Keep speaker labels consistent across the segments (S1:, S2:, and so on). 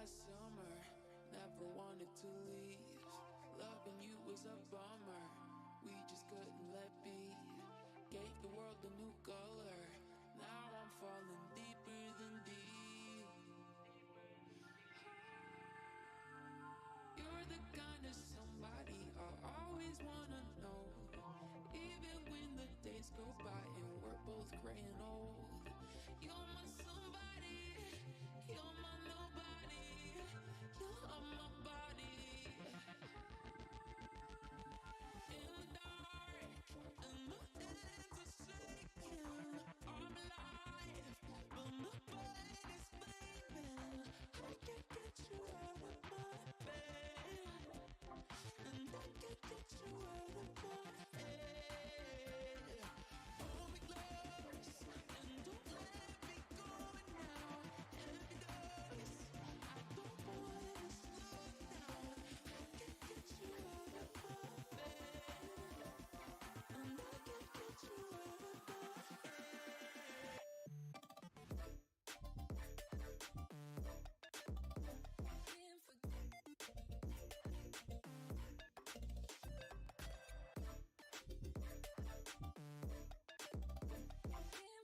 S1: last summer, never wanted to leave. Loving you was a bummer, we just couldn't let be. Gave the world a new color, now I'm falling deeper than deep. You're the kind of somebody I always wanna know, even when the days go by and we're both graying old. You're my somebody, you're my nobody, you're my body. In the dark, and my hands are shaking. I'm alive, but my body's flaming. I can't get you out of my bed, and I can't get you out of my head. Hold me close, and don't let me go now. And because I don't wanna slow down, I can't get you out of my bed, and I can't get you out of my head. Can't forget. Can't forget. Pop it.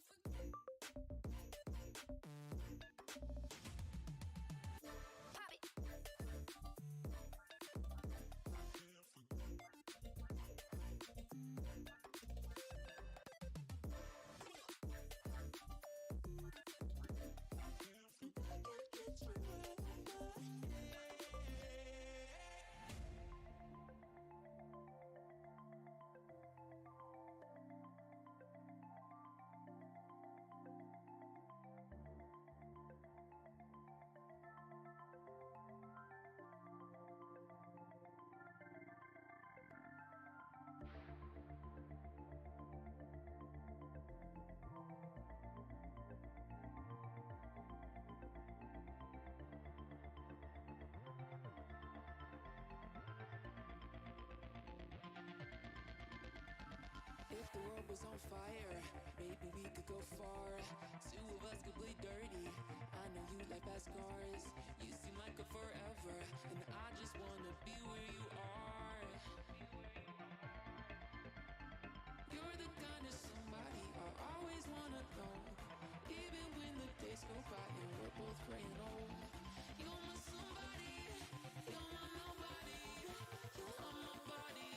S1: I can't get you out of my head. If the world was on fire, maybe we could go far. Two of us could play dirty. I know you like fast cars. You seem like a forever, and I just wanna be where you are. You're the kind of somebody I always wanna know, even when the days go by and we're both graying old. You're my somebody, you're my nobody, you're my body.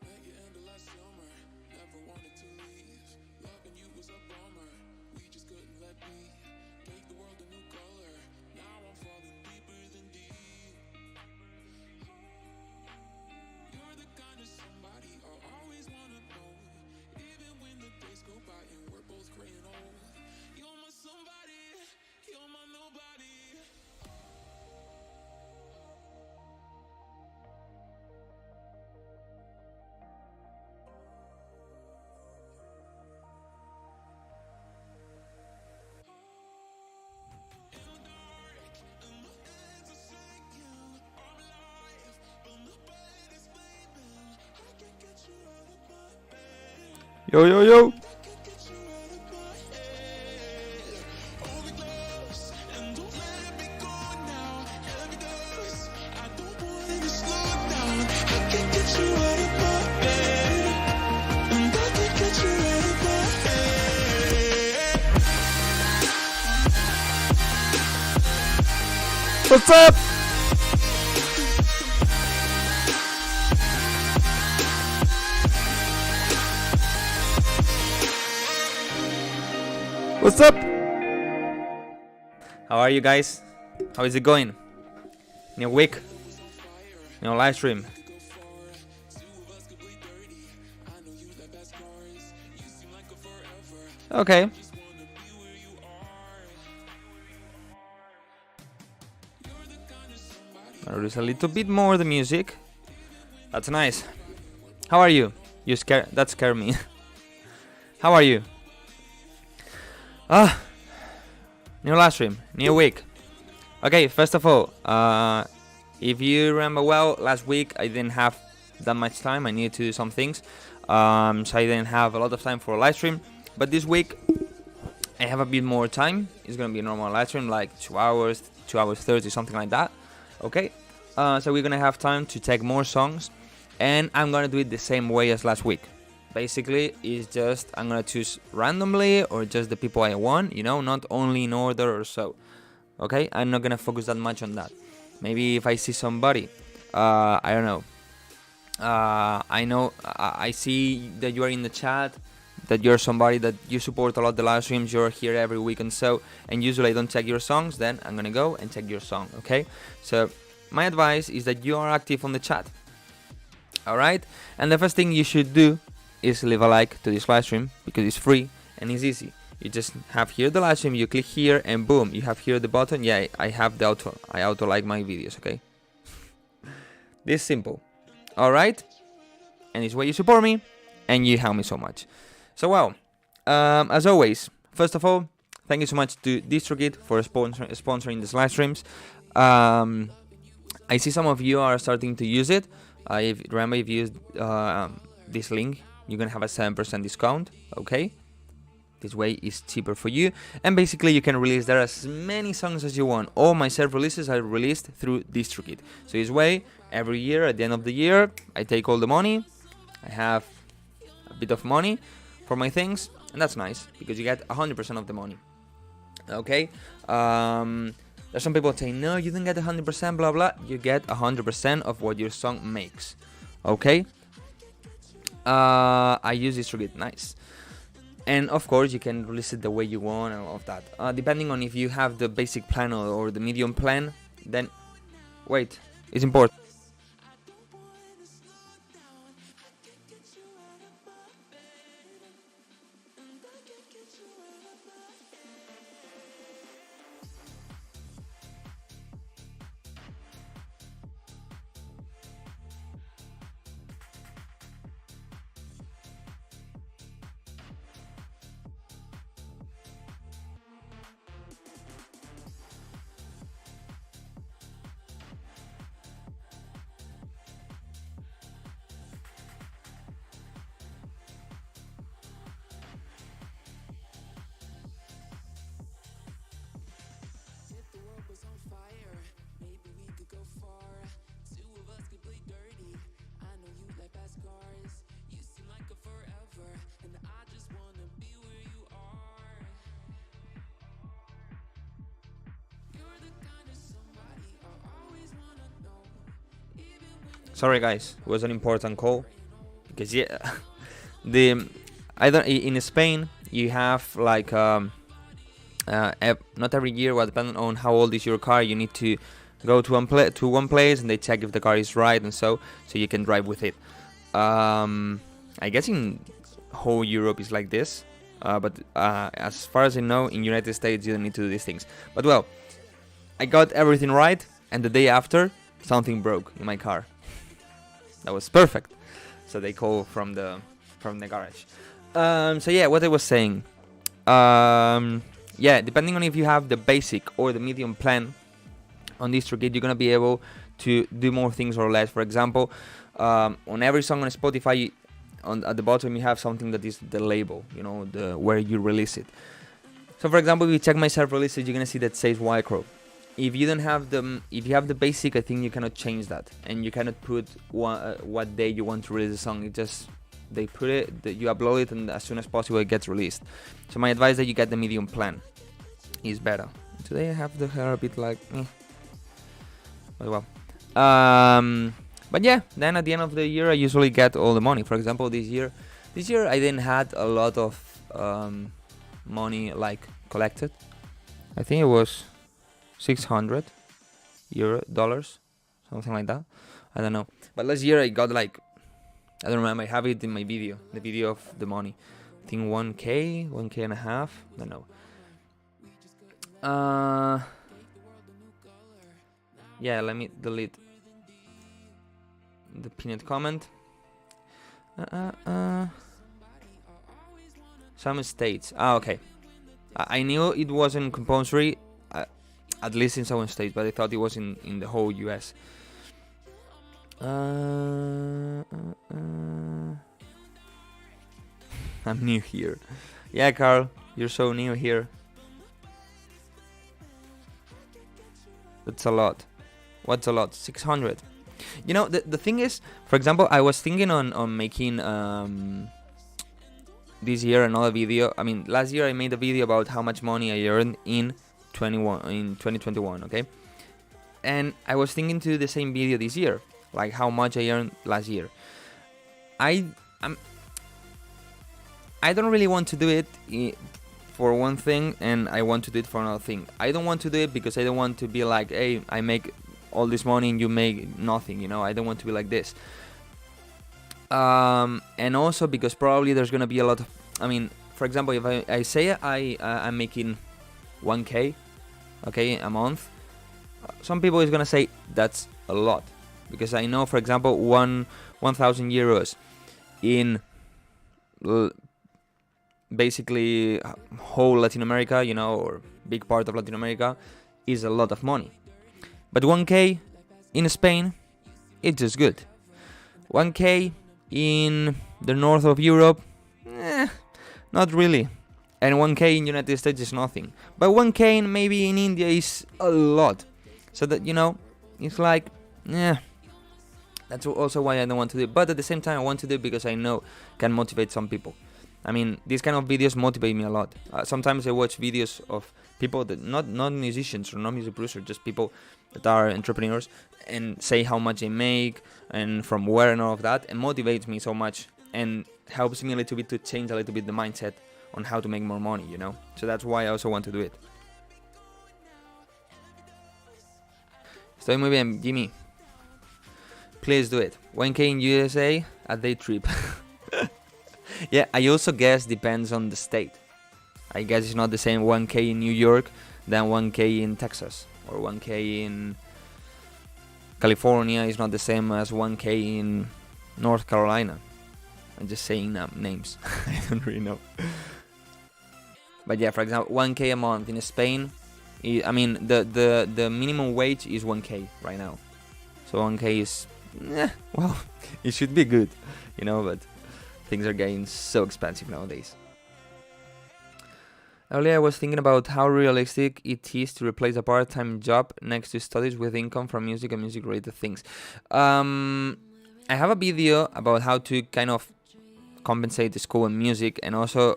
S1: Met you in the last summer, never wanted to leave. Loving you was a bummer, we just couldn't let be. Gave the world a new color, now I'm falling deeper than deep. You're the kind of somebody I always wanna know, even when the days go by and we're both graying old. You're my somebody, you're my nobody.
S2: Yo, yo, yo. What's up? What's up? How are you guys? How is it going? New week? New live stream? Okay. I'll reduce a little bit more the music. That's nice. How are you? You scare? That scared me. How are you? New live stream, new week. Okay, first of all, if you remember well, last week I didn't have that much time. I needed to do some things, so I didn't have a lot of time for a live stream. But this week I have a bit more time. It's gonna be a normal live stream, like 2 hours, 2 hours 30, something like that. Okay, so we're gonna have time to take more songs, and I'm gonna do it the same way as last week. Basically, it's just I'm gonna choose randomly or just the people I want, you know, not only in order or so. Okay, I'm not gonna focus that much on that. Maybe if I see somebody, I don't know. I see that you are in the chat, that you're somebody that you support a lot the live streams, you're here every week and so, and usually I don't check your songs, then I'm gonna go and check your song, okay? So my advice is that you are active on the chat, alright? And the first thing you should do is leave a like to this live stream, because it's free and it's easy. You just have here the live stream, you click here and boom, you have here the button. Yeah, I have the I auto like my videos, okay? This simple, alright? And it's where you support me and you help me so much. So well, as always, first of all, thank you so much to DistroKid for sponsoring these live streams. I see some of you are starting to use it. If you use this link, you're gonna have a 7% discount, okay? This way is cheaper for you, and basically you can release there as many songs as you want. All my self-releases are released through DistroKid. So this way, every year at the end of the year, I take all the money. I have a bit of money for my things, and that's nice because you get 100% of the money. Okay. There's some people saying no, you don't get 100%, blah blah. You get 100% of what your song makes. Okay. I use DistroKid, nice. And of course you can release it the way you want and all of that. Depending on if you have the basic plan or the medium plan, then wait, it's important. Sorry guys, it was an important call because yeah, in Spain you have like not every year, but depending on how old is your car, you need to go to one place and they check if the car is right and so you can drive with it. I guess in whole Europe is like this, but as far as I know, in United States you don't need to do these things. But well, I got everything right, and the day after something broke in my car. That was perfect. So they call from the garage. So yeah, what I was saying. Yeah, depending on if you have the basic or the medium plan on DistroKid, you're gonna be able to do more things or less. For example, on every song on Spotify, at the bottom you have something that is the label, you know, the where you release it. So for example, if you check my self-releases, you're gonna see that says Wildcrow. If you don't have if you have the basic, I think you cannot change that, and you cannot put what day you want to release the song. It just they put it, you upload it, and as soon as possible it gets released. So my advice that you get the medium plan is better. Today I have the hair a bit like, but well. But yeah, then at the end of the year I usually get all the money. For example, this year I didn't had a lot of money like collected. I think it was $600, something like that. I don't know. But last year I got like, I don't remember. I have it in my video, the video of the money. I think 1K and a half. I don't know. Yeah, let me delete the pinned comment. Some states. Okay. I knew it wasn't compulsory, at least in some states, but I thought it was in the whole US. I'm new here. Yeah, Carl, you're so new here. That's a lot. What's a lot? 600. You know, the thing is, for example, I was thinking on making this year another video. I mean, last year I made a video about how much money I earned in 2021, okay? And I was thinking to do the same video this year, like how much I earned last year. I don't really want to do it for one thing, and I want to do it for another thing. I don't want to do it because I don't want to be like, hey, I make all this money and you make nothing, you know. I don't want to be like this. And also because probably there's gonna be a lot of, I mean, for example, if I say I'm making 1K, okay, a month, some people is gonna say that's a lot, because I know, for example, 1,000 euros in basically whole Latin America, you know, or big part of Latin America, is a lot of money. But 1K in Spain, it's just good. 1K in the north of Europe, not really. And 1K in United States is nothing. But 1K maybe in India is a lot. So that, you know, it's like, that's also why I don't want to do it. But at the same time, I want to do it because I know can motivate some people. I mean, these kind of videos motivate me a lot. Sometimes I watch videos of people that not musicians or not music producers, just people that are entrepreneurs, and say how much they make and from where and all of that, and motivates me so much and helps me a little bit to change a little bit the mindset on how to make more money, you know. So that's why I also want to do it. Estoy muy bien, Jimmy. Please do it. 1K in USA, a day trip. Yeah, I also guess depends on the state. I guess it's not the same 1K in New York than 1K in Texas, or 1K in California is not the same as 1K in North Carolina. I'm just saying names. I don't really know. But yeah, for example, 1K a month in Spain. I mean, the minimum wage is 1K right now. So 1K is, well, it should be good, you know, but things are getting so expensive nowadays. Earlier I was thinking about how realistic it is to replace a part-time job next to studies with income from music and music-related things. I have a video about how to kind of compensate the school and music, and also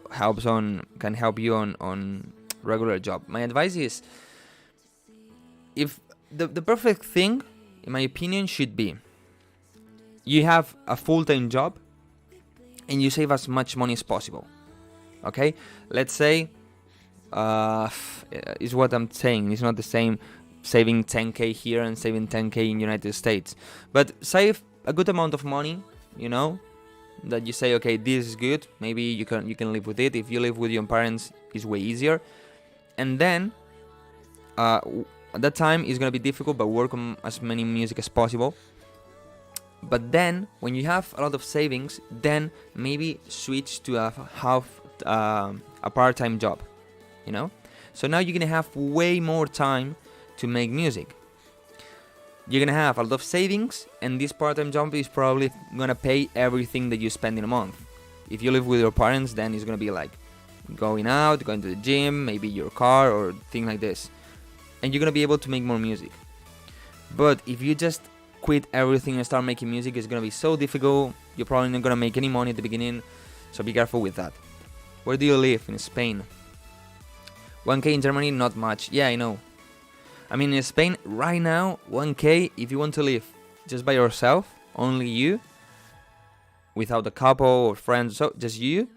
S2: can help you on regular job. My advice is, if the perfect thing, in my opinion, should be you have a full-time job and you save as much money as possible. Okay, let's say is what I'm saying. It's not the same saving 10K here and saving 10K in United States, but save a good amount of money, you know, that you say, okay, this is good, maybe you can live with it. If you live with your parents, it's way easier. And then at that time it's gonna be difficult, but work on as many music as possible. But then when you have a lot of savings, then maybe switch to a part-time job, you know. So now you're gonna have way more time to make music. you're gonna have a lot of savings, and this part-time job is probably gonna pay everything that you spend in a month. If you live with your parents, then it's gonna be like going out, going to the gym, maybe your car or things like this, and you're gonna be able to make more music. But if you just quit everything and start making music, it's gonna be so difficult. You're probably not gonna make any money at the beginning, so be careful with that. Where do you live? In Spain. 1K in Germany, not much. Yeah, I know. I mean, in Spain right now, 1K, if you want to live just by yourself, only you, without a couple or friends, so just you,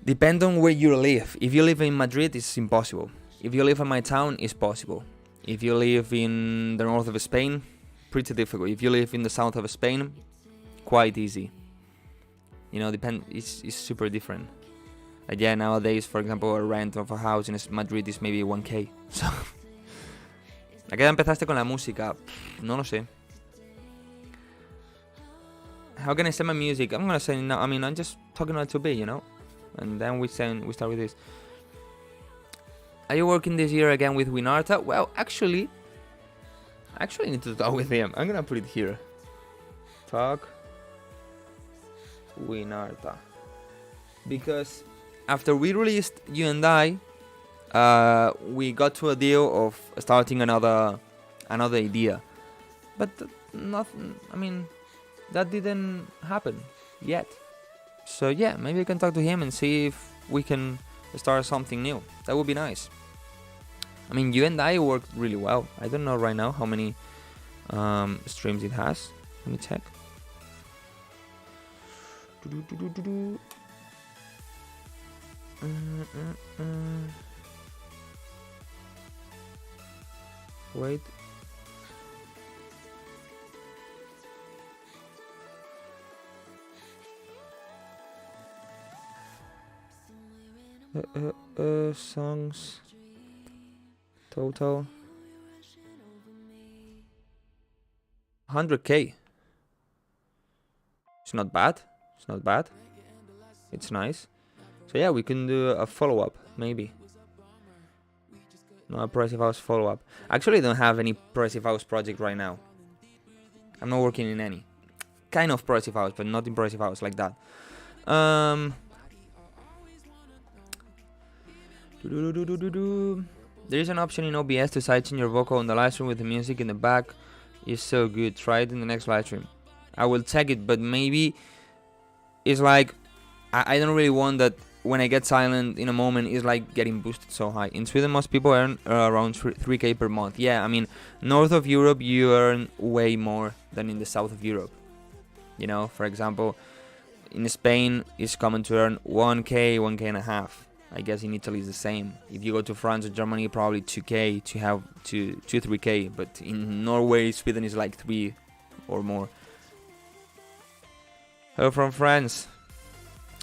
S2: depend on where you live. If you live in Madrid, it's impossible. If you live in my town, it's possible. If you live in the north of Spain, pretty difficult. If you live in the south of Spain, quite easy. You know, it's super different. Yeah, nowadays, for example, a rent of a house in Madrid is maybe 1K. So, ¿a qué edad empezaste con la música? No lo sé. How can I send my music? I'm gonna say no. I mean, I'm just talking a little bit, you know. And then we start with this. Are you working this year again with Winarta? Well, actually, I need to talk with him. I'm gonna put it here. Talk Winarta. Because after we released You and I, we got to a deal of starting another idea. But nothing, I mean, that didn't happen yet. So yeah, maybe I can talk to him and see if we can start something new. That would be nice. I mean, You and I worked really well. I don't know right now how many streams it has. Let me check. Wait. Songs total 100K. It's not bad. It's nice. So yeah, we can do a follow-up, maybe. No, a Progressive House follow-up. Actually, I don't have any Progressive House project right now. I'm not working in any. Kind of Progressive House, but not in Progressive House like that. There is an option in OBS to sidechain your vocal on the live stream with the music in the back. It's so good. Try it in the next live stream. I will check it, but maybe it's like I don't really want that when I get silent in a moment. It's like getting boosted so high. In Sweden, most people earn around 3K per month. Yeah, I mean, north of Europe, you earn way more than in the south of Europe. You know, for example, in Spain, it's common to earn 1K, 1K and a half. I guess in Italy it's the same. If you go to France or Germany, probably 2K to have 3K. But in Norway, Sweden is like 3 or more. Hello from France.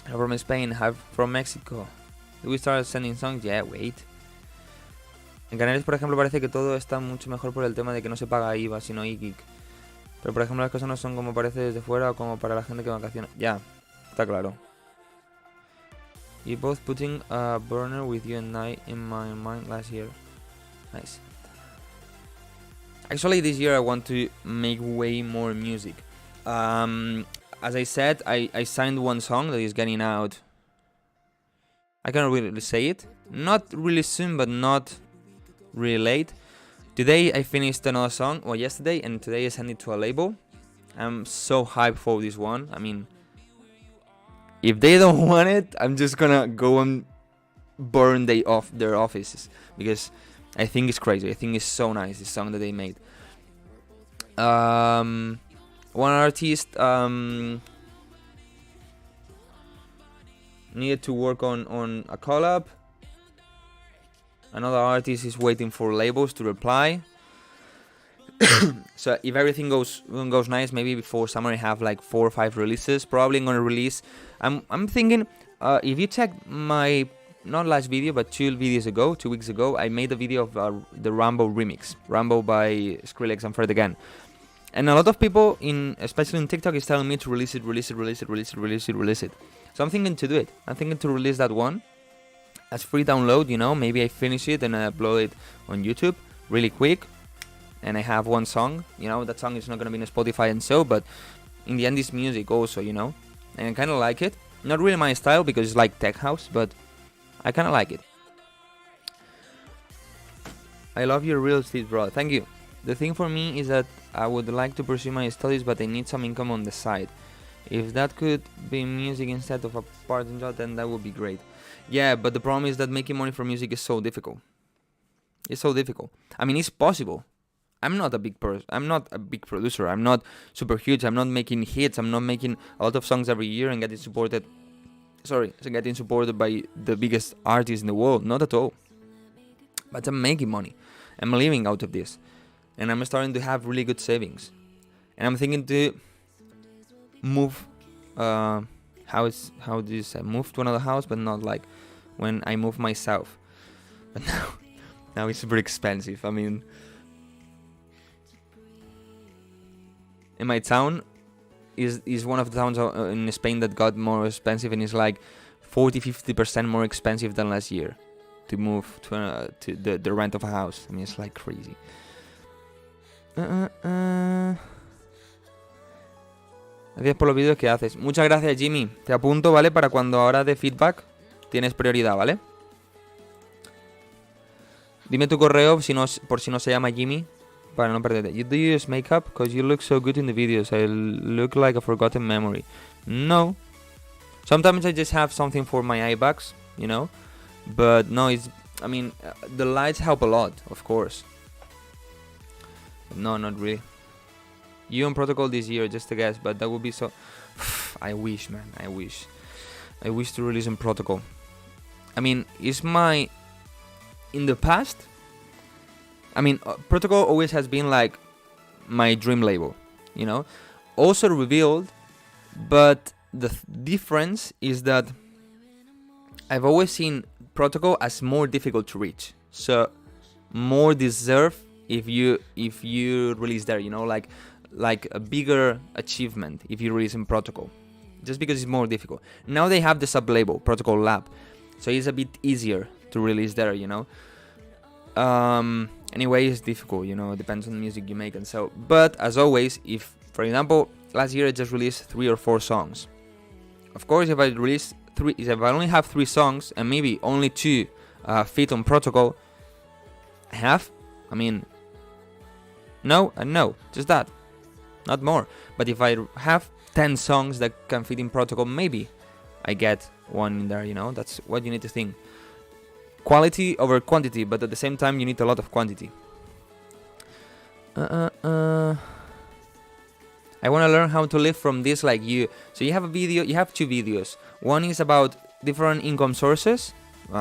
S2: Hello from Spain. Hello from Mexico. Do we start sending songs? Yeah, wait. En Canarias, por ejemplo, parece que todo está mucho mejor por el tema de que no se paga IVA, sino IKIK. Pero, por ejemplo, las cosas no son como parece desde fuera o como para la gente que vacaciona. Ya, está claro. You both putting a burner with You and I in my mind last year. Nice. Actually, this year I want to make way more music. As I said, I signed one song that is getting out. I can't really say it. Not really soon, but not really late. Today I finished another song, well, yesterday, and today I sent it to a label. I'm so hyped for this one. I mean, if they don't want it, I'm just gonna go and burn their offices, because I think it's crazy. I think it's so nice, this song that they made. One artist needed to work on a collab. Another artist is waiting for labels to reply. So if everything goes nice, maybe before summer I have like 4 or 5 releases. Probably I'm gonna release. I'm thinking, if you check my not last video but 2 weeks ago, I made a video of the Rambo remix, Rambo by Skrillex and Fred again. And a lot of people, especially in TikTok, is telling me to release it. So I'm thinking to do it. I'm thinking to release that one as free download. You know, maybe I finish it and I upload it on YouTube really quick. and I have one song, you know, that song is not gonna be in Spotify and so, but in the end it's music also, you know, and I kind of like it. Not really my style because it's like tech house, but I kind of like it. I love your real estate, bro. Thank you. The thing for me is that I would like to pursue my studies, but I need some income on the side. If that could be music instead of a part-time job, then that would be great. Yeah, but the problem is that making money from music is so difficult. It's so difficult. I mean, it's possible. I'm not a big producer. I'm not super huge. I'm not making hits. I'm not making a lot of songs every year and getting supported by the biggest artists in the world. Not at all. But I'm making money. I'm living out of this. And I'm starting to have really good savings. And I'm thinking to move, how do you say, move to another house, but not like when I move myself. But now it's super expensive. I mean, in my town is one of the towns in Spain that got more expensive, and it's like 40-50% more expensive than last year to move to the rent of a house. I mean, it's like crazy. Gracias por los vídeos que haces. Muchas gracias, Jimmy. Te apunto, ¿vale? Para cuando ahora de feedback tienes prioridad, ¿vale? Dime tu correo por si no se llama Jimmy, para no perderte. Do you use makeup? Because you look so good in the videos. I look like a forgotten memory. No. Sometimes I just have something for my eye bags, you know? But no, I mean, the lights help a lot, of course. No, not really. You on Protocol this year, just a guess, but that would be so... I wish, man, I wish to release on Protocol. I mean, in the past, I mean, Protocol always has been like my dream label, you know? Also revealed, but the difference is that I've always seen Protocol as more difficult to reach. So, more deserve if you release there, you know, like a bigger achievement if you release in Protocol, just because it's more difficult. Now they have the sub-label, Protocol Lab, so it's a bit easier to release there, you know. Anyway, it's difficult, you know, it depends on the music you make and so. But as always, if, for example, last year I just released 3 or 4 songs. Of course, if I only have 3 songs and maybe only 2 fit on Protocol, no and no, just that, not more. But if I have 10 songs that can fit in Protocol, maybe I get one in there, you know. That's what you need to think. Quality over quantity, but at the same time you need a lot of quantity. I want to learn how to live from this like you. So you have 2 videos. One is about different income sources.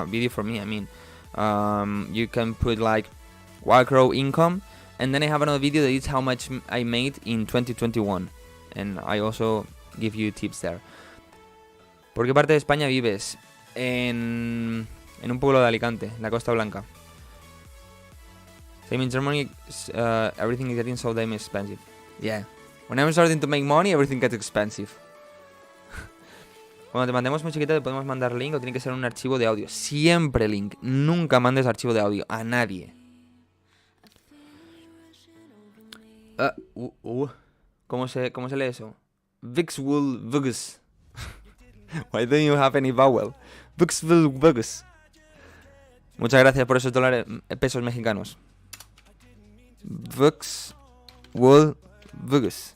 S2: Video for me, I mean. You can put like Wildcrow income. And then I have another video that is how much I made in 2021. And I also give you tips there. ¿Por qué parte de España vives? En un pueblo de Alicante, la Costa Blanca. Same in Germany, everything is getting so damn expensive. Yeah. When I'm starting to make money, everything gets expensive. Cuando te mandemos musiquita, ¿te podemos mandar link o tiene que ser un archivo de audio? Siempre link. Nunca mandes archivo de audio a nadie. ¿Cómo se lee eso? Vixwool Vugus. Why don't you have any vowel? Vixwool Vugus. Muchas gracias por esos pesos mexicanos. Vixwool Vugus.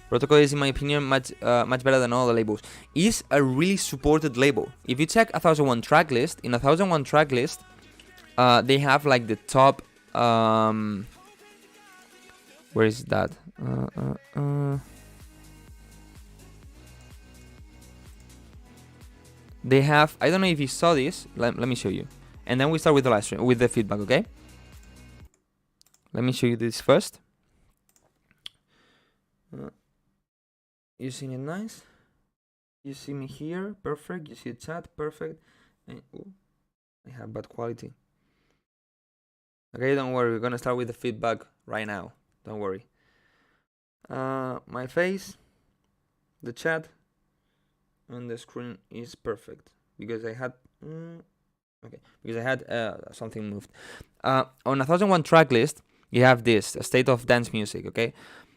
S2: Protocol is, in my opinion, much better than all the labels. It's a really supported label. If you check 1001 track list, in 1001 track list, they have like the top. Where is that? They have. I don't know if you saw this. Let me show you, and then we start with the live stream with the feedback. Okay. Let me show you this first. You see it nice? You see me here? Perfect. You see the chat? Perfect. And, I have bad quality. Okay, don't worry. We're gonna start with the feedback right now. Don't worry. My face, the chat, and the screen is perfect because I had Okay, because I had something moved. On 1001 track list, you have this a state of dance music. Okay,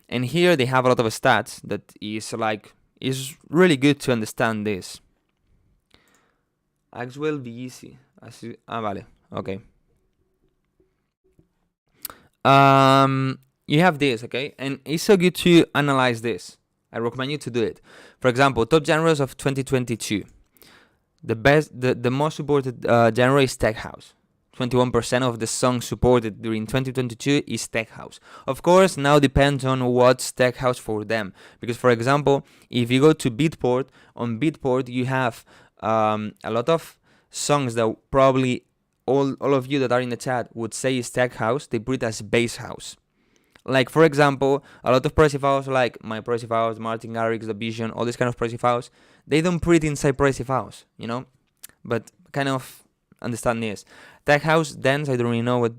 S2: and here they have a lot of stats that is really good to understand this. Axwell be easy. Vale. Okay. You have this, okay, and it's so good to analyze this. I recommend you to do it. For example, top genres of 2022. The most supported genre is tech house. 21% of the songs supported during 2022 is tech house. Of course, now depends on what's tech house for them. Because, for example, if you go to Beatport, on Beatport you have a lot of songs that probably all of you that are in the chat would say is tech house. They put it as bass house. Like, for example, a lot of progressive house, like my progressive house, Martin Garrix, The Vision, all this kind of progressive house, they don't put it inside progressive house, you know? But kind of understand this. Tech house, dance, I don't really know what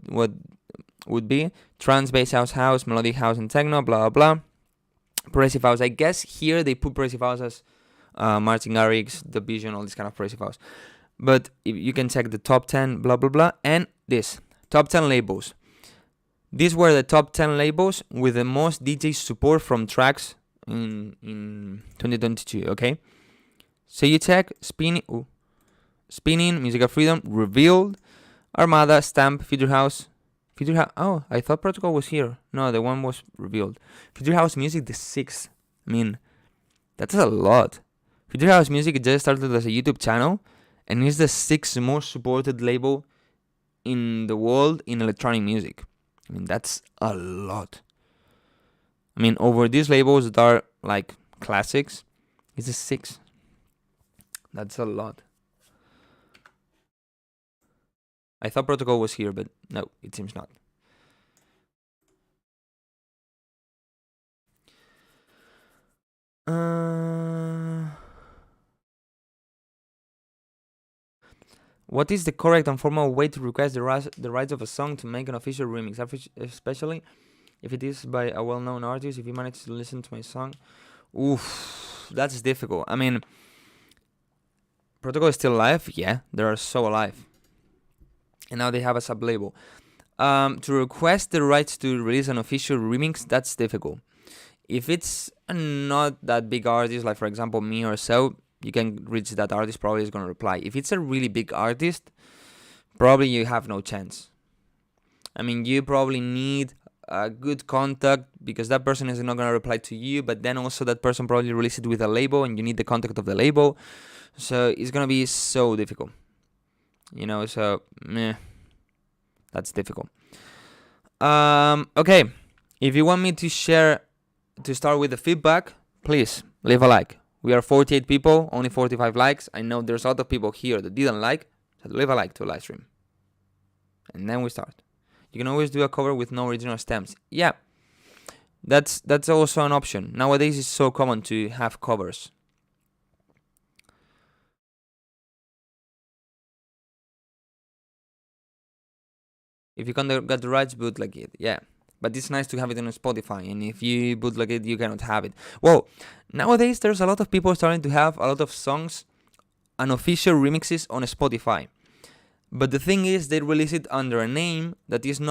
S2: would be. Trance, bass house, melodic house, and techno, blah, blah, blah. Progressive house, I guess here they put progressive house as Martin Garrix, The Vision, all this kind of progressive house. But you can check the top 10, blah, blah, blah, and this. Top 10 labels. These were the top 10 labels with the most DJ support from tracks in 2022, okay? So you check Spinning, Musical Freedom, Revealed, Armada, Stamp, Future House. Oh, I thought Protocol was here. No, the one was Revealed. Future House Music, the 6th. I mean, that's a lot. Future House Music just started as a YouTube channel and is the 6th most supported label in the world in electronic music. I mean, that's a lot. I mean, over these labels that are like classics, it's a 6. That's a lot. I thought Protocol was here, but no, it seems not. What is the correct and formal way to request the rights of a song to make an official remix, especially if it is by a well-known artist? If you manage to listen to my song, oof, that's difficult. I mean, Protocol is still alive. Yeah, they are so alive, and now they have a sub-label. To request the rights to release an official remix, that's difficult. If it's not that big artist, like for example me or so, you can reach that artist, probably is going to reply. If it's a really big artist, probably you have no chance. I mean, you probably need a good contact because that person is not going to reply to you, but then also that person probably released it with a label and you need the contact of the label. So it's going to be so difficult. You know, so, that's difficult. Okay, if you want me to start with the feedback, please leave a like. We are 48 people, only 45 likes. I know there's a lot of people here that didn't like, so leave a like to a live stream. And then we start. You can always do a cover with no original stems. Yeah, that's also an option. Nowadays it's so common to have covers. If you can't get the rights, bootleg it. Yeah. But it's nice to have it on Spotify, and if you bootleg it, you cannot have it. Well, nowadays there's a lot of people starting to have a lot of songs and official remixes on Spotify. But the thing is, they release it under a name that is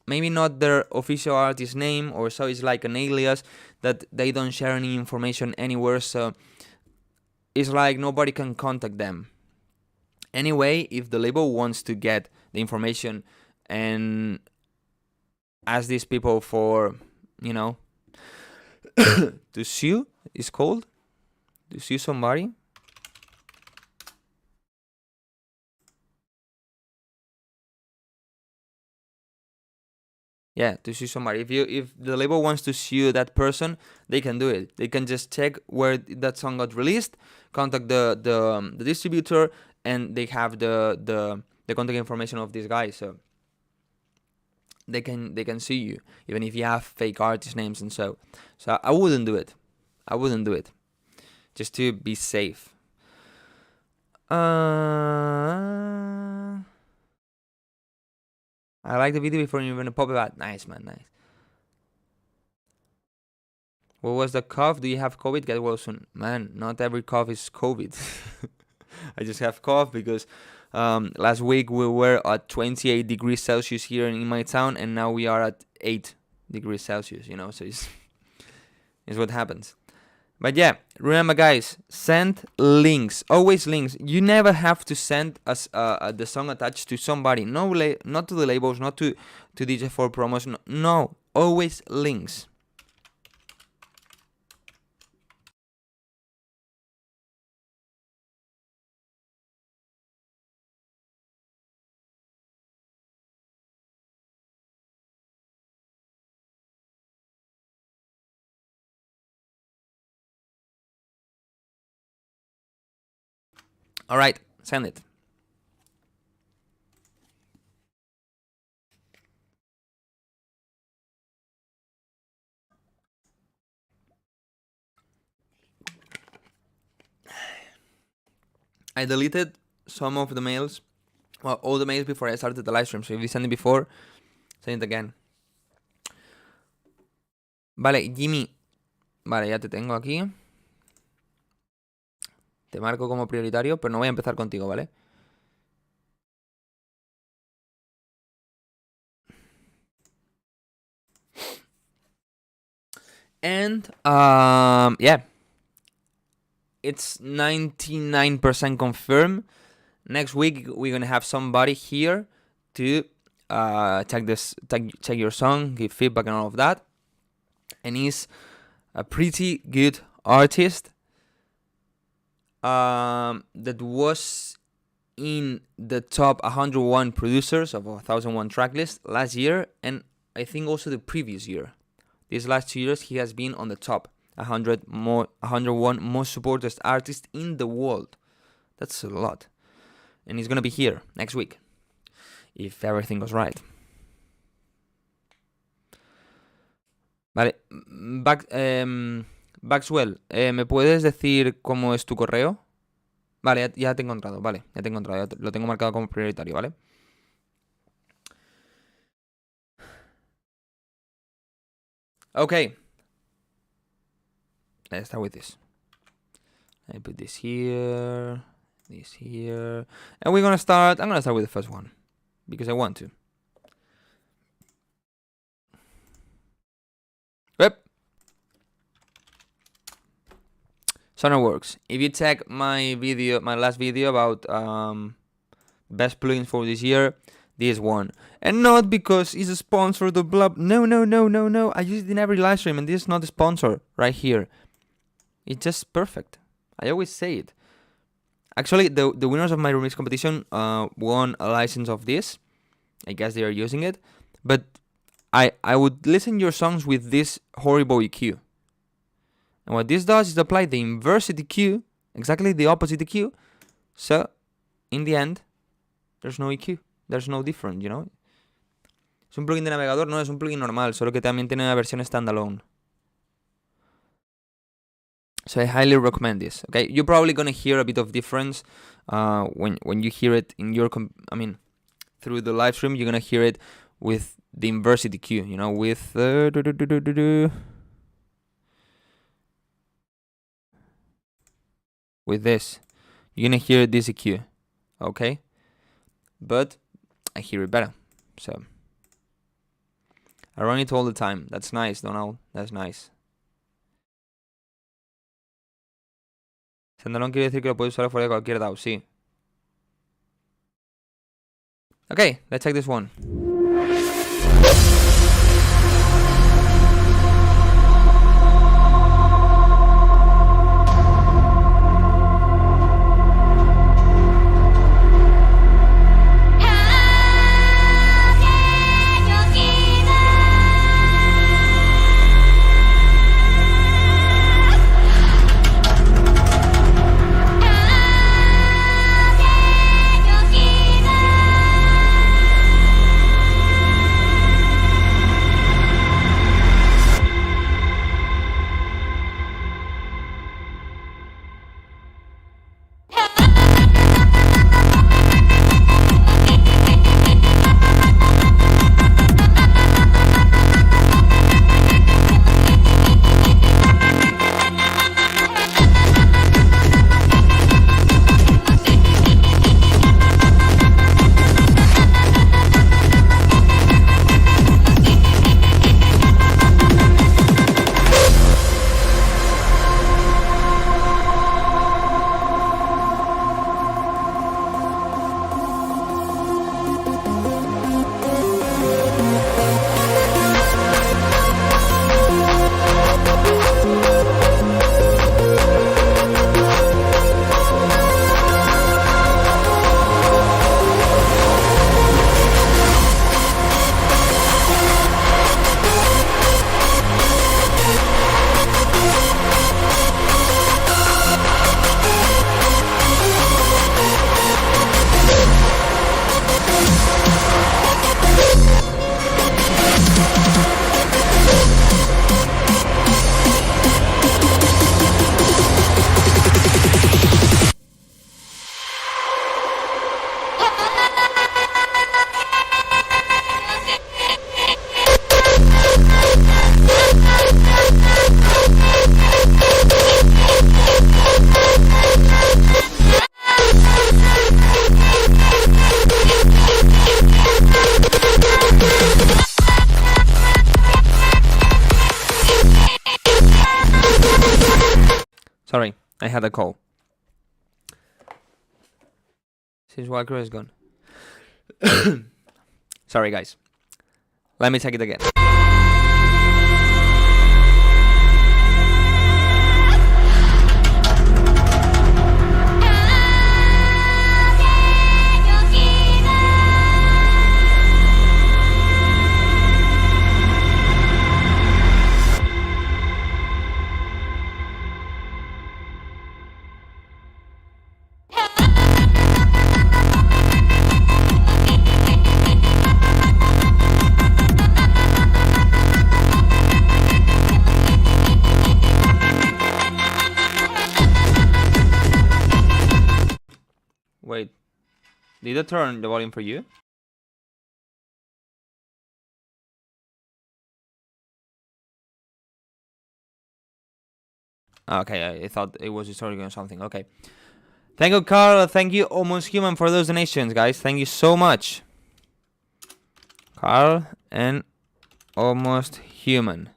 S2: maybe not their official artist name, or so it's like an alias that they don't share any information anywhere, so it's like nobody can contact them. Anyway, if the label wants to get the information and ask these people for, to sue, is called? To sue somebody? Yeah, to sue somebody. If the label wants to sue that person, they can do it. They can just check where that song got released, contact the distributor, and they have the contact information of this guy, so they can sue you, even if you have fake artist names and so. So I wouldn't do it. Just to be safe. I like the video before you even pop it out. Nice, man, nice. What was the cough? Do you have COVID? Get well soon. Man, not every cough is COVID. I just have cough because Last week we were at 28 degrees Celsius here in my town, and now we are at 8 degrees Celsius, you know, so it's what happens. But yeah, remember guys, send links, always links. You never have to send us the song attached to somebody, not to the labels, not to DJ4 promotion, no, always links. All right, send it. I deleted some of the mails, well, all the mails before I started the live stream. So if you sent it before, send it again. Vale, Jimmy. Vale, ya te tengo aquí. Te marco como prioritario, pero no voy a empezar contigo, ¿vale? And, yeah. It's 99% confirmed. Next week, we're going to have somebody here to check your song, give feedback and all of that. And he's a pretty good artist. That was in the top 101 producers of 1001 tracklist last year, and I think also the previous year. These last 2 years, he has been on the top 101 most supported artists in the world. That's a lot. And he's gonna be here next week, if everything goes right. Vale, Baxwell, ¿me puedes decir cómo es tu correo? Vale, ya te he encontrado, vale, ya te he encontrado, lo tengo marcado como prioritario, ¿vale? Okay. Let's start with this. I put this here, and I'm gonna start with the first one, because I want to. Yep. Sonarworks. If you check my last video about best plugins for this year, this one. And not because it's a sponsor of blah. No. I use it in every live stream, and this is not a sponsor right here. It's just perfect. I always say it. Actually, the winners of my remix competition won a license of this. I guess they are using it. But I would listen to your songs with this horrible EQ. And what this does is apply the inverse EQ, exactly the opposite EQ. So, in the end, there's no EQ. There's no difference, you know. Es un plugin de navegador, no es un plugin normal, solo que también tiene una versión standalone. So I highly recommend this. Okay, you're probably gonna hear a bit of difference when you hear it in your through the live stream. You're gonna hear it with the inverse EQ, you know, with this. You're gonna hear this EQ, okay? But I hear it better, so I run it all the time. That's nice, Donald. That's nice. Standalone quiere decir que lo puedes usar fuera de cualquier DAW, sí. Okay, let's check this one. Sorry, I had a call. Since Wildcrow is gone. Sorry, guys. Let me take it again. Wait, did it turn the volume for you? Okay, I thought it was historical or something. Okay. Thank you, Carl. Thank you, Almost Human, for those donations, guys. Thank you so much. Carl and Almost Human.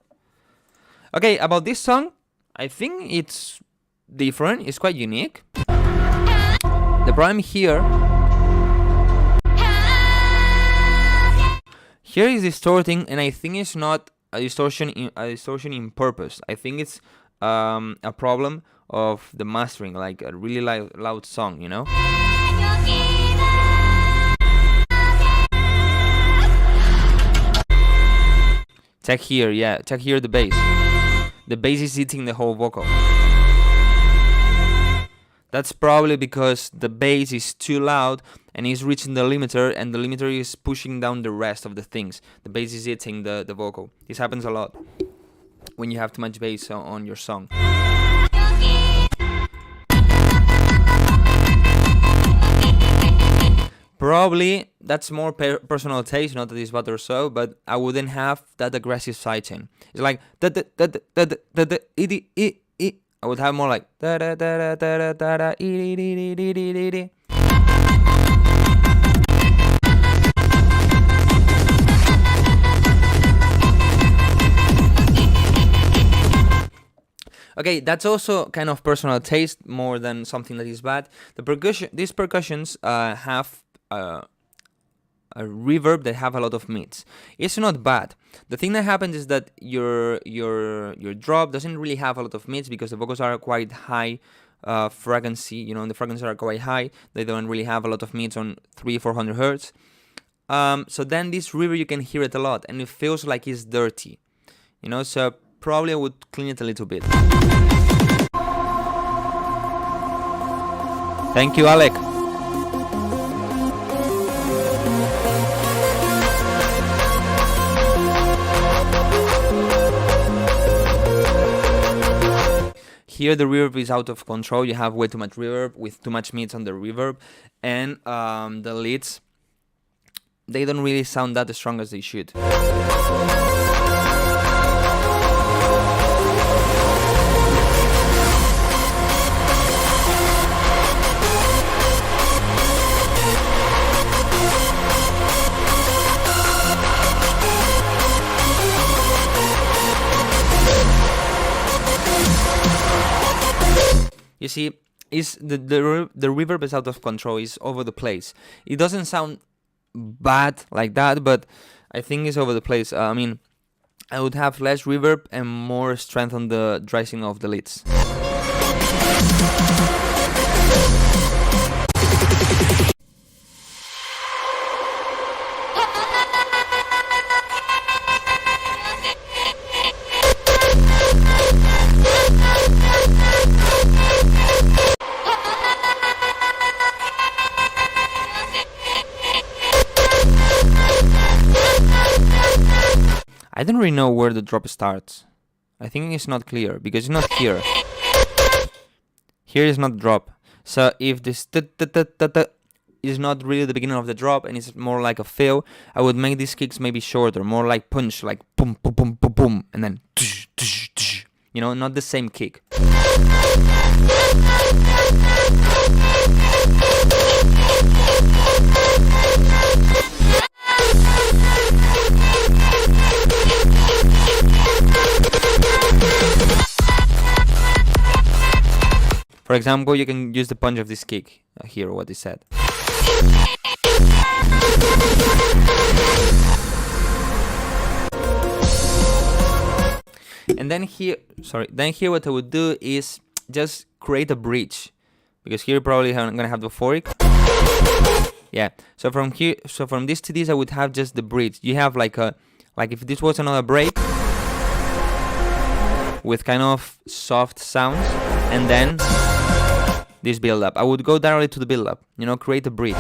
S2: Okay, about this song, I think it's different. It's quite unique. The problem here is distorting, and I think it's not a distortion in purpose. I think it's a problem of the mastering, like a really loud song, you know. Check here, yeah, check here the bass. The bass is eating the whole vocal. That's probably because the bass is too loud and is reaching the limiter, and the limiter is pushing down the rest of the things. The bass is eating the vocal. This happens a lot when you have too much bass on your song. Probably that's more personal taste, not that it's bad or so, but I wouldn't have that aggressive sidechain. It's like I would have more like Okay, that's also kind of personal taste more than something that is bad. These percussions have a reverb that have a lot of mids. It's not bad. The thing that happens is that your drop doesn't really have a lot of mids because the vocals are quite high frequency. You know, the frequencies are quite high. They don't really have a lot of mids on 300-400 hertz. So then this reverb, you can hear it a lot, and it feels like it's dirty. You know, so probably I would clean it a little bit. Thank you, Alec. Here the reverb is out of control. You have way too much reverb with too much mids on the reverb, and the leads, they don't really sound that strong as they should. You see, the reverb is out of control, it's over the place. It doesn't sound bad like that, but I think it's over the place. I mean, I would have less reverb and more strength on the dressing of the leads. I don't really know where the drop starts. I think it's not clear because it's not here. Here is not drop. So if this is not really the beginning of the drop and it's more like a fill, I would make these kicks maybe shorter, more like punch, like boom, boom, boom, boom, boom, and then you know, not the same kick. For example, you can use the punch of this kick. Here, what is said. And then here, what I would do is just create a bridge, because here probably I'm gonna have the fork. Yeah. So from here, from this to this, I would have just the bridge. You have like if this was another break with kind of soft sounds, and then this build up. I would go directly to the build up. You know, create a bridge.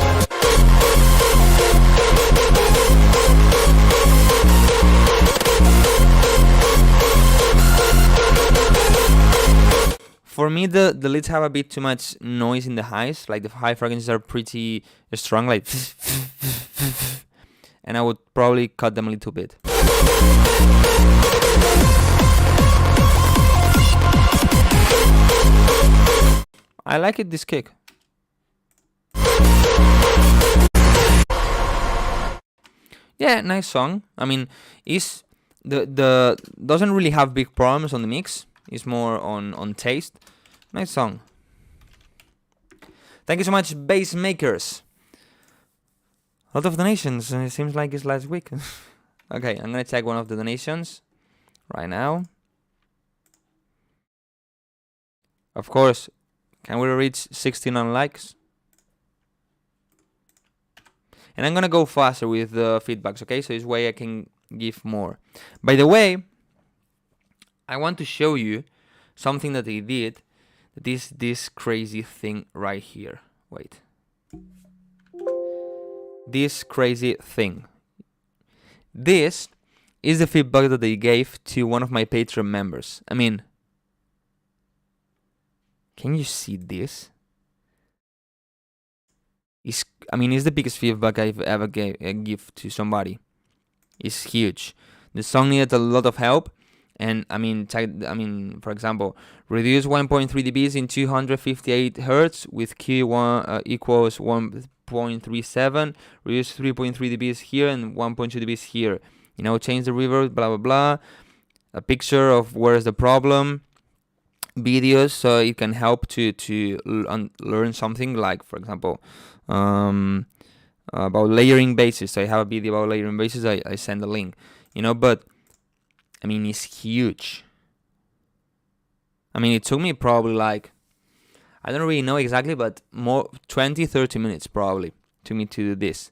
S2: For me, the leads have a bit too much noise in the highs. Like the high frequencies are pretty strong, like and I would probably cut them a little bit. I like it, this kick. Yeah, nice song. I mean, is the doesn't really have big problems on the mix. It's more on taste. Nice song. Thank you so much, bass makers. A lot of donations. It seems like it's last week. Okay, I'm gonna check one of the donations right now. Of course, can we reach 69 likes? And I'm gonna go faster with the feedbacks, okay? So this way I can give more. By the way, I want to show you something that they did. This crazy thing right here. Wait. This crazy thing. This is the feedback that they gave to one of my Patreon members. I mean, can you see this? It's the biggest feedback I've ever give to somebody. It's huge. The song needed a lot of help. And for example, reduce 1.3 dBs in 258 Hertz with Q1 equals 1.37. Reduce 3.3 dBs here and 1.2 dBs here. You know, change the reverb, blah blah blah. A picture of where's the problem. Videos, so it can help to learn something, like for example, about layering basses. So I have a video about layering basses. I send a link. You know, but I mean, it's huge. I mean, it took me probably like, I don't really know exactly, but more 20-30 minutes probably to me to do this.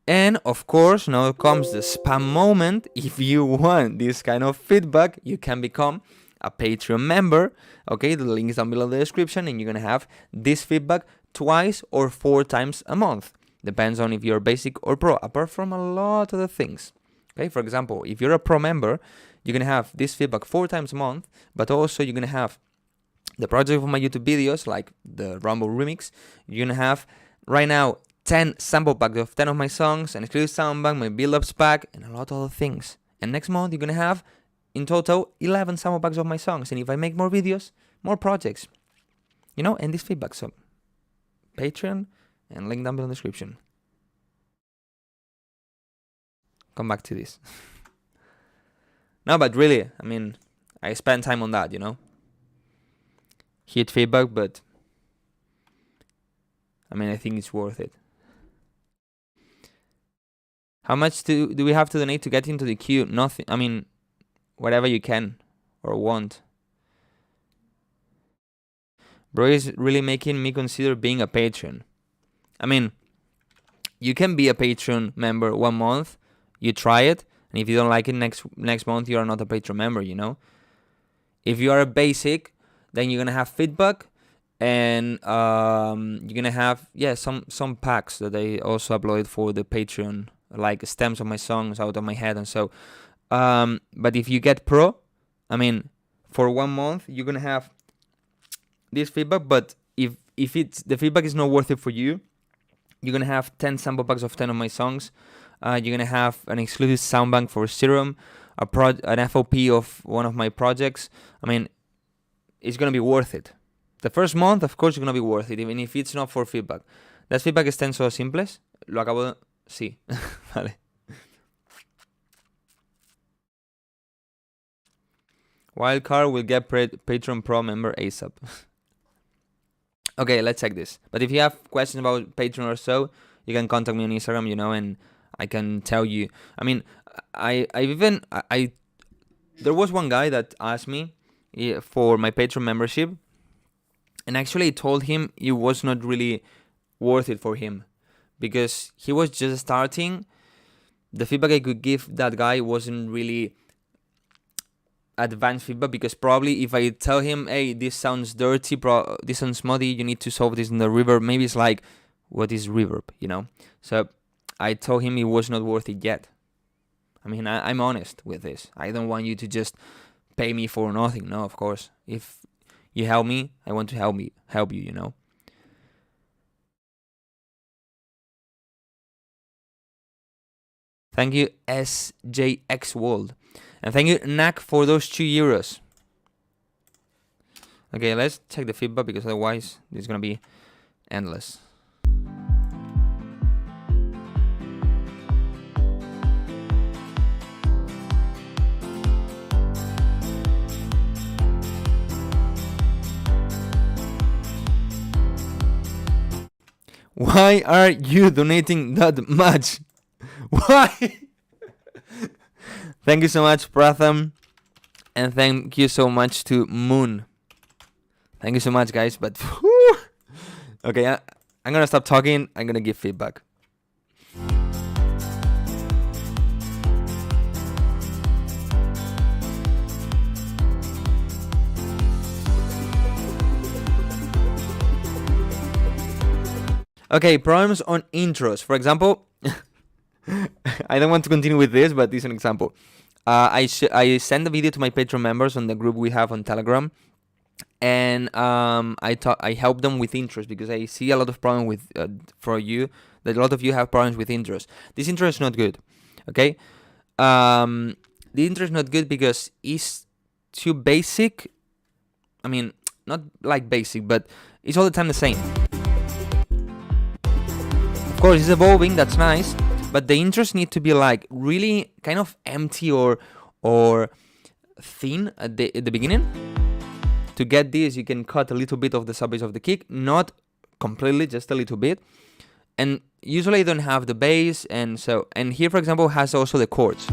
S2: And of course, now comes the spam moment. If you want this kind of feedback, you can become a Patreon member. Okay, the link is down below in the description, and you're gonna have this feedback twice or 4 times a month. Depends on if you're basic or pro, apart from a lot of the things. Okay, for example, if you're a pro member, you're gonna have this feedback 4 times a month, but also you're gonna have the project of my YouTube videos, like the Rumble remix. You're gonna have right now 10 sample packs of 10 of my songs, an exclusive sound bank, my build-ups pack, and a lot of other things. And next month you're gonna have in total 11 sample packs of my songs. And if I make more videos, more projects, you know, and this feedback. So Patreon and link down below in the description. Come back to this. No, but really, I mean, I spend time on that, you know. Huge feedback, but I mean, I think it's worth it. How much do we have to donate to get into the queue? Nothing. I mean, whatever you can or want. Bro is really making me consider being a patron. I mean, you can be a Patreon member 1 month, you try it, and if you don't like it next month, you are not a Patreon member, you know? If you are a basic, then you're gonna have feedback, and you're gonna have some packs that I also uploaded for the Patreon, like stems of my songs out of my head and so. But if you get pro, I mean, for 1 month you're gonna have this feedback. But if the feedback is not worth it for you, you're gonna have 10 sample packs of 10 of my songs. You're gonna have an exclusive sound bank for Serum, an FOP of one of my projects. I mean, it's gonna be worth it. The first month, of course, it's gonna be worth it, even if it's not for feedback. Las feedback están so simples. Lo acabo de... Sí, vale. Wildcrow will get Patreon Pro member ASAP. Okay, let's check this. But if you have questions about Patreon or so, you can contact me on Instagram, and I can tell you. I mean, I there was one guy that asked me for my Patreon membership, and actually I told him it was not really worth it for him because he was just starting. The feedback I could give that guy wasn't really advanced feedback, because probably if I tell him, hey, this sounds dirty, this sounds muddy, you need to solve this in the reverb, maybe it's like, what is reverb, So I told him it was not worth it yet. I mean, I'm honest with this. I don't want you to just pay me for nothing. No, of course. If you help me, I want to help you, Thank you, SJX World. And thank you, Knack, for those €2. Okay, let's check the feedback, because otherwise this is going to be endless. Why are you donating that much? Why? Thank you so much, Pratham. And thank you so much to Moon. Thank you so much, guys. But okay, I'm gonna stop talking. I'm gonna give feedback. Okay, problems on intros. For example, I don't want to continue with this, but this is an example. I send the video to my Patreon members on the group we have on Telegram, and I help them with intros, because I see a lot of problem with for you, that a lot of you have problems with intros. This intro is not good, okay? The intro is not good because it's too basic. I mean, not like basic, but it's all the time the same. Of course, it's evolving, that's nice, but the intros need to be like really kind of empty or thin at the beginning. To get this, you can cut a little bit of the sub-bass of the kick, not completely, just a little bit. And usually I don't have the bass, and here, for example, has also the chords.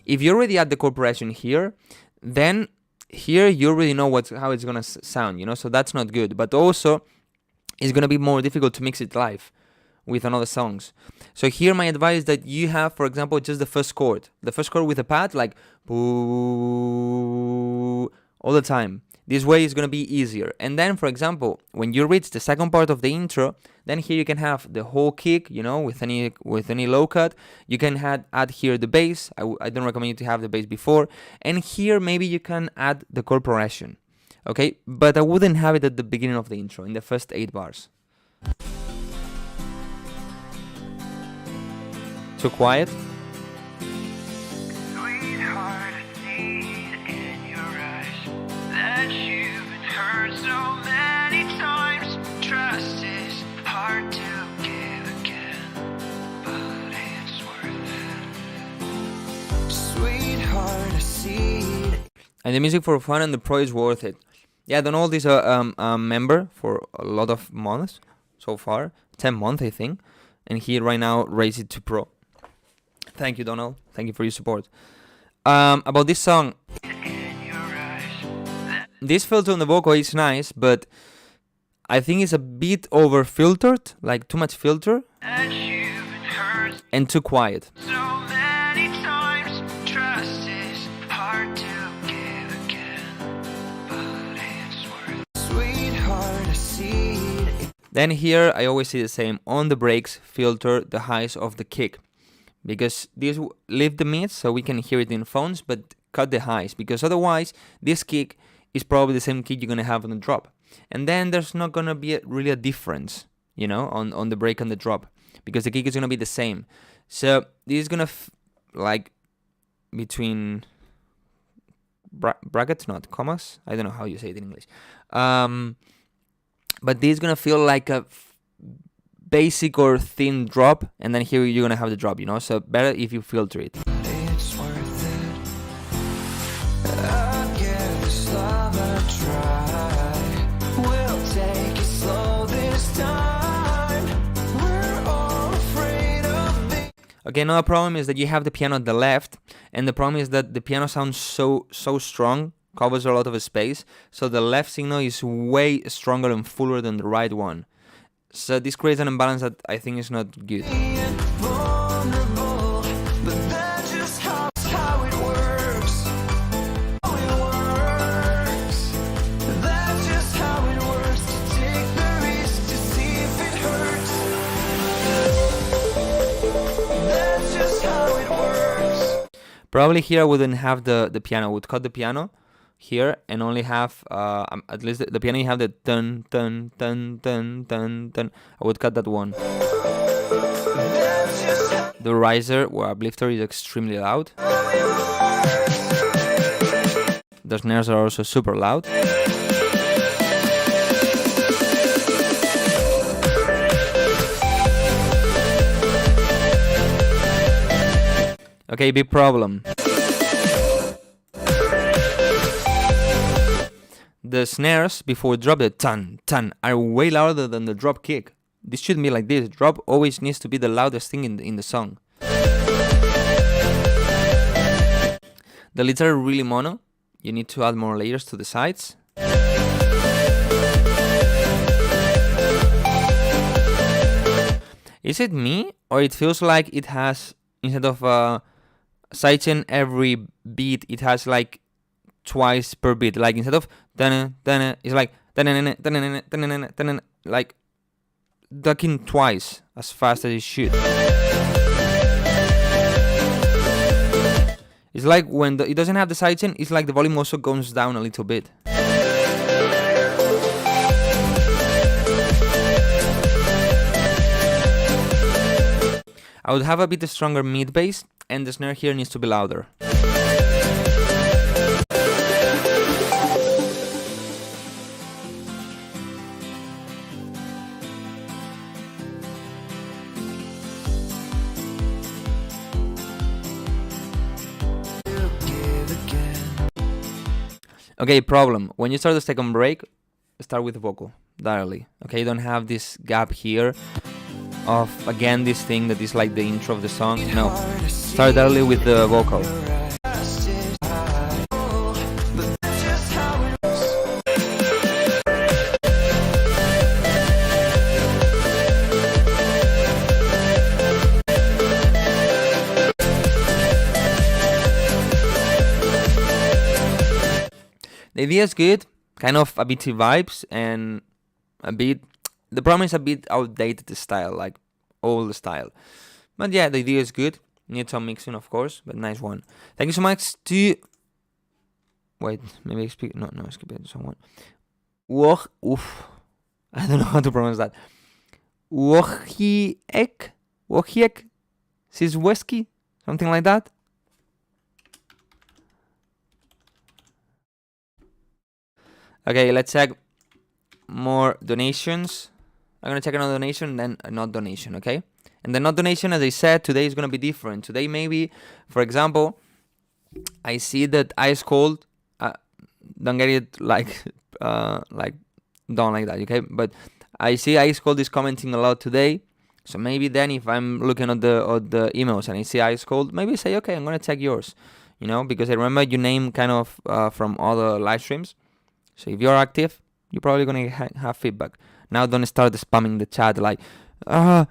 S2: If you already add the chord progression here, then here you already know how it's gonna sound, so that's not good. But also, it's going to be more difficult to mix it live with another songs. So here my advice is that you have, for example, just the first chord with a pad, like boo, all the time. This way is going to be easier. And then, for example, when you reach the second part of the intro, then here you can have the whole kick, with any low cut. You can add here the bass. I don't recommend you to have the bass before. And here maybe you can add the chord progression. Okay, but I wouldn't have it at the beginning of the intro, in the first 8 bars. Too quiet?
S1: Sweetheart, I see it in your eyes that you've been hurt so many times. Trust is hard to give again, but it's worth it. Sweetheart, I see it.
S2: And the music for fun and the pro is worth it. Yeah, Donald is a member for a lot of months so far, 10 months I think, and he right now raised it to pro. Thank you, Donald. Thank you for your support. About this song, this filter on the vocal is nice, but I think it's a bit over filtered, like too much filter, and too quiet. Then here I always see the same, on the breaks filter the highs of the kick, because this leave the mids so we can hear it in phones, but cut the highs, because otherwise this kick is probably the same kick you're gonna have on the drop, and then there's not gonna be really a difference, on the break and the drop, because the kick is gonna be the same. So this is gonna like between brackets, not commas. I don't know how you say it in English. But this is going to feel like a basic or thin drop, and then here you're going to have the drop, So better if you filter it.
S1: It's worth it. I'll give this love a try.
S2: Okay, another problem is that you have the piano at the left, and the problem is that the piano sounds so strong, covers a lot of space, so the left signal is way stronger and fuller than the right one. So this creates an imbalance that I think is not good. Probably here I wouldn't have the piano. I would cut the piano here and only have at least the piano you have the dun dun dun dun dun dun. I would cut that one. The riser or uplifter is extremely loud. The snares are also super loud. Okay, big problem. The snares before drop, the tan tan, are way louder than the drop kick. This shouldn't be like this. Drop always needs to be the loudest thing in the song. The leads are really mono. You need to add more layers to the sides. Is it me, or it feels like it has, instead of sidechain every beat, it has like twice per beat. Like instead of it's like like ducking twice as fast as it should. It's like when it doesn't have the sidechain, it's like the volume also goes down a little bit. I would have a bit stronger mid bass, and the snare here needs to be louder. Okay, problem. When you start the second break, start with the vocal directly. Okay, you don't have this gap here of, again, this thing that is like the intro of the song. No, start directly with the vocal. The idea is good, kind of a bit vibes and a bit. The problem is a bit outdated style, like old style. But yeah, the idea is good. Need some mixing, of course, but nice one. Thank you so much to. Wait, maybe I speak. No, skip it. Someone. I don't know how to pronounce that. Wojciech Sizweski, something like that. Okay, let's check more donations. I'm gonna check another donation, then a not donation, okay? And the not donation, as I said, today is gonna be different. Today, maybe, for example, I see that Ice Cold. Don't get it like don't like that, okay? But I see Ice Cold is commenting a lot today, so maybe then if I'm looking at the emails and I see Ice Cold, maybe say, okay, I'm gonna check yours, you know, because I remember your name kind of from other live streams. So if you're active, you're probably gonna have feedback. Now don't start spamming the chat like, I'm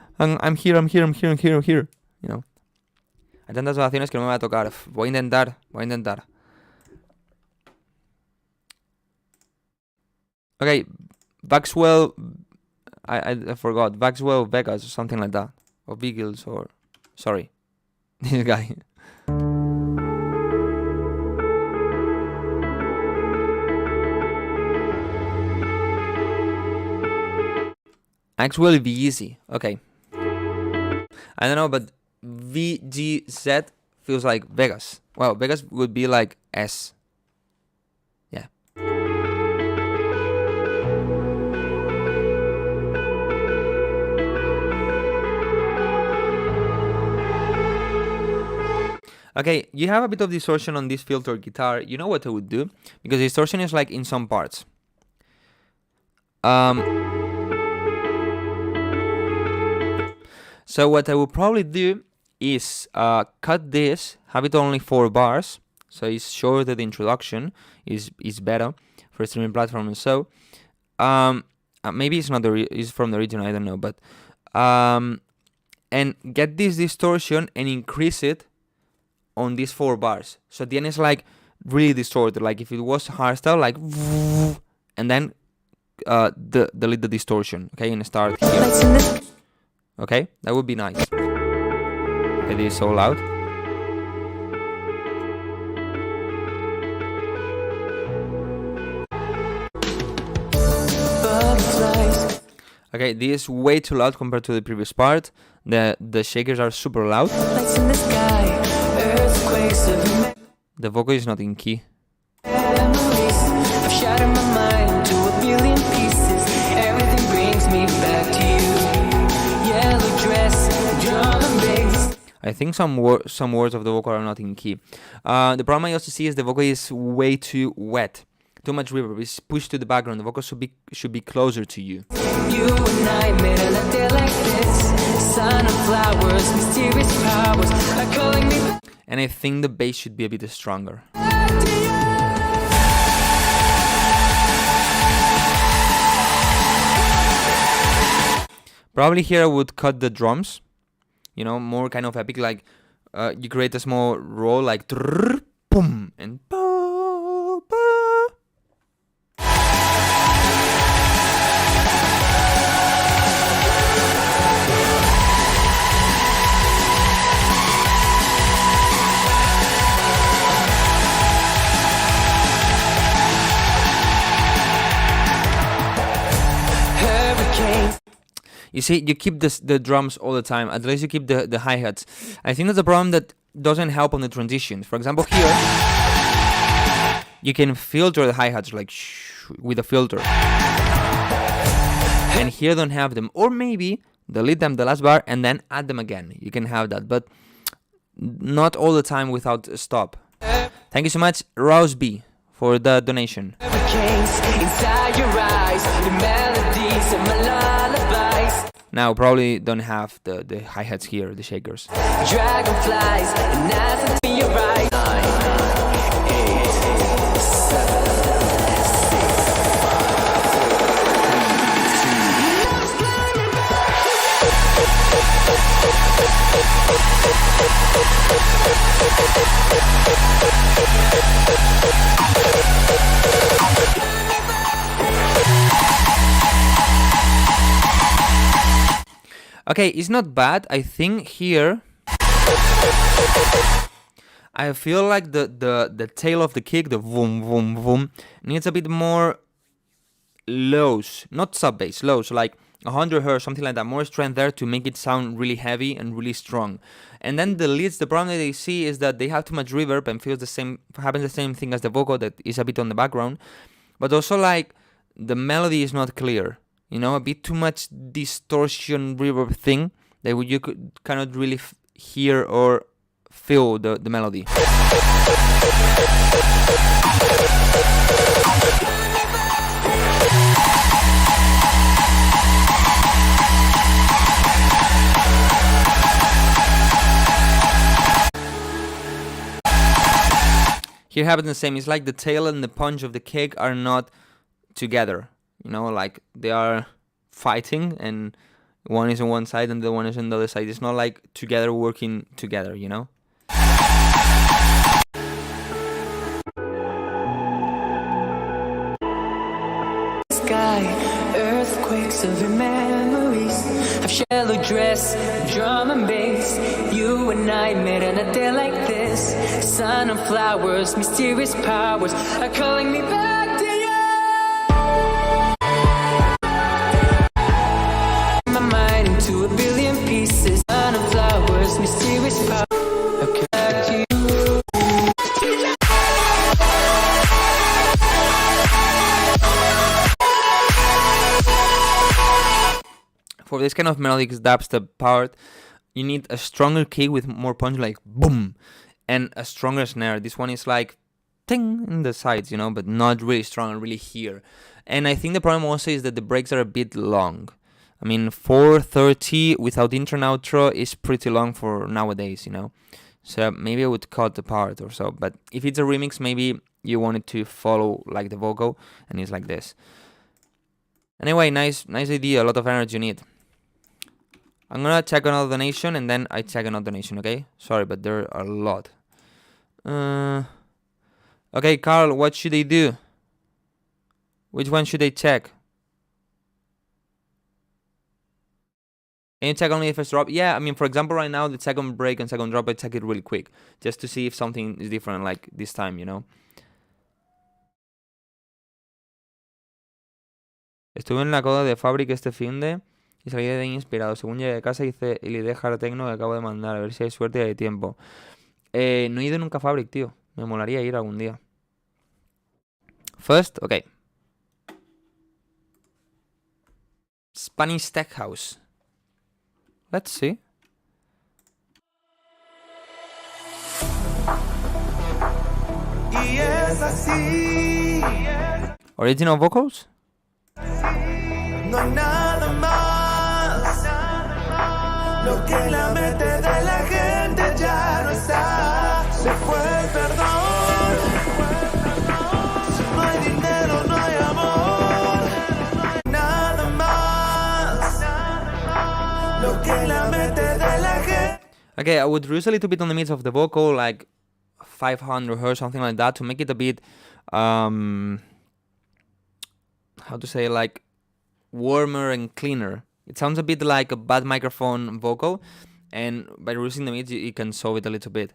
S2: here. You know. Hay tantas oraciones que no me va a tocar. Voy a intentar. Okay, Maxwell, I forgot. Maxwell Vegas or something like that. Or Beagles or... Sorry. This guy. Maxwell be easy. Okay. I don't know, but VGZ feels like Vegas. Well, Vegas would be like S. Yeah. Okay, you have a bit of distortion on this filter guitar. You know what I would do? Because distortion is like in some parts. So what I would probably do is cut this, have it only 4 bars, so it's shorter. The introduction is better for streaming platform. And so maybe it's not it's from the region, I don't know, but and get this distortion and increase it on these 4 bars. So at the end it's like really distorted, like if it was hardstyle, like, and then delete the distortion, okay, and start here. Okay, that would be nice. It is so loud. Okay, this is way too loud compared to the previous part. The shakers are super loud. The vocal is not in key. I've shattered my mind to a billion pieces. Everything brings me back to you. Yellow dress, drum and bass. I think some words of the vocal are not in key. The problem I also see is the vocal is way too wet. Too much reverb is pushed to the background. The vocal should be closer to you. You and I made a day like this. Sun and flowers, mysterious powers are calling me. And I think the bass should be a bit stronger. Probably here I would cut the drums, you know, more kind of epic, like you create a small roll like boom and ba, ba. You see, you keep the drums all the time. At least you keep the hi-hats. I think that's a problem that doesn't help on the transition. For example, here, you can filter the hi-hats like with a filter. And here don't have them. Or maybe delete them the last bar and then add them again. You can have that, but not all the time without a stop. Thank you so much, Rouse B, for the donation. Now probably don't have the hi-hats here, the shakers. Dragonflies, and as to your right. 9, 8, 7, 6, 5, 4, 3, 2. Okay, it's not bad. I think here I feel like the tail of the kick, the boom boom boom, needs a bit more lows, not sub bass, lows, like 100 Hz, something like that, more strength there to make it sound really heavy and really strong. And then the leads, the problem that they see is that they have too much reverb and feels the same, happens the same thing as the vocal that is a bit on the background, but also like the melody is not clear. You know, a bit too much distortion reverb thing that you cannot really hear or feel the melody. Here happens the same. It's like the tail and the punch of the kick are not together. You know, like they are fighting and one is on one side and the one is on the other side. It's not like together working together, you know? Sky, earthquakes of your memories. I've shallow dress, drum and bass. You and I met on a day like this. Sun and flowers, mysterious powers are calling me back to you. To a billion pieces, sun and flowers, mysterious power. Okay. Back to you. For this kind of melodic dubstep part, you need a stronger kick with more punch, like boom, and a stronger snare. This one is like ting in the sides, you know, but not really strong and really here. And I think the problem also is that the breaks are a bit long. I mean, 4:30 without intro and outro is pretty long for nowadays, you know. So maybe I would cut the part or so. But if it's a remix, maybe you want it to follow like the vocal, and it's like this. Anyway, nice idea. A lot of energy you need. I'm gonna check another donation and then I check another donation. Okay, sorry, but there are a lot. Okay, Carl, what should they do? Which one should they check? Can you check only if it's drop? Yeah, I mean, for example, right now, the second break and second drop, I check it really quick. Just to see if something is different, like this time, you know? Estuve en la coda de Fabric este finde y salí de ahí inspirado. Según llegué a casa hice el ID Hard Techno que acabo de mandar. A ver si hay suerte y hay tiempo. No he ido nunca a Fabric, tío. Me molaría ir algún día. First, okay. Spanish Tech House. Let's see.
S1: Y es así.
S2: Original vocals?
S1: No hay nada más. Lo que la mente de la gente ya no está. Se fue el perdón. Si no hay dinero, no hay amor. No hay nada más. Lo que la mente de la gente.
S2: Okay, I would reduce a little bit on the midst of the vocal, like 500 hertz, something like that, to make it a bit, how to say, like, warmer and cleaner. It sounds a bit like a bad microphone vocal, and by reducing the mid, you can solve it a little bit.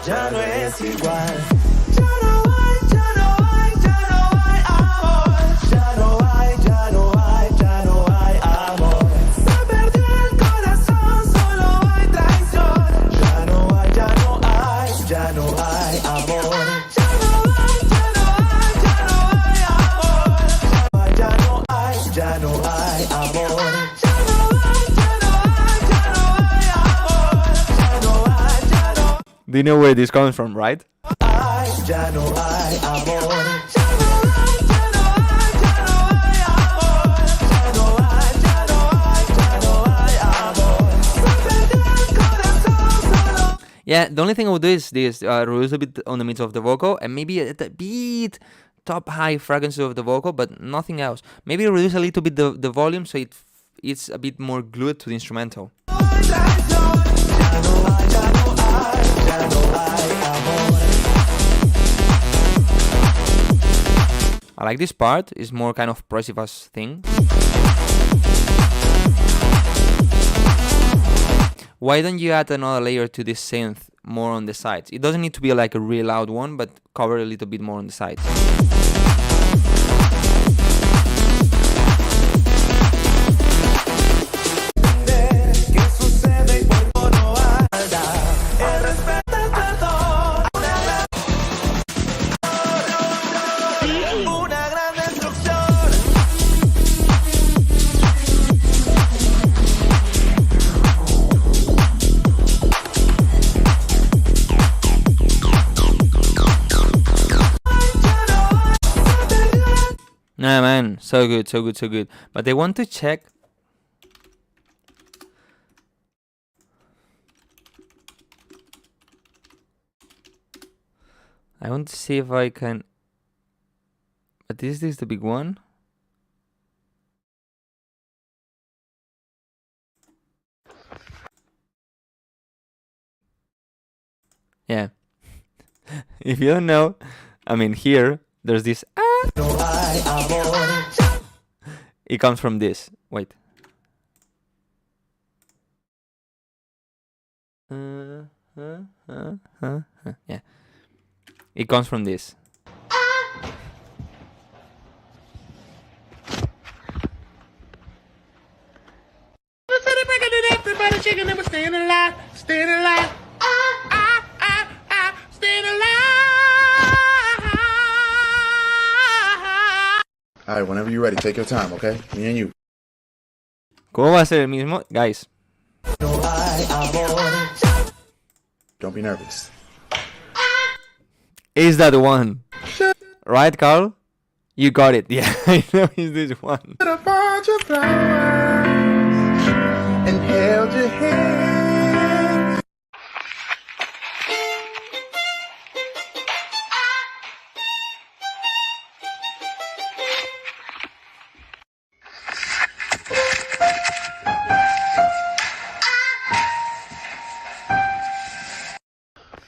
S1: Ya no es igual.
S2: Do you know where this comes from, right? Yeah, the only thing I would do is this, reduce a bit on the midst of the vocal, and maybe a bit top high frequency of the vocal, but nothing else. Maybe reduce a little bit the volume so it's a bit more glued to the instrumental. I like this part, it's more kind of Pricivas thing. Why don't you add another layer to this synth more on the sides? It doesn't need to be like a real loud one, but cover a little bit more on the sides. Nah, man, so good, so good, so good. But I want to check. I want to see if I can. But is this the big one? Yeah. If you don't know, I mean, here there's this. It comes from this. Wait. Yeah. It comes from this.
S3: Everybody shaking and we're staying alive, staying alive. Staying alive.
S4: Alright, whenever you're ready, take your time, okay? Me and you.
S2: ¿Cómo va a ser el mismo? Guys.
S4: Don't be nervous.
S2: Is that one? Right, Carl? You got it. Yeah, I know it's this one.
S3: A bunch of flowers and held your hand.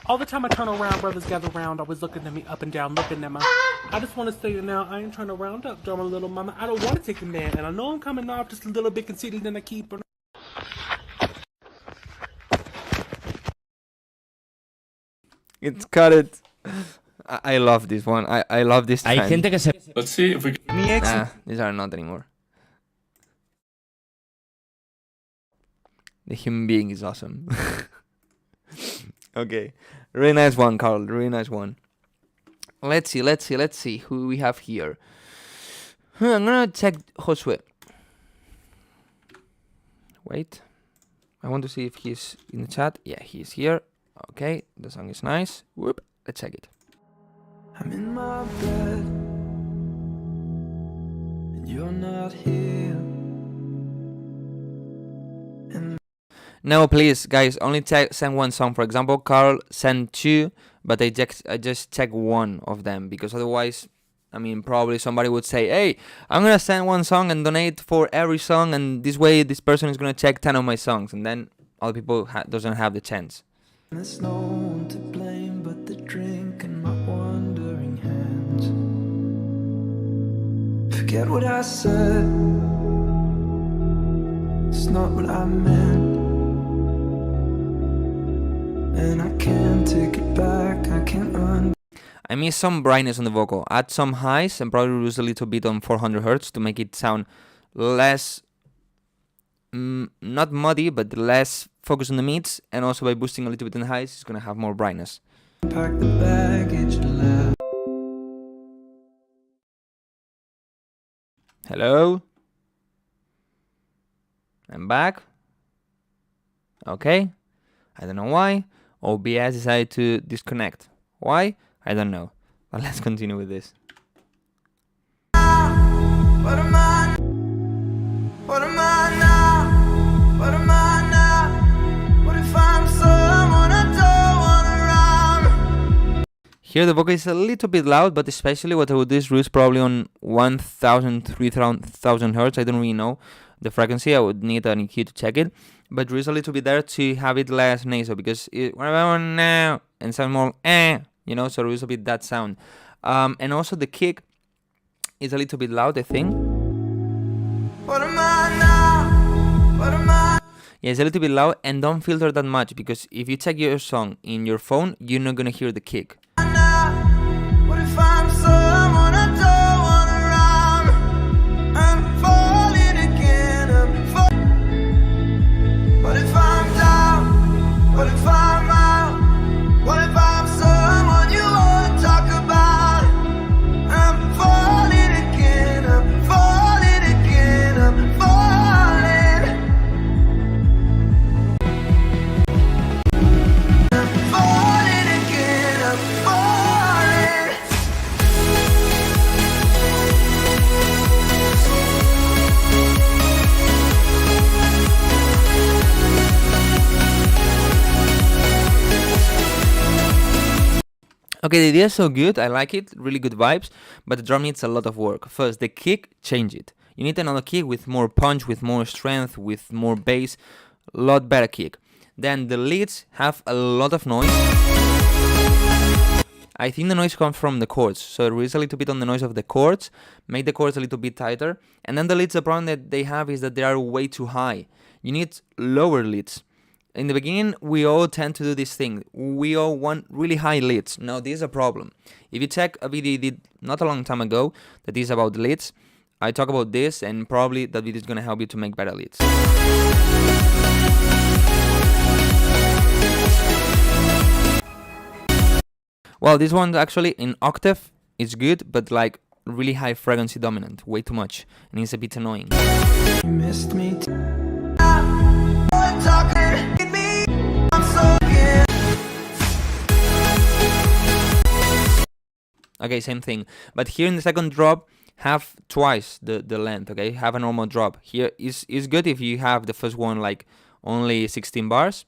S3: All the time I turn around, brothers gather round, always looking at me up and down, looking at my... I just want to say it now, I ain't trying to round up, drama little mama. I don't want to take a man, and I know I'm coming off just a little bit conceited, and I keep...
S2: It's cut it. I love this one. I love this trend.
S5: Hay gente que se...
S6: Let's see if we can.
S2: Nah, these are not anymore. The human being is awesome. Okay. Really nice one, Carl. Really nice one. Let's see who we have here. I'm gonna check Josue. Wait. I want to see if he's in the chat. Yeah, he's here. Okay, the song is nice. Whoop. Let's check it.
S1: I'm in my bed and you're not here.
S2: No, please, guys, only send one song. For example, Carl sent two, but I just check one of them, because otherwise, I mean, probably somebody would say, hey, I'm going to send one song and donate for every song, and this way this person is going to check 10 of my songs, and then other people doesn't have the chance.
S1: There's no one to blame but the drink and my wandering hands. Forget what I said, it's not what I meant. And I can't take it back, I can't undo.
S2: I miss some brightness on the vocal. Add some highs and probably reduce a little bit on 400 Hz to make it sound less, not muddy, but less focused on the mids. And also by boosting a little bit in the highs, it's going to have more brightness.
S1: Pack the baggage left.
S2: Hello? I'm back. Okay. I don't know why. OBS decided to disconnect. Why? I don't know. But let's continue with this.
S1: What am I? What am I now? What am I now? What if I'm someone I don't want around?
S2: Here the vocal is a little bit loud, but especially what I would do is reduce probably on 1000, 3000 Hz. I don't really know the frequency. I would need an EQ to check it. But reduce a little bit there to have it less nasal, because it now and sound more you know, so reduce a bit that sound. And also the kick is a little bit loud, I think.
S1: What am I now? What am I?
S2: Yeah, it's a little bit loud, and don't filter that much, because if you check your song in your phone, you're not gonna hear the kick.
S1: What if I'm someone I don't want around? I'm falling again. What if I'm down? What if I'm out? What if I'm someone you wanna talk about? I'm falling again. I'm falling again. I'm falling. I'm falling again. I'm falling.
S2: Okay, the idea is so good, I like it, really good vibes, but the drum needs a lot of work. First, the kick, change it. You need another kick with more punch, with more strength, with more bass, a lot better kick. Then the leads have a lot of noise. I think the noise comes from the chords, so reduce a little bit on the noise of the chords, make the chords a little bit tighter, and then the leads, the problem that they have is that they are way too high. You need lower leads. In the beginning, we all tend to do this thing. We all want really high leads. Now, this is a problem. If you check a video I did not a long time ago that is about the leads, I talk about this, and probably that video is going to help you to make better leads. Well, this one actually in octave is good, but like really high frequency dominant, way too much, and it's a bit annoying.
S1: You missed me.
S2: Okay, same thing. But here in the second drop, have twice the length, okay? Have a normal drop. Here is good if you have the first one like only 16 bars.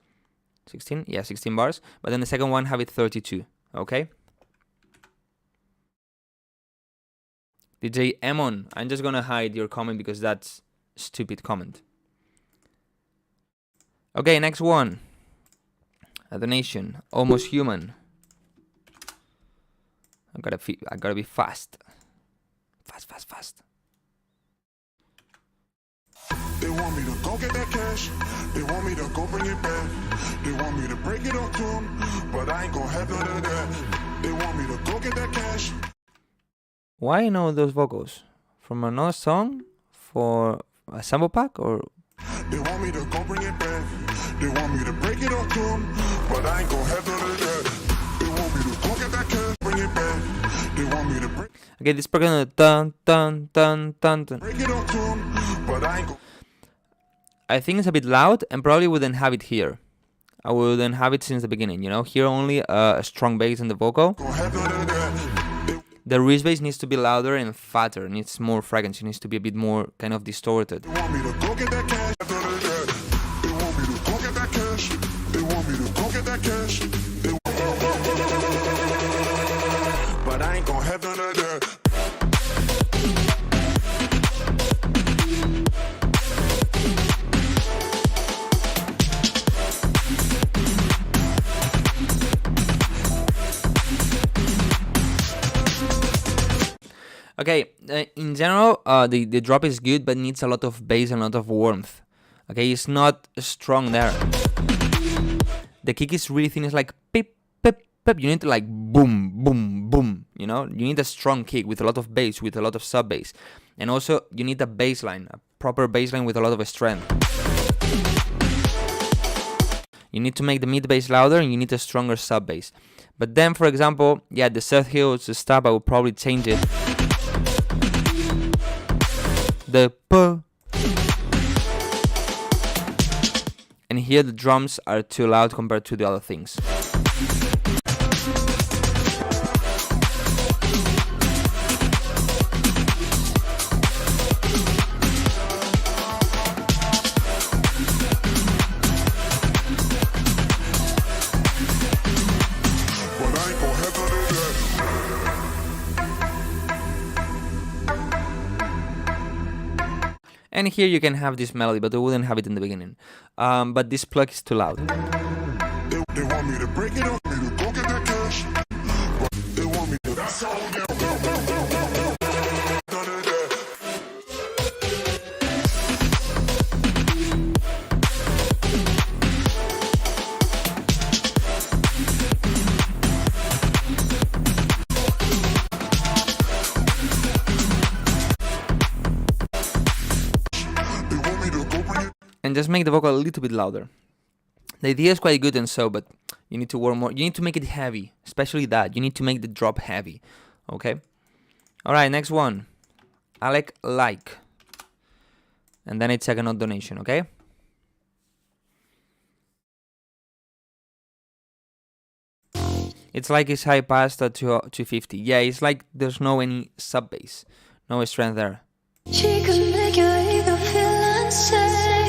S2: 16? Yeah, 16 bars. But then the second one have it 32, okay? DJ Emon, I'm just gonna hide your comment because that's a stupid comment. Okay, next one. A donation. Almost Human. I gotta be fast. Fast.
S5: They want me to go get that cash. They want me to go bring it back. They want me to break it up to them, but I ain't gonna have none of that. They want me to go get that cash.
S2: Why you know those vocals? From another song? For a sample pack? Or
S5: they want me to go bring it back. They want me to break it up to them, but I ain't gonna have none of that. They want me to go get that cash, bring it back. They want me to break.
S2: okay, this part gonna dun.
S5: Break it up to them, but I ain't gonna.
S2: I think it's a bit loud and probably wouldn't have it here. I wouldn't have it since the beginning, you know? Here only a strong bass in the vocal. The wrist bass needs to be louder and fatter, needs more frequency, needs to be a bit more kind of distorted.
S5: They want me to go get that cash. They want me to go get that cash. They want me to go get that cash. But I ain't gonna have none of that.
S2: Okay, in general, the drop is good, but needs a lot of bass and a lot of warmth. Okay, it's not strong there. The kick is really thin. It's like pip, pip, pip. You need to like boom, boom, boom. You know, you need a strong kick with a lot of bass, with a lot of sub bass, and also you need a bass line, a proper bass line with a lot of strength. You need to make the mid bass louder, and you need a stronger sub bass. But then, for example, yeah, the Seth Hills stuff, I would probably change it. The p. And here the drums are too loud compared to the other things. And here you can have this melody, but I wouldn't have it in the beginning. But this plug is too loud.
S5: They want me to break it up, me to go get that cash. They want me to. That's all they want. None of that.
S2: And just make the vocal a little bit louder. The idea is quite good and so, but you need to work more. You need to make it heavy, especially that. You need to make the drop heavy, okay? All right, next one. Alec like. And then it's second donation, okay? It's like it's high past at 250. Yeah, it's like there's no any sub bass, no strength there.
S6: She could make your ego feel unsafe.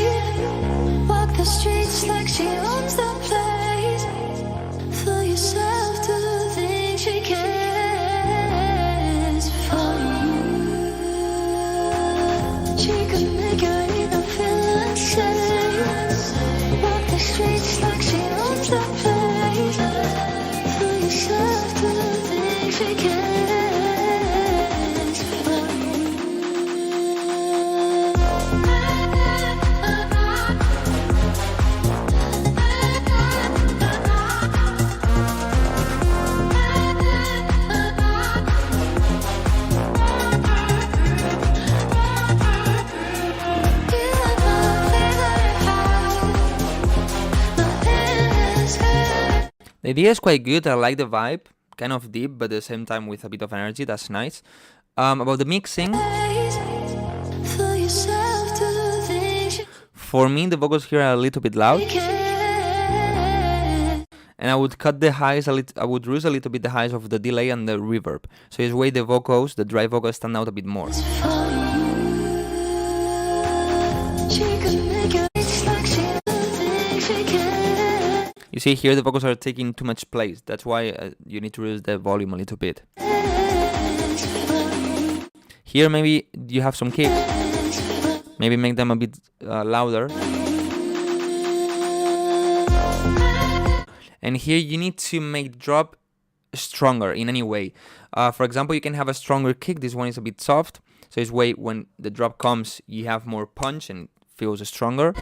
S6: Walk the streets like she owns the place. Fool yourself to think she cares for you. She could make your ego feel unsafe. Walk the streets like she owns the place. Fool yourself to think she cares.
S2: The idea is quite good. I like the vibe, kind of deep, but at the same time with a bit of energy. That's nice. About the mixing,
S6: For yourself to do things you
S2: for me the vocals here are a little bit loud,
S6: can.
S2: and I would cut the highs a little. I would reduce a little bit the highs of the delay and the reverb, so this way the vocals, the dry vocals, stand out a bit more.
S6: For you, she could make it. It's like she does things she can.
S2: You see here the vocals are taking too much place. That's why you need to reduce the volume a little bit. Here maybe you have some kicks. Maybe make them a bit louder. And here you need to make drop stronger in any way. For example, you can have a stronger kick. This one is a bit soft. So this way when the drop comes, you have more punch and it feels stronger.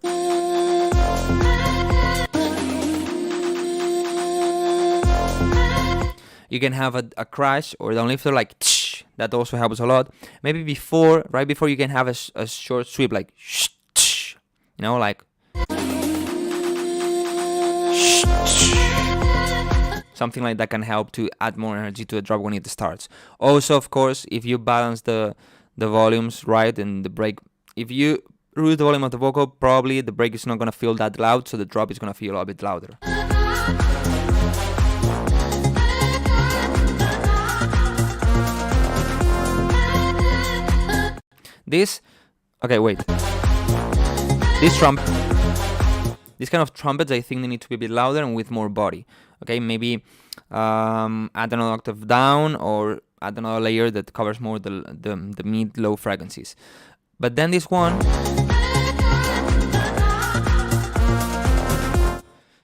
S2: You can have a crash or down lifter like tsh, that also helps a lot. Maybe before, right before, you can have a short sweep like shh, tsh, you know, like shh, tsh. Something like that can help to add more energy to the drop when it starts. Also, of course, if you balance the volumes right and the break, if you reduce the volume of the vocal, probably the break is not gonna feel that loud, so the drop is gonna feel a bit louder. This, okay, wait. This kind of trumpets, I think they need to be a bit louder and with more body. Okay, maybe add another octave down or add another layer that covers more the mid-low frequencies. But then this one,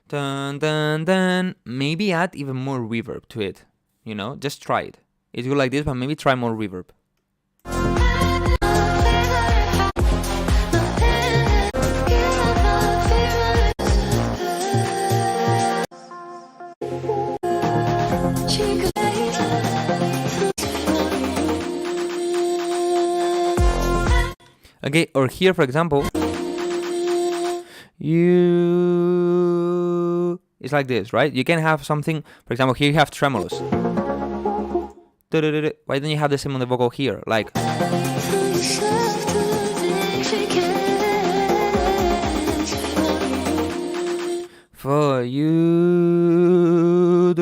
S2: dun, dun, dun, maybe add even more reverb to it. You know, just try it. It's good like this, but maybe try more reverb. Okay, or here, for example, it's like this, right? You can have something, for example, here you have tremolos. Why don't you have the same on the vocal here? Like, for you,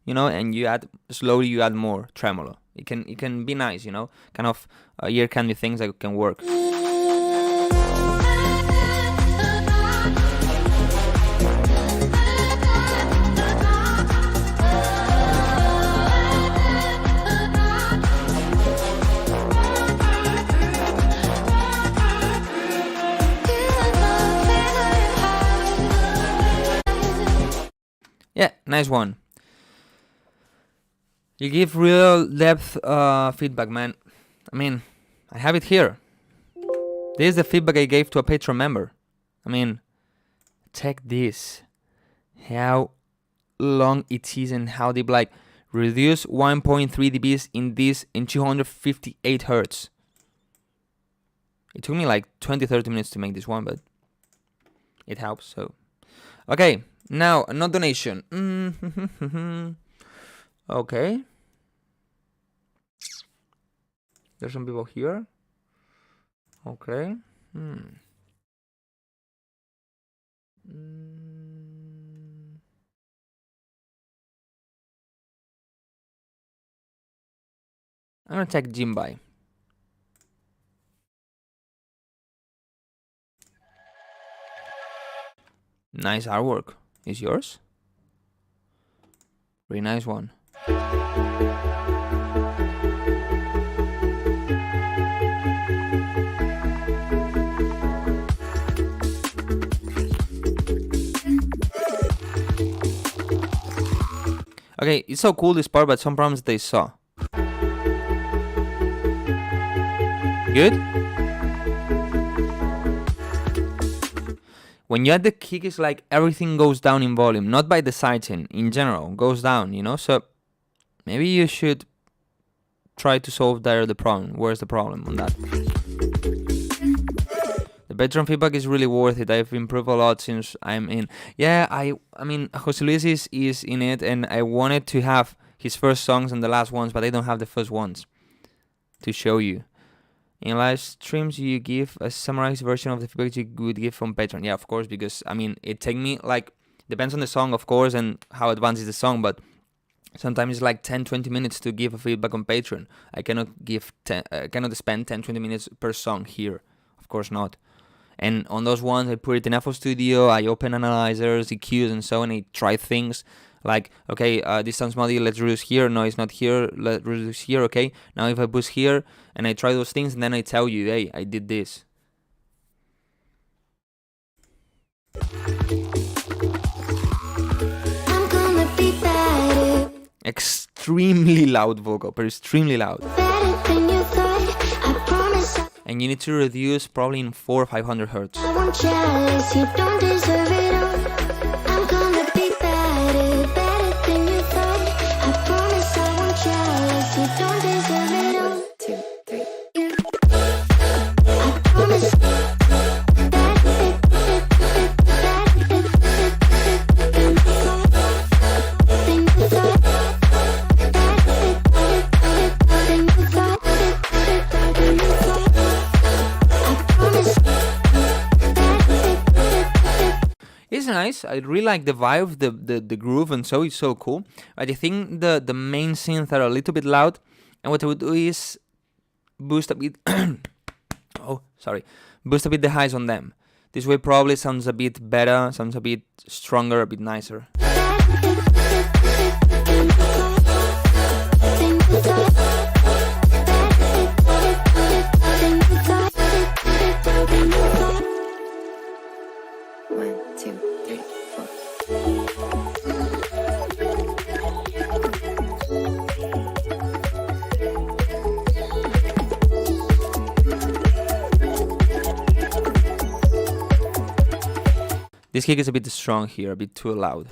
S2: you know, and you add slowly, you add more tremolo. It can be nice, you know, kind of ear candy things that can work. Yeah, nice one. You give real depth feedback, man. I mean, I have it here. This is the feedback I gave to a Patreon member. I mean, check this. How long it is and how deep, like, reduce 1.3 dBs in this in 258 Hertz. It took me like 20-30 minutes to make this one, but it helps, so. Okay, now, another donation. Okay. There's some people here. Okay. I'm gonna check Jimbai. Nice artwork. Is yours? Very nice one. Okay, it's so cool this part, but some problems they saw. Good? When you add the kick, it's like everything goes down in volume, not by the sidechain, in general, goes down, you know? So maybe you should try to solve there the problem. Where's the problem on that? The Patreon feedback is really worth it. I've improved a lot since I'm in. Yeah, I mean, Jose Luis is in it, and I wanted to have his first songs and the last ones, but I don't have the first ones. to show you. In live streams, you give a summarized version of the feedback you would give on Patreon. Yeah, of course, because I mean, it take me like, depends on the song, of course, and how advanced is the song, but sometimes it's like 10-20 minutes to give a feedback on Patreon. I cannot cannot spend 10-20 minutes per song here. Of course not. And on those ones, I put it in FL Studio, I open analyzers, EQs, and so on. I try things like, okay, this sounds muddy, let's reduce here. No, it's not here, let's reduce here, okay. Now if I boost here, and I try those things, and then I tell you, hey, I did this.
S6: I'm gonna be better,
S2: Extremely loud vocal, but extremely loud.
S6: better than you thought. I promise
S2: And you need to reduce probably in 400 or 500 hertz.
S6: I won't jealous. You don't deserve it all. I'm gonna be better, better than you thought. I promise I won't jealous. You don't deserve it all. 2, 3. I promise.
S2: It's nice. I really like the vibe, the groove, and so it's so cool. But I think the main synths are a little bit loud, and what I would do is boost a bit. Boost a bit the highs on them. This way probably sounds a bit better, sounds a bit stronger, a bit nicer. This kick is a bit strong here, a bit too loud.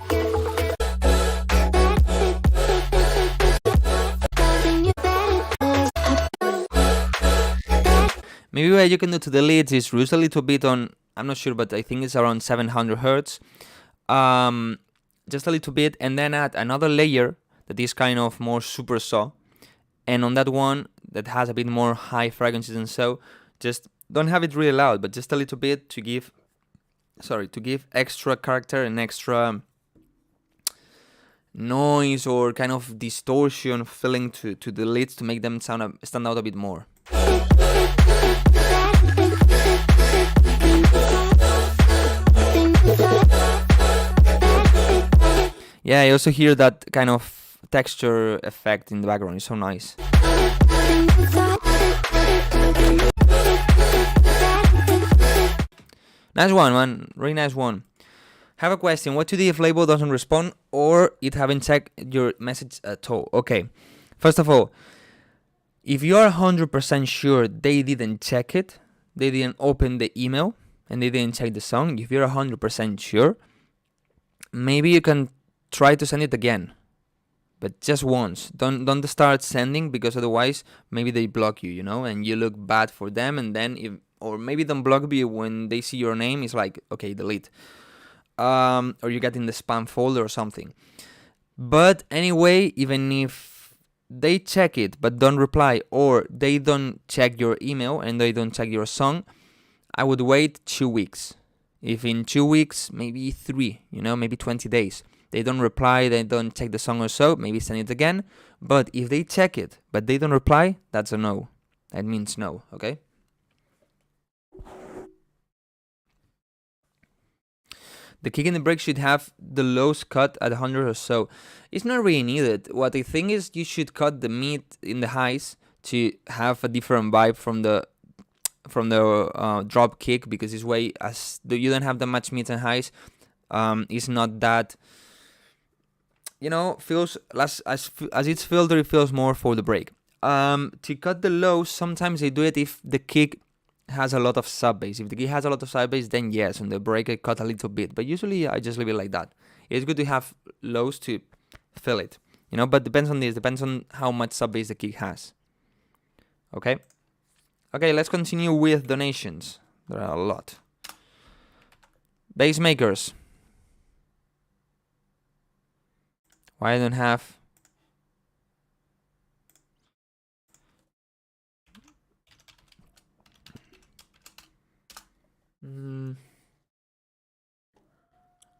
S2: Maybe what you can do to the leads is reduce a little bit on, I'm not sure, but I think it's around 700 hertz. Just a little bit, and then add another layer that is kind of more super saw. And on that one that has a bit more high frequencies, and so just don't have it really loud, but just a little bit to give extra character and extra noise or kind of distortion feeling to the leads to make them stand out a bit more. Yeah, I also hear that kind of texture effect in the background. It's so nice. Nice one, man. Really nice one. Have a question. What to do if label doesn't respond or it haven't checked your message at all? Okay. First of all, if you are 100% sure they didn't check it, they didn't open the email, and they didn't check the song, if you're 100% sure, maybe you can try to send it again. But just once. Don't start sending, because otherwise maybe they block you, you know, and you look bad for them, and then or maybe don't block you when they see your name, it's like, okay, delete. Or you get in the spam folder or something. But anyway, even if they check it but don't reply, or they don't check your email and they don't check your song, I would wait 2 weeks. If in 2 weeks, maybe 3, you know, maybe 20 days, they don't reply, they don't check the song or so, maybe send it again. But if they check it but they don't reply, that's a no. That means no, okay? The kick and the break should have the lows cut at 100 or so. It's not really needed. What I think is you should cut the mid in the highs to have a different vibe from the drop kick, because this way, as you don't have that much mids and highs, it's not that, you know, feels less as it's filtered. It feels more for the break. To cut the lows, sometimes I do it if the kick has a lot of sub bass. If the kick has a lot of sub bass, then yes, on the break I cut a little bit. But usually I just leave it like that. It's good to have lows to fill it, you know. But depends on how much sub bass the kick has. Okay. Okay, let's continue with donations. There are a lot. Bass makers. Why I don't have?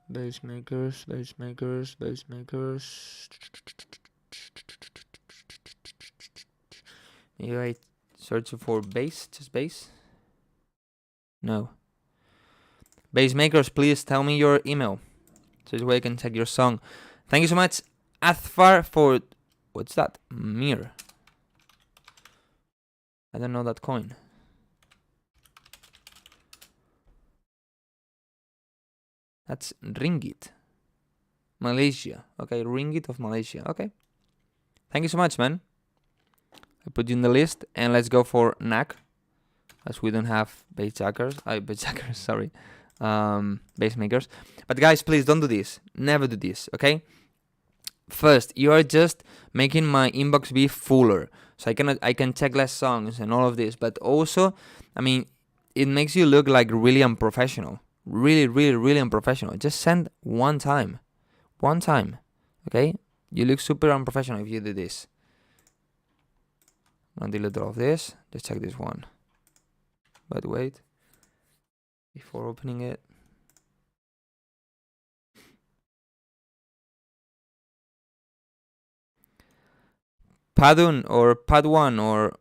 S2: Bass makers. Maybe I search for bass, just bass. No. Bass makers, please tell me your email, so this way I can check your song. Thank you so much, Athfar, for what's that? Mir. I don't know that coin. That's ringgit. Malaysia. Okay, ringgit of Malaysia. Okay. Thank you so much, man. I put you in the list, and let's go for Knack, as we don't have bass jackers. Sorry. Bass makers. But guys, please don't do this. Never do this, okay? First, you are just making my inbox be fuller, so I can check less songs and all of this. But also, I mean, it makes you look like really unprofessional. Really unprofessional. Just send one time, okay? You look super unprofessional if you do this. I'm gonna delete all of this. Let's check this one. But wait, before opening it. Padun or Padwan, or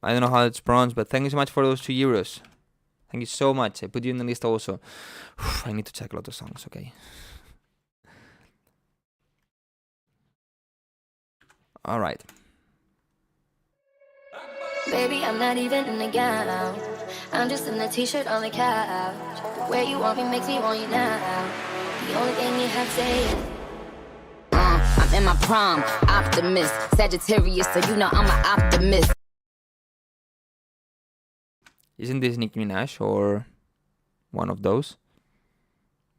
S2: I don't know how it's pronounced, but thank you so much for those €2. Thank you so much. I put you in the list also. I need to check a lot of songs, okay? All right.
S6: Baby, I'm not even in the gown. I'm just in a t-shirt on the couch. Where you want me makes me want you now. The only thing you have to say is I'm in my prime, optimist, Sagittarius, so you know I'm an optimist.
S2: Isn't this Nicki Minaj or one of those?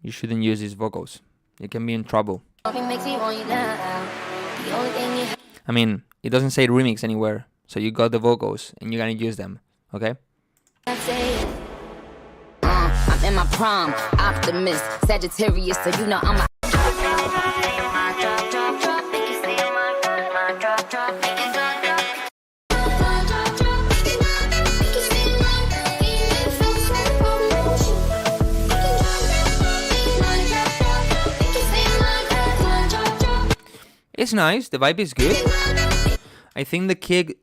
S2: You shouldn't use his vocals. You can be in trouble. I mean, it doesn't say remix anywhere, so you got the vocals and you're gonna use them, okay?
S6: I'm in my prime, optimist, Sagittarius, so you know I'm a
S2: It's nice, the vibe is good. I think the kick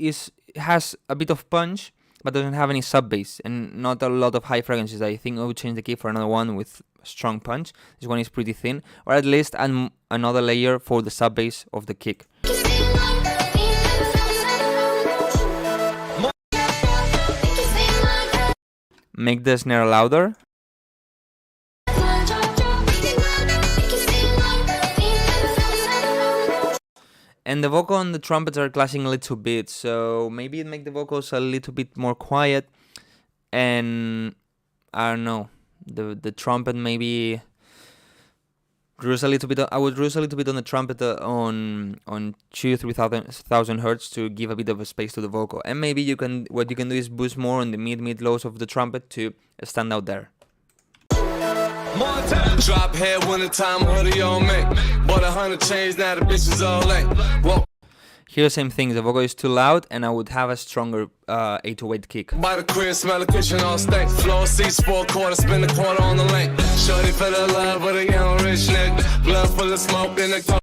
S2: has a bit of punch, but doesn't have any sub bass and not a lot of high frequencies. I think I would change the kick for another one with strong punch. This one is pretty thin, or at least another layer for the sub bass of the kick. Make the snare louder. And the vocal and the trumpets are clashing a little bit, so maybe make the vocals a little bit more quiet. And I don't know, the trumpet maybe reduce a little bit. I would reduce a little bit on the trumpet on 2,000-3,000 hertz to give a bit of a space to the vocal. And maybe what you can do is boost more on the mid lows of the trumpet to stand out there.
S7: Drop head winter time hoodie on me. Bought 100 chains, now the bitch is all late.
S2: Here, same thing. The vocal is too loud, and I would have a stronger 808 kick.
S7: By the crib, smell the kitchen all stank. Floor seats, 4 quarter, spin the quarter on the lane. Shorty fell in love with a young rich nigga. Blood full of smoke in the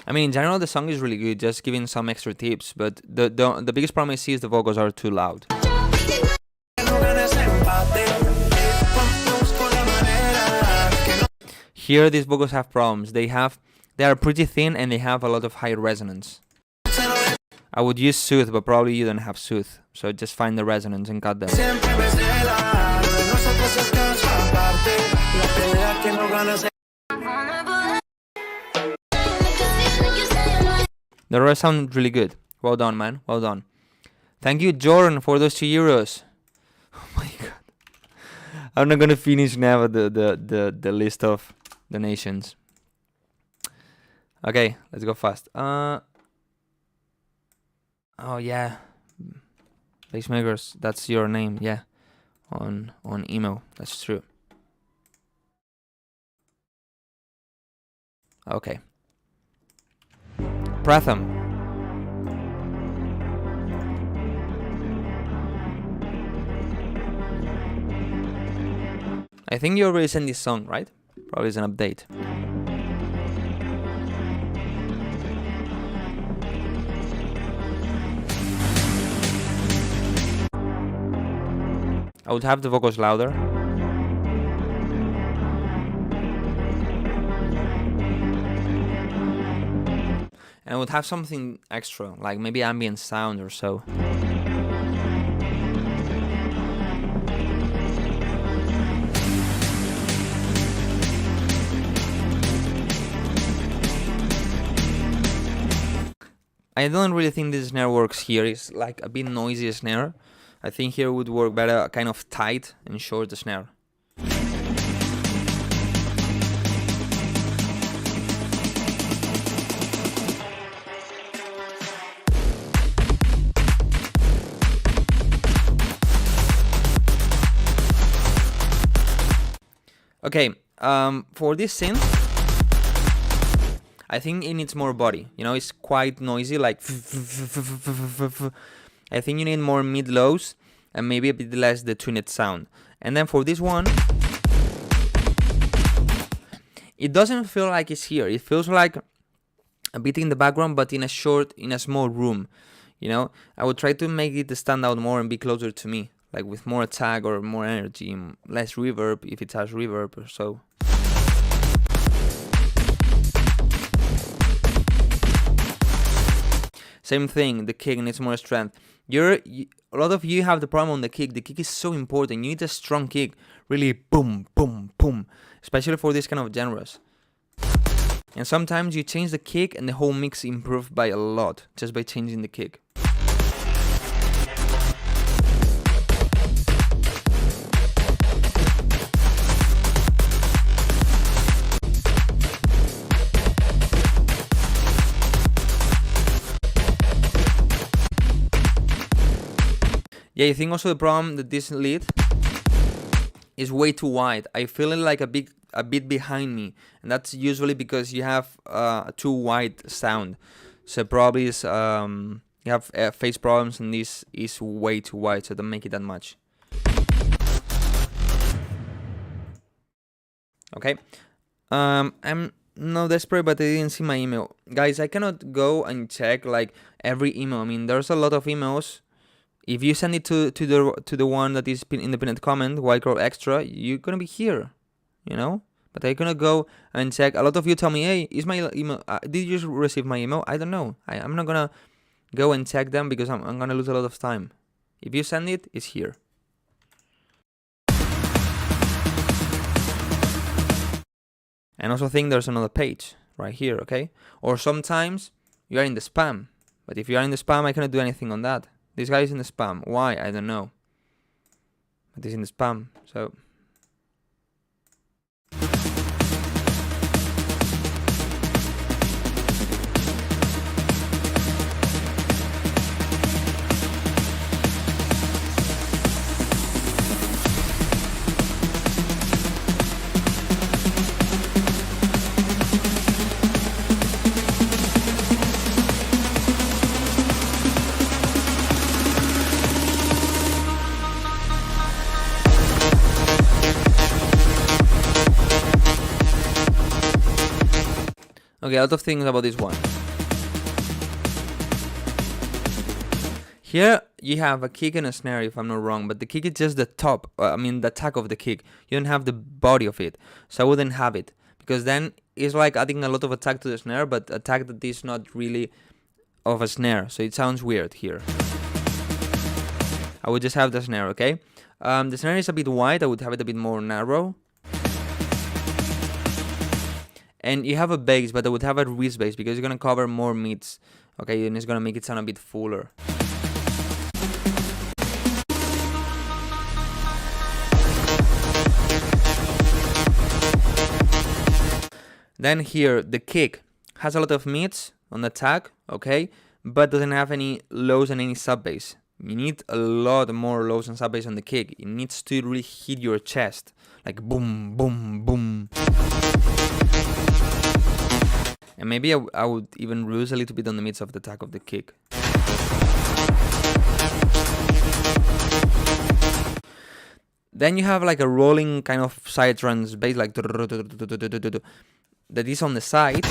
S2: I mean, in general, the song is really good, just giving some extra tips, but the biggest problem I see is the vocals are too loud. Here, these vocals have problems. They are pretty thin and they have a lot of high resonance. I would use Soothe, but probably you don't have Soothe, so just find the resonance and cut them. The rest sound really good. Well done, man. Well done. Thank you, Jordan, for those €2. Oh my god. I'm not gonna finish now the list of donations. Okay, let's go fast. Oh yeah. Basemakers, that's your name, yeah. On email. That's true. Okay. Pratham. I think you already sent this song, right? Probably it's an update. I would have the vocals louder. And I would have something extra, like maybe ambient sound or so. I don't really think this snare works here. It's like a bit noisy snare. I think here would work better, kind of tight and short the snare. Okay, for this synth, I think it needs more body. You know, it's quite noisy, like I think you need more mid-lows and maybe a bit less the tuned sound. And then for this one, it doesn't feel like it's here. It feels like a bit in the background, but in a small room. You know, I would try to make it stand out more and be closer to me, like with more attack or more energy, less reverb if it has reverb or so. Same thing, the kick needs more strength. A lot of you have the problem on the kick. The kick is so important. You need a strong kick, really boom, boom, boom, especially for this kind of genres. And sometimes you change the kick and the whole mix improves by a lot just by changing the kick. Yeah, I think also the problem that this lead is way too wide. I feel it like a bit behind me, and that's usually because you have a too wide sound. So probably is you have phase problems, and this is way too wide, so don't make it that much. Okay, I'm not desperate, but I didn't see my email, guys. I cannot go and check like every email. I mean, there's a lot of emails. If you send it to the one that is in the pinned comment, Wildcrow Extra, you're gonna be here, you know. But I'm gonna go and check. A lot of you tell me, "Hey, is my email? Did you receive my email?" I don't know. I'm not gonna go and check them because I'm gonna lose a lot of time. If you send it, it's here. And also think there's another page right here, okay? Or sometimes you are in the spam. But if you are in the spam, I cannot do anything on that. This guy is in the spam. Why? I don't know. But he's in the spam, so... Okay, a lot of things about this one. Here you have a kick and a snare, if I'm not wrong, but the kick is just the top, the attack of the kick. You don't have the body of it, so I wouldn't have it, because then it's like adding a lot of attack to the snare, but attack that is not really of a snare, so it sounds weird here. I would just have the snare, okay? The snare is a bit wide, I would have it a bit more narrow. And you have a bass, but I would have a wrist bass because it's gonna cover more mids, okay, and it's gonna make it sound a bit fuller. Then here, the kick has a lot of mids on the attack, okay, but doesn't have any lows and any sub bass. You need a lot more lows and sub bass on the kick. It needs to really hit your chest, like boom, boom, boom. And maybe I would even reduce a little bit on the mids of the attack of the kick. Then you have like a rolling kind of side trance bass, like that is on the side,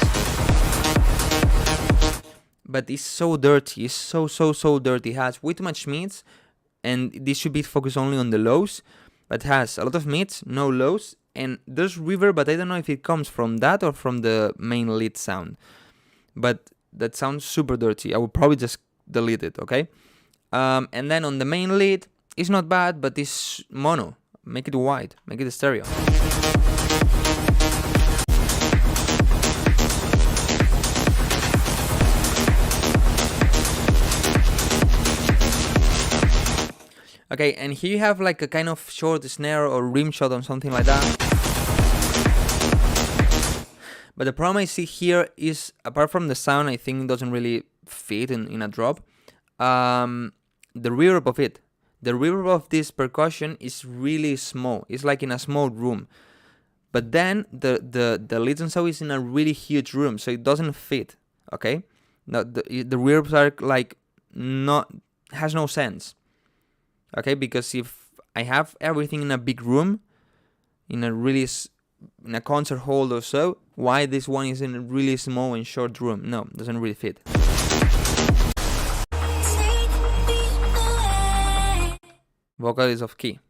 S2: but it's so dirty. It's so dirty. It has way too much mids, and this should be focused only on the lows, but it has a lot of mids, no lows, and there's reverb, but I don't know if it comes from that or from the main lead sound. But that sounds super dirty. I would probably just delete it, okay? And then on the main lead, it's not bad, but it's mono. Make it wide, make it a stereo. Okay, and here you have like a kind of short snare or rim shot or something like that. But the problem I see here is, apart from the sound, I think it doesn't really fit in a drop. The reverb of it. The reverb of this percussion is really small. It's like in a small room. But then the leads and so is in a really huge room, so it doesn't fit. Okay? Now the reverbs are like has no sense. Okay, because if I have everything in a big room, in a concert hall or so, why this one is in a really small and short room? No, doesn't really fit. Vocal is off key.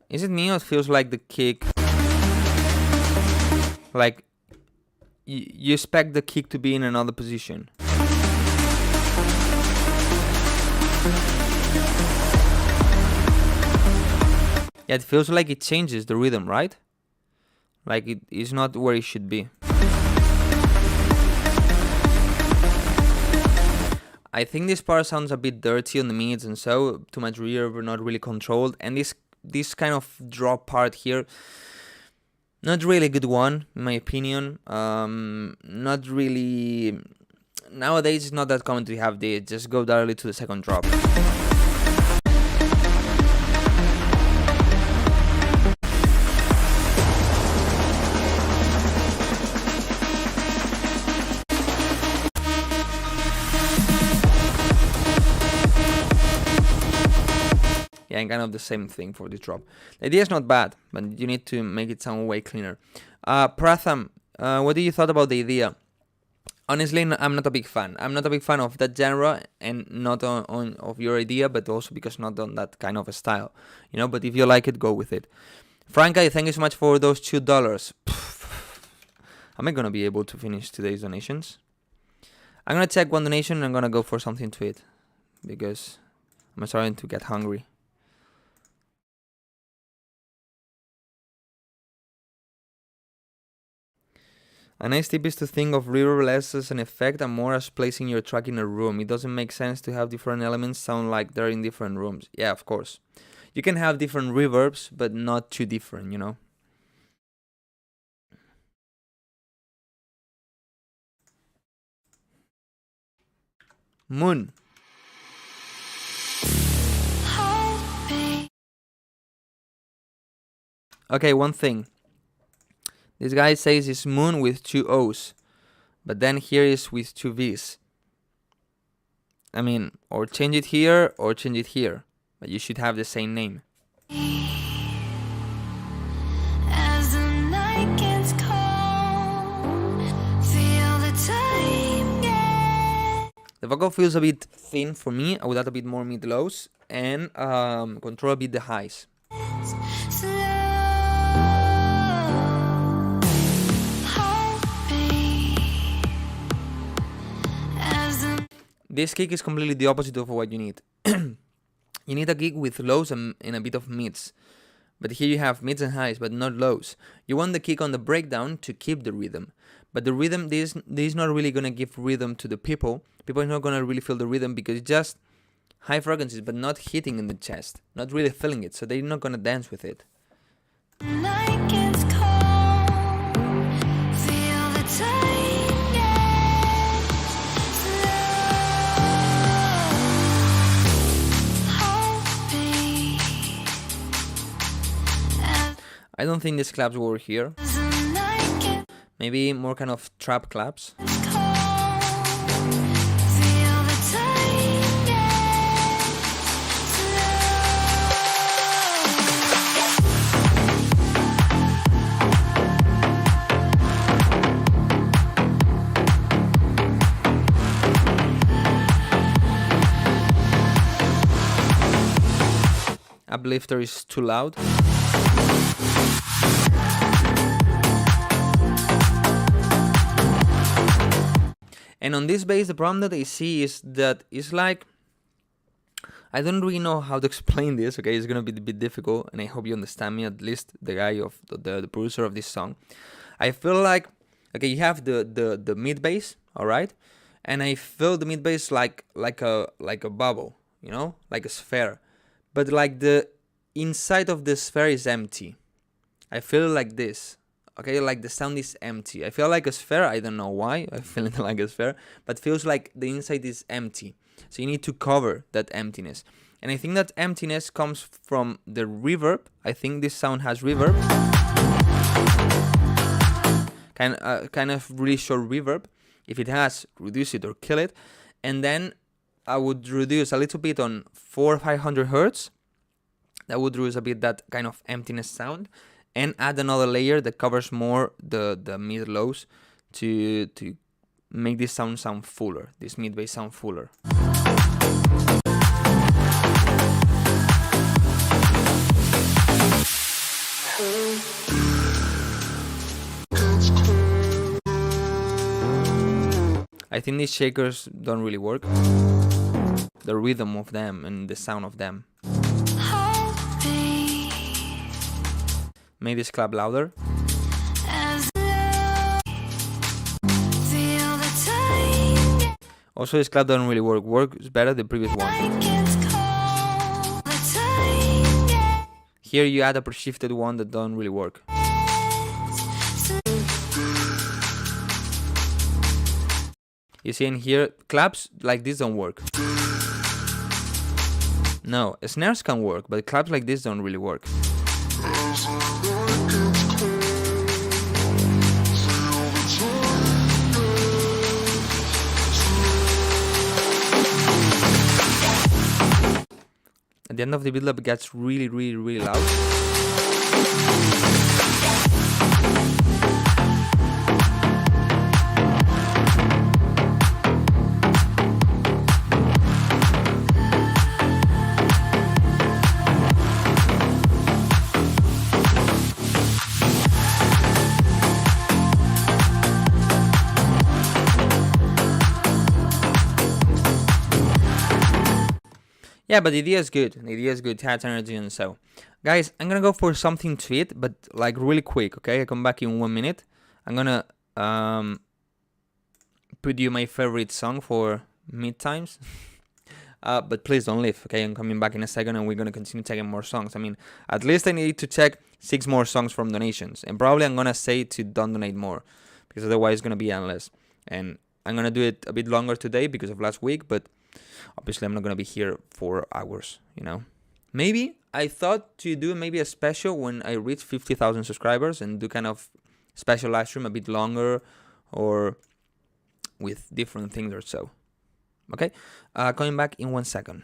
S2: Is it me or it feels like the kick, like you expect the kick to be in another position? Yeah, it feels like it changes the rhythm, right? Like it is not where it should be. I think this part sounds a bit dirty on the mids and so, too much reverb, not really controlled, and this kind of drop part here, not really a good one in my opinion. Not really, nowadays it's not that common to have this. Just go directly to the second drop. Yeah, and kind of the same thing for this drop. The idea is not bad, but you need to make it sound way cleaner. Pratham, what do you thought about the idea? Honestly, I'm not a big fan. I'm not a big fan of that genre, and not on of your idea, but also because not on that kind of a style, you know. But if you like it, go with it. Franca, thank you so much for those $2. Am I gonna be able to finish today's donations? I'm gonna check one donation and I'm gonna go for something to eat because I'm starting to get hungry. A nice tip is to think of reverb less as an effect and more as placing your track in a room. It doesn't make sense to have different elements sound like they're in different rooms. Yeah, of course. You can have different reverbs, but not too different, you know? Moon. Okay, one thing. This guy says it's Moon with 2 O's, but then here is with 2 V's. I mean, or change it here or change it here, but you should have the same name.
S6: As the night gets cold, feel the time get.
S2: The vocal feels a bit thin for me. I would add a bit more mid-lows and control a bit the highs. This kick is completely the opposite of what you need. You need a kick with lows and a bit of mids. But here you have mids and highs, but not lows. You want the kick on the breakdown to keep the rhythm. But the rhythm, this is not really gonna give rhythm to the people. People are not gonna really feel the rhythm because it's just high frequencies, but not hitting in the chest, not really feeling it. So they're not gonna dance with it.
S6: Night gets cold, feel the time gets slow. Heartbeat
S2: I don't think these claps were here.
S6: as the night gets
S2: Maybe more kind of trap claps.
S6: cold, feel the time gets slow.
S2: Uplifter is too loud. And on this bass, the problem that I see is that it's like, I don't really know how to explain this, okay? It's gonna be a bit difficult, and I hope you understand me, at least the guy of the producer of this song. I feel like, okay, you have the mid bass, all right? And I feel the mid bass like a bubble, you know, like a sphere. But like the inside of the sphere is empty. I feel like this. Okay, like the sound is empty. I feel like a sphere. I don't know why. I feel it like a sphere, but feels like the inside is empty. So you need to cover that emptiness. And I think that emptiness comes from the reverb. I think this sound has reverb. Kind of really short reverb. If it has, reduce it or kill it. And then I would reduce a little bit on 400 or 500 hertz. That would reduce a bit that kind of emptiness sound. And add another layer that covers more the mid lows to make this sound fuller, this mid bass sound fuller. I think these shakers don't really work. The rhythm of them and the sound of them. Make this clap louder. Also, this clap doesn't really work. Works better the previous one. Here you add a pre-shifted one that don't really work. You see in here, claps like this don't work. No, snares can work, but claps like this don't really work. At the end of the build-up, it gets really, really, really loud. Yeah, but the idea is good. The idea is good. It has energy and so. Guys, I'm gonna go for something to eat, but like really quick, okay? I come back in 1 minute. I'm gonna put you my favorite song for mid times. But please don't leave, okay? I'm coming back in a second and we're gonna continue checking more songs. I mean, at least I need to check 6 more songs from donations. And probably I'm gonna say to don't donate more, because otherwise it's gonna be endless. And I'm gonna do it a bit longer today because of last week, but obviously I'm not gonna be here 4 hours, you know. Maybe I thought to do maybe a special when I reach 50,000 subscribers and do kind of special live stream a bit longer or with different things or so. Okay, coming back in 1 second.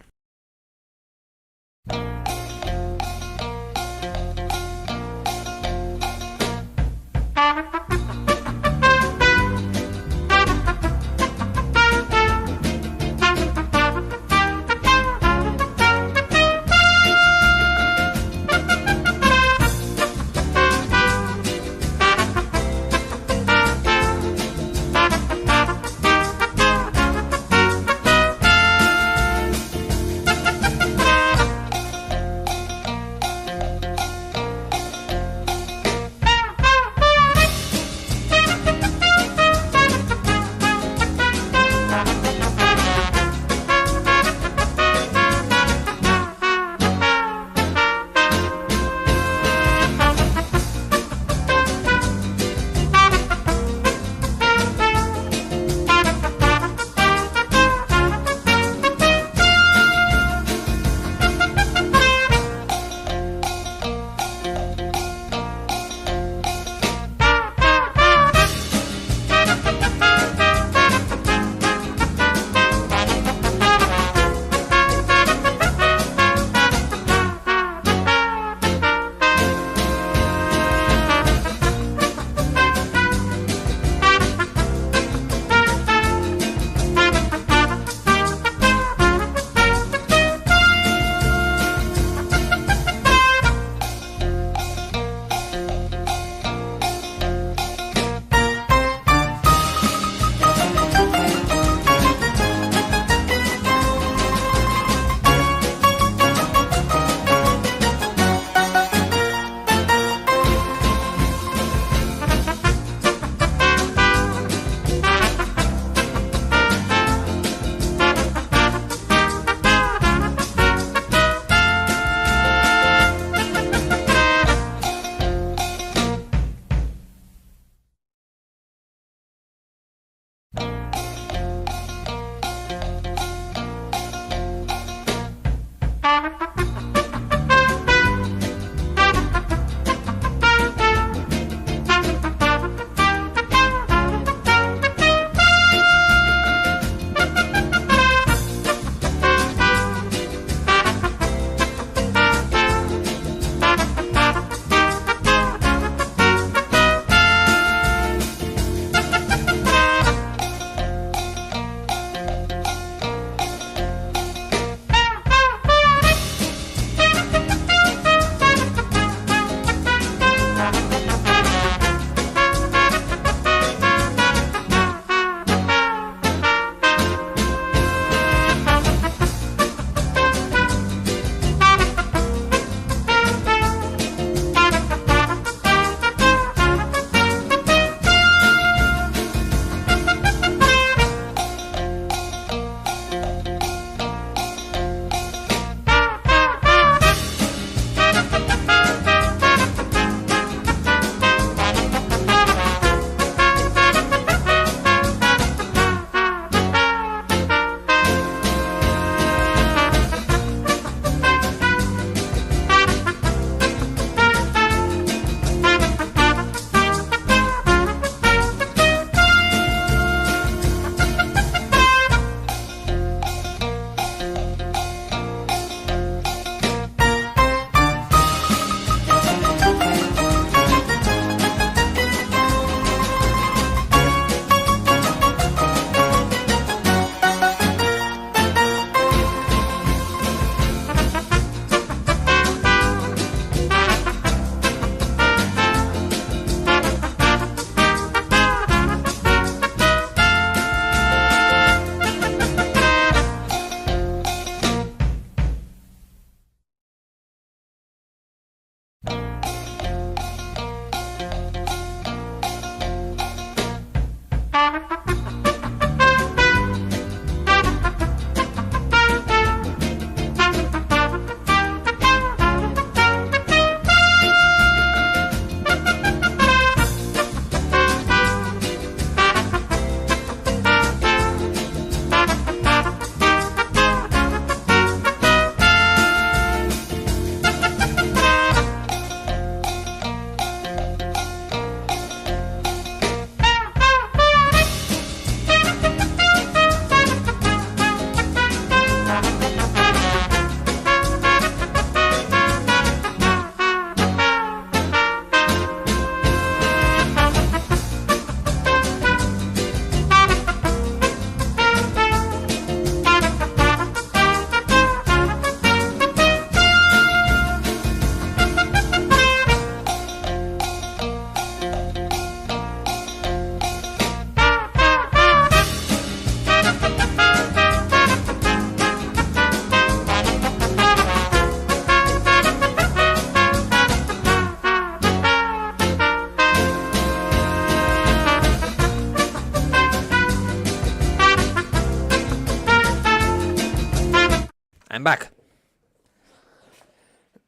S2: I'm back.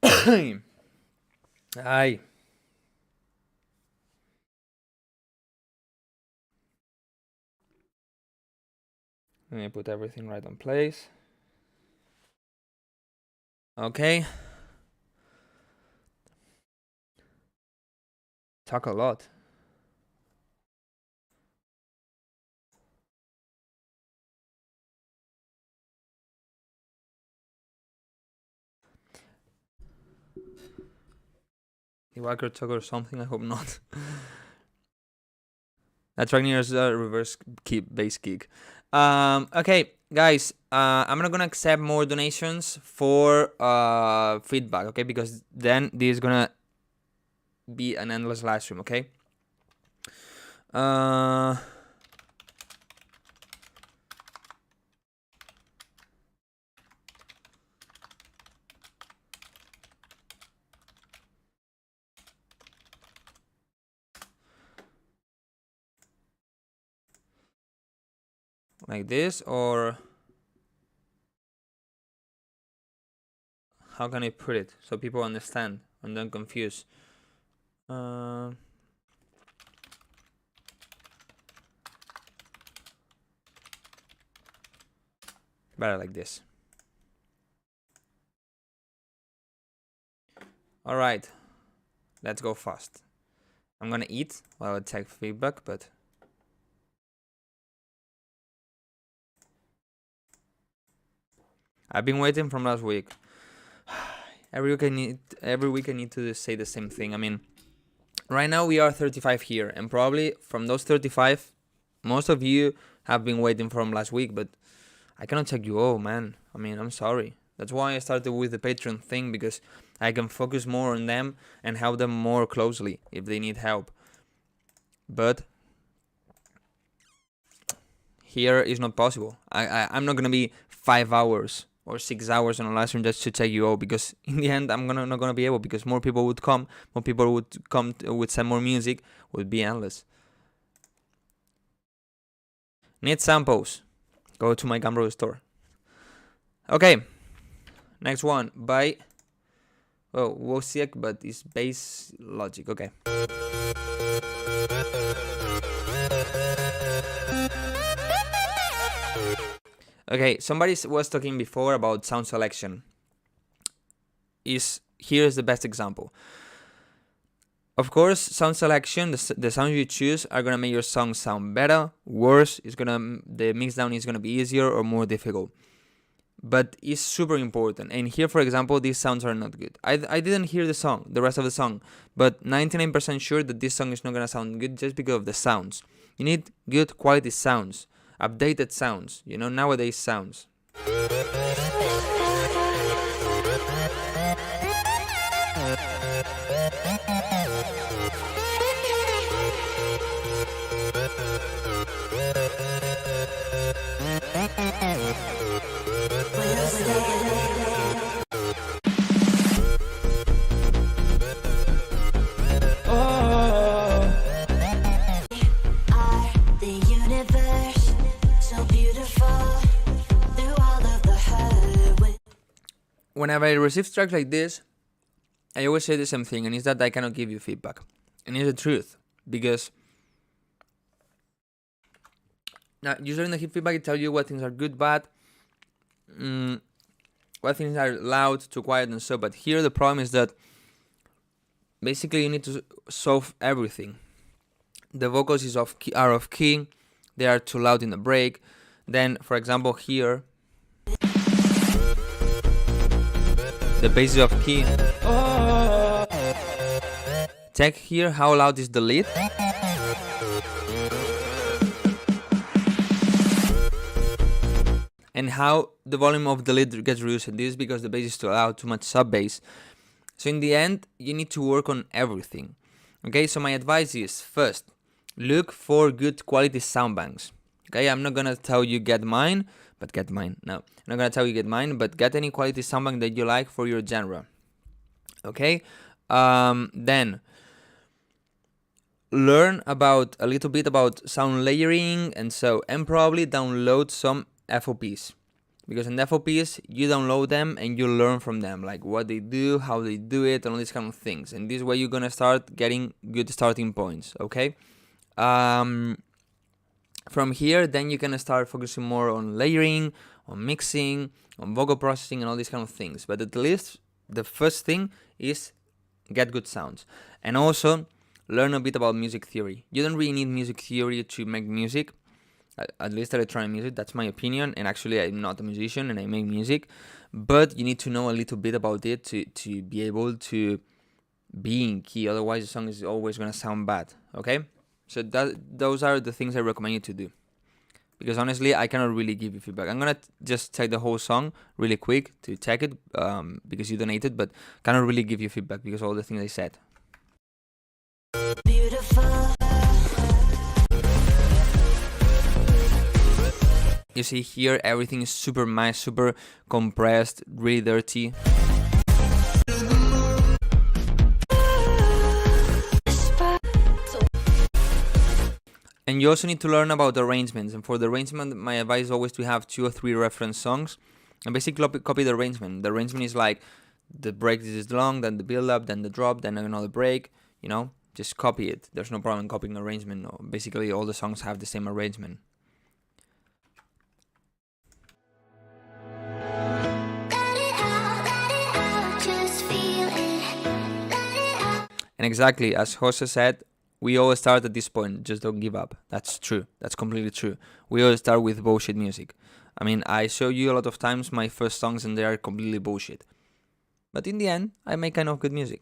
S2: Hi. Let me put everything right on place. Okay. Talk a lot. The Wildcrow talk or something? I hope not. That track nears a reverse bass kick. Okay, guys. I'm not gonna accept more donations for feedback. Okay, because then this is gonna be an endless live stream. Okay. Like this, or how can I put it so people understand and don't confuse? Better like this. All right, let's go fast. I'm gonna eat while I take feedback, but I've been waiting from last week. Every week I need to say the same thing. I mean, right now we are 35 here, and probably from those 35, most of you have been waiting from last week, but I cannot check you all, man. I mean, I'm sorry. That's why I started with the Patreon thing, because I can focus more on them and help them more closely if they need help. But here is not possible. I'm not gonna be 5 hours or 6 hours on a live stream just to check you all, because in the end I'm not gonna be able, because more people would come, would send more music, would be endless. Need samples? Go to my Gumroad store. Okay, next one by Wozniak, but it's bass logic. Okay. Okay, somebody was talking before about sound selection. Here's the best example. Of course, sound selection, the sounds you choose are gonna make your song sound better, worse. The mix down is gonna be easier or more difficult. But it's super important. And here, for example, these sounds are not good. I didn't hear the rest of the song, but 99% sure that this song is not gonna sound good just because of the sounds. You need good quality sounds. Updated sounds, nowadays sounds. Whenever I receive tracks like this, I always say the same thing, and it's that I cannot give you feedback. And it's the truth, because now usually in the feedback I tell you what things are good, bad, what things are loud, too quiet, and so. But here the problem is that basically you need to solve everything. The vocals are off key, they are too loud in the break. Then, for example, here the bass is off key. Check here how loud is the lead. And how the volume of the lead gets reduced. This is because the bass is too loud, too much sub bass. So in the end, you need to work on everything. Okay, so my advice is, first, look for good quality sound banks. Okay, I'm not gonna tell you get mine, but get mine. No, I'm not gonna tell you get mine, but get any quality sound bank that you like for your genre. Okay, then learn a little bit about sound layering and probably download some FOPs. Because in the FOPs, you download them and you learn from them, like what they do, how they do it, and all these kind of things. And this way you're gonna start getting good starting points, okay? From here, then you can start focusing more on layering, on mixing, on vocal processing, and all these kind of things. But at least the first thing is get good sounds. And also, learn a bit about music theory. You don't really need music theory to make music. At least electronic music, that's my opinion, and actually I'm not a musician and I make music, but you need to know a little bit about it to be able to be in key, otherwise the song is always going to sound bad, okay? So those are the things I recommend you to do, because honestly I cannot really give you feedback. I'm going to just take the whole song really quick to check it, because you donated, but cannot really give you feedback because of all the things I said.
S6: Beautiful.
S2: You see here, everything is super nice, super compressed, really dirty. And you also need to learn about arrangements. And for the arrangement, my advice is always to have 2 or 3 reference songs. And basically copy the arrangement. The arrangement is like, the break is long, then the build up, then the drop, then another break. You know, just copy it. There's no problem copying arrangement. No. Basically, all the songs have the same arrangement. And exactly, as Jose said, we all start at this point, just don't give up. That's true, that's completely true. We all start with bullshit music. I mean, I show you a lot of times my first songs and they are completely bullshit. But in the end, I make kind of good music.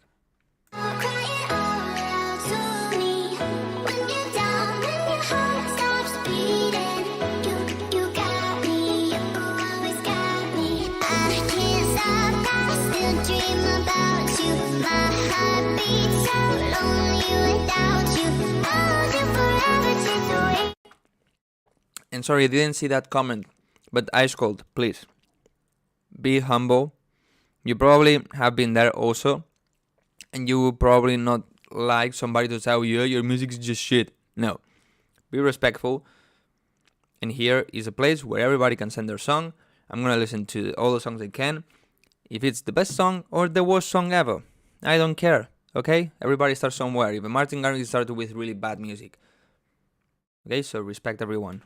S2: And sorry, I didn't see that comment, but Ice Cold, please, be humble. You probably have been there also, and you will probably not like somebody to tell you, your music is just shit. No, be respectful. And here is a place where everybody can send their song. I'm gonna listen to all the songs I can. If it's the best song or the worst song ever, I don't care, okay? Everybody starts somewhere. Even Martin Garrix started with really bad music. Okay, so respect everyone.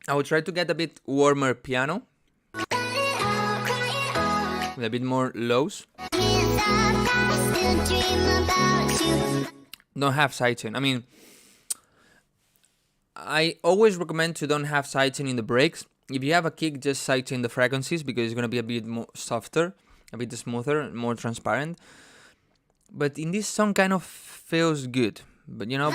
S2: I will try to get a bit warmer piano with a bit more lows. Don't have sidechain. I mean, I always recommend to don't have sidechain in the breaks. If you have a kick, just sidechain the frequencies because it's gonna be a bit more softer, a bit smoother, more transparent. But in this song, kind of feels good. But you know,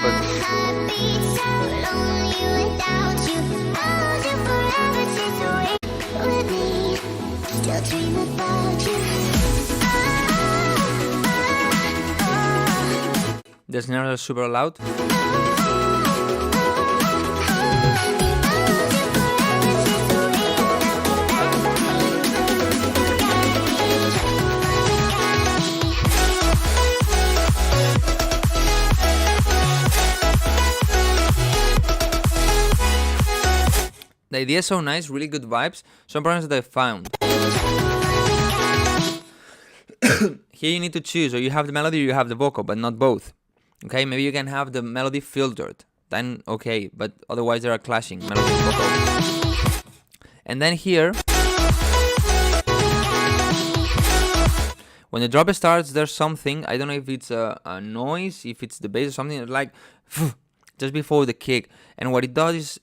S2: the snares are super loud. The idea is so nice, really good vibes. Some problems that I found. Here you need to choose, or you have the melody or you have the vocal, but not both. Okay, maybe you can have the melody filtered, then okay, but otherwise they are clashing, melody and vocal. And then here, when the drop starts, there's something, I don't know if it's a noise, if it's the bass or something, like just before the kick. And what it does is,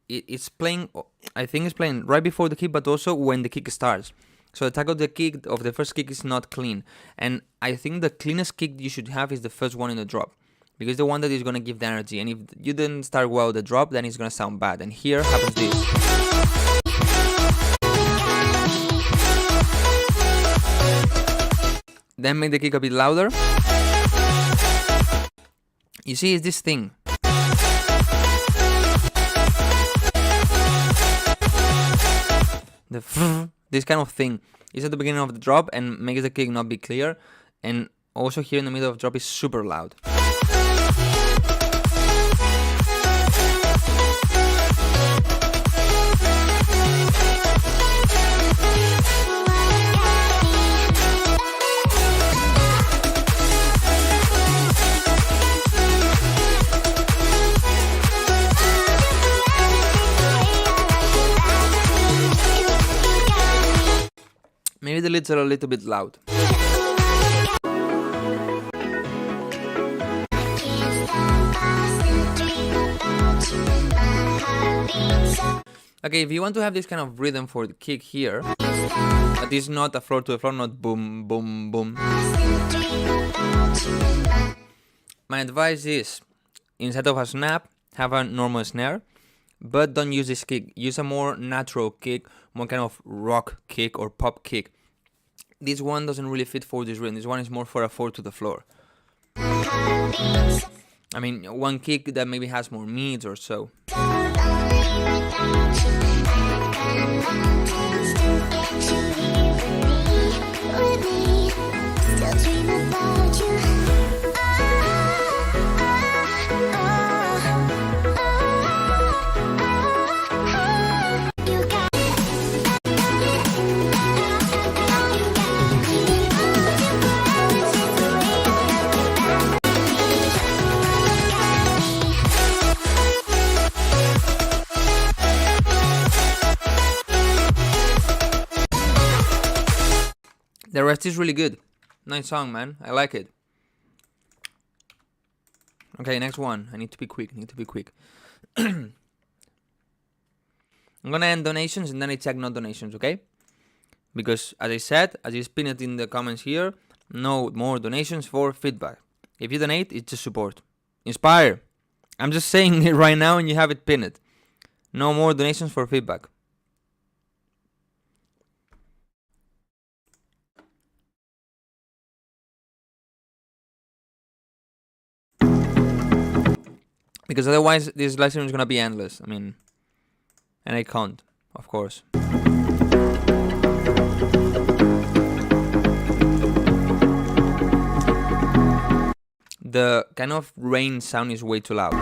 S2: it's playing, I think it's playing right before the kick, but also when the kick starts. So the tag of the kick, of the first kick, is not clean. And I think the cleanest kick you should have is the first one in the drop, because the one that is going to give the energy. And if you didn't start well with the drop, then it's going to sound bad. And here happens this. Then make the kick a bit louder. You see, it's this thing. this kind of thing is at the beginning of the drop and makes the kick not be clear, and also here in the middle of the drop is super loud. Maybe the leads are a little bit loud. Okay, if you want to have this kind of rhythm for the kick here, but this is not a floor to the floor, not boom, boom, boom. My advice is, instead of a snap, have a normal snare, but don't use this kick. Use a more natural kick, more kind of rock kick or pop kick. This one doesn't really fit for this rhythm. This one is more for a 4 to the floor. I mean, one kick that maybe has more mids or so. The rest is really good. Nice song, man. I like it. Okay, next one. I need to be quick. I'm gonna end donations and then I check not donations, okay? Because as I said, as you pin it in the comments here, no more donations for feedback. If you donate, it's just support. Inspire. I'm just saying it right now and you have it pinned. No more donations for feedback. Because otherwise this live stream is gonna be endless. I mean, and I can't, of course. The kind of rain sound is way too loud.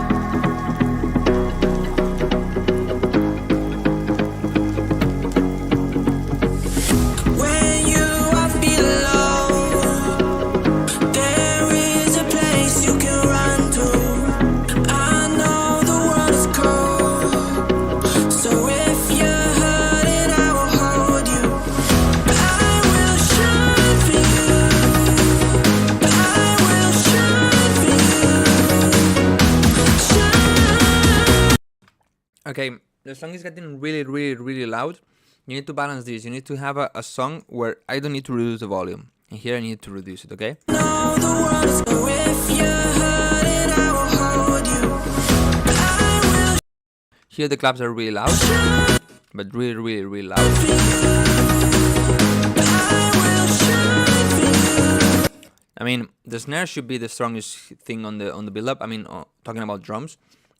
S1: When you are feeling low, there is a place you can run to. I know the world is cold, so if you're hurting, I will hold you. I will shine for you. I will shine for you. Shine.
S2: Okay, the song is getting really loud. You need to balance this. You need to have a song where I don't need to reduce the volume. And here I need to reduce it, okay?
S1: Know the world is cold, if you're hurting, I will hold you. I will
S2: Here the claps are really loud, but really loud. I mean, the snare should be the strongest thing on the build-up. I mean, talking about drums.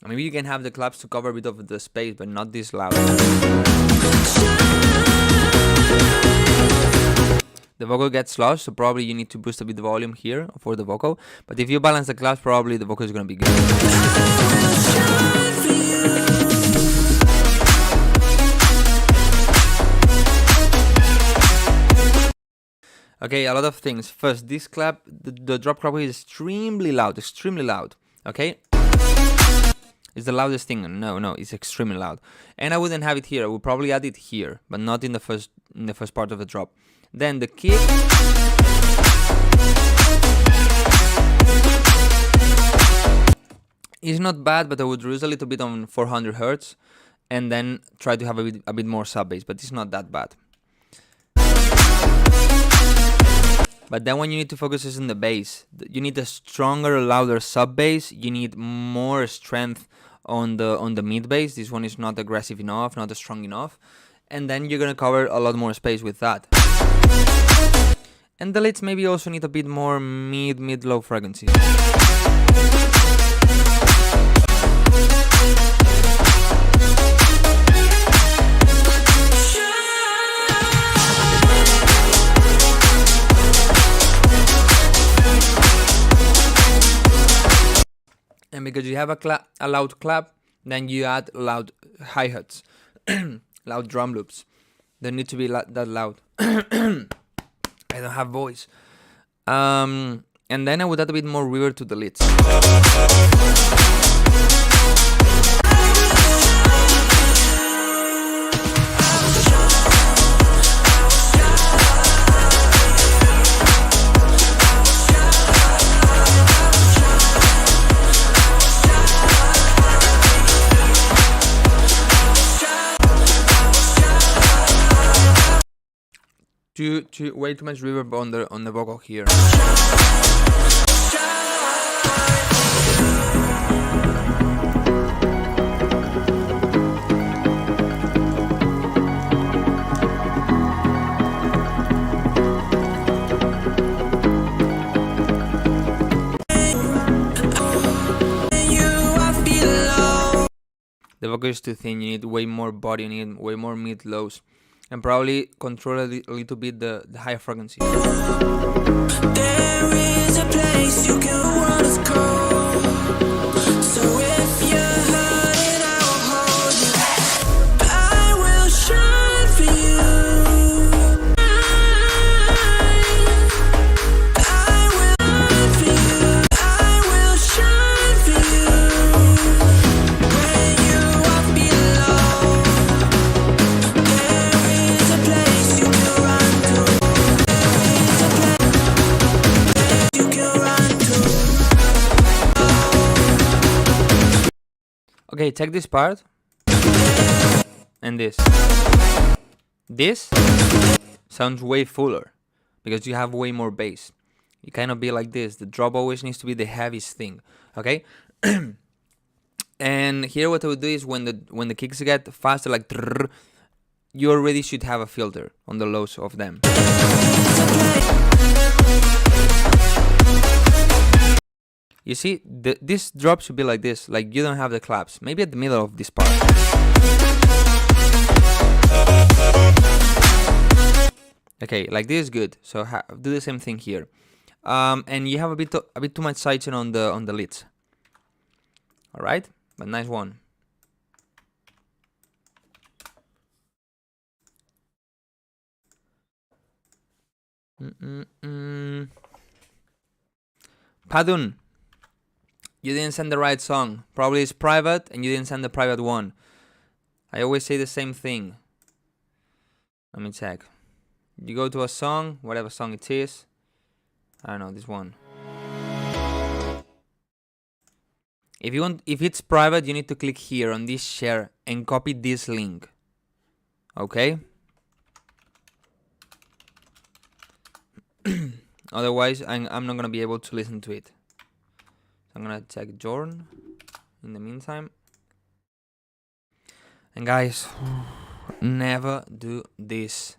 S2: Maybe you can have the claps to cover a bit of the space, but not this loud. The vocal gets lost, so probably you need to boost a bit the volume here for the vocal. But if you balance the claps, probably the vocal is gonna be good. Okay, a lot of things. First, this clap, the drop clap is extremely loud, okay? It's the loudest thing. No, it's extremely loud. And I wouldn't have it here. I would probably add it here, but not in the first part of the drop. Then the kick. Is not bad, but I would reduce a little bit on 400 Hz and then try to have a bit more sub bass, but it's not that bad. But then when you need to focus is on the bass, you need a stronger, louder sub bass. You need more strength on the mid bass. This one is not aggressive enough, not strong enough, and then you're gonna cover a lot more space with that. And the leads maybe also need a bit more mid-low frequencies. because you have a loud clap, then you add loud hi-hats, loud drum loops. They need to be that loud. I don't have voice. And then I would add a bit more reverb to the leads. Way too much reverb on the vocal here. The vocal is too thin, you need way more body, you need way more mid-lows. And probably control a little bit the higher frequency.
S1: There is a place you can want us go. So if you're hurting, I will hold you. I will shine for you. I will shine for you. When you are below, there is a place you can run to. You can run to.
S2: Okay, take this part and this. This sounds way fuller because you have way more bass. You cannot be like this. The drop always needs to be the heaviest thing. Okay. And here what I would do is when the kicks get faster, like trrr, you already should have a filter on the lows of them. You see, this drop should be like this, like you don't have the claps. Maybe at the middle of this part. Okay, like this is good. So do the same thing here. And you have a bit too much sidechain on the leads. All right, but nice one. Padun, you didn't send the right song. Probably it's private and you didn't send the private one. I always say the same thing. Let me check. You go to a song, whatever song it is. I don't know, this one. If it's private, you need to click here on this share and copy this link. Okay? Otherwise, I'm not gonna be able to listen to it. So I'm gonna check Jorn in the meantime. And guys, never do this.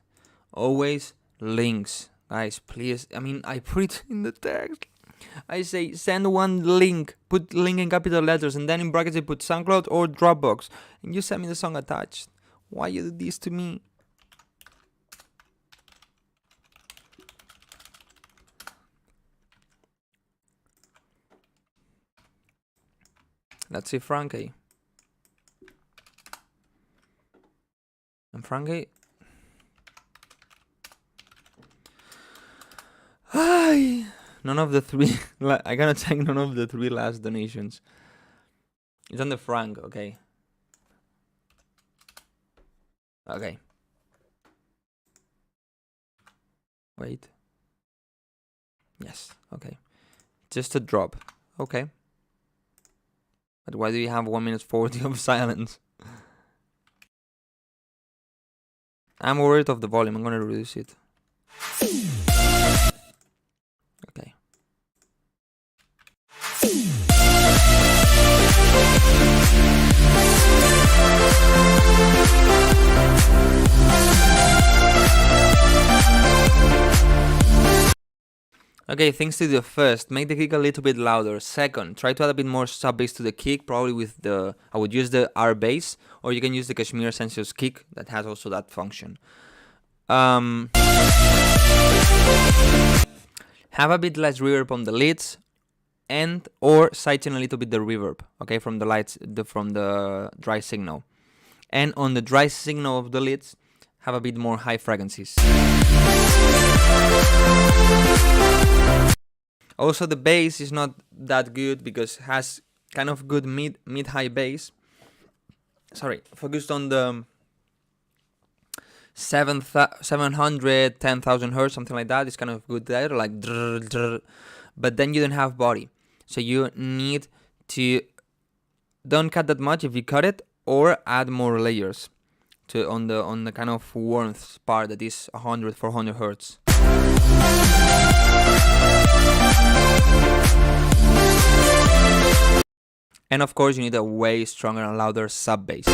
S2: Always links. Guys, please. I mean, I put it in the text. I say send one link, put link in capital letters, and then in brackets I put SoundCloud or Dropbox, and you send me the song attached. Why you do this to me? Let's see Frankie. And Frankie. Hi. None of the three. I cannot take none of the three last donations. It's on the Frank, okay. Okay. Wait. Yes, okay. Just a drop. Okay. But why do you have 1 minute 40 of silence? I'm worried of the volume. I'm gonna reduce it. Okay. Okay, things to do. First, make the kick a little bit louder. Second, try to add a bit more sub bass to the kick, probably with I would use the R bass, or you can use the Kashmir Essentials kick that has also that function. Have a bit less reverb on the leads, and or sidechain a little bit the reverb, okay, from the lights, from the dry signal. And on the dry signal of the leads, have a bit more high frequencies. Also, the bass is not that good because it has kind of good mid-high bass. Sorry, focused on the 700, 10,000 hertz, something like that. It's kind of good there, like drr, drr. But then you don't have body, so you need to don't cut that much if you cut it, or add more layers to on the kind of warmth part that is 100, 400 hertz. And of course you need a way stronger and louder sub bass.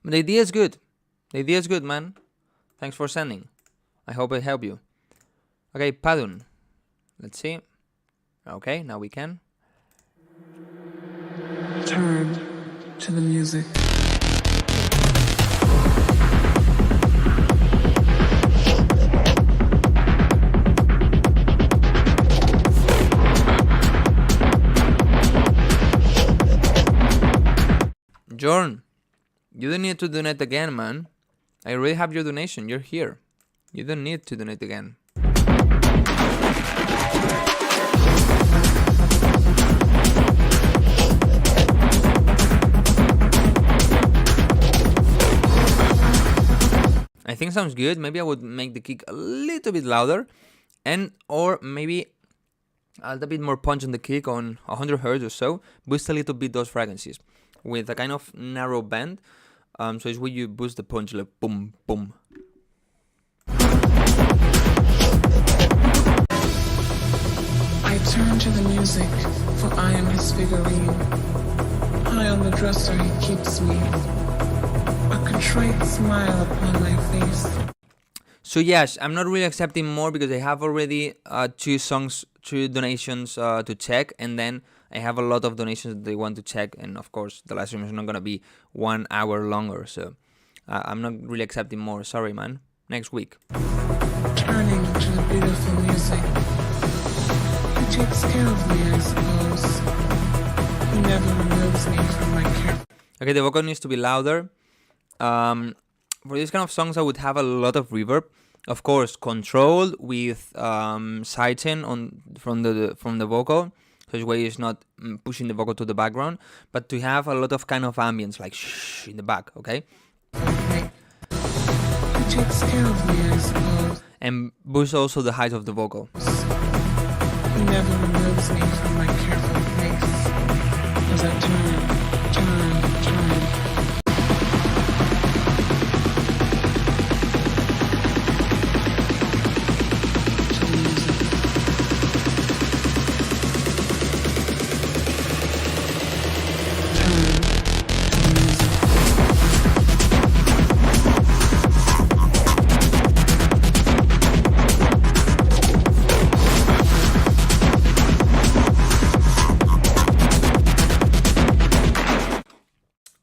S2: But the idea is good. The idea is good, man. Thanks for sending. I hope it helped you. Okay, Padun. Let's see. Okay, now we can.
S8: Turn to the music.
S2: Jorn, you don't need to donate again, man. I already have your donation. You're here. You don't need to donate again. I think sounds good. Maybe I would make the kick a little bit louder, and or maybe a little bit more punch on the kick on 100 hertz or so. Boost a little bit those frequencies with a kind of narrow band. So it's where you boost the punch like boom, boom.
S8: I turn to the music, for I am his figurine. High on the dresser he keeps me, a contrite smile upon my face.
S2: So yes, I'm not really accepting more because I have already 2 donations to check, and then I have a lot of donations that they want to check, and of course the live stream is not gonna be 1 hour longer, so I'm not really accepting more. Sorry, man. Next week.
S8: Turning to the beautiful music. He takes care of me, I suppose. He never removes me from my care.
S2: Okay, the vocal needs to be louder. For this kind of songs, I would have a lot of reverb. Of course, controlled with sidechain from the vocal, so this way it's not pushing the vocal to the background, but to have a lot of kind of ambience, like shh in the back, okay?
S8: He takes care of me, I suppose.
S2: And boost also the height of the vocal.
S8: He never removes me from my careful place. As I turn.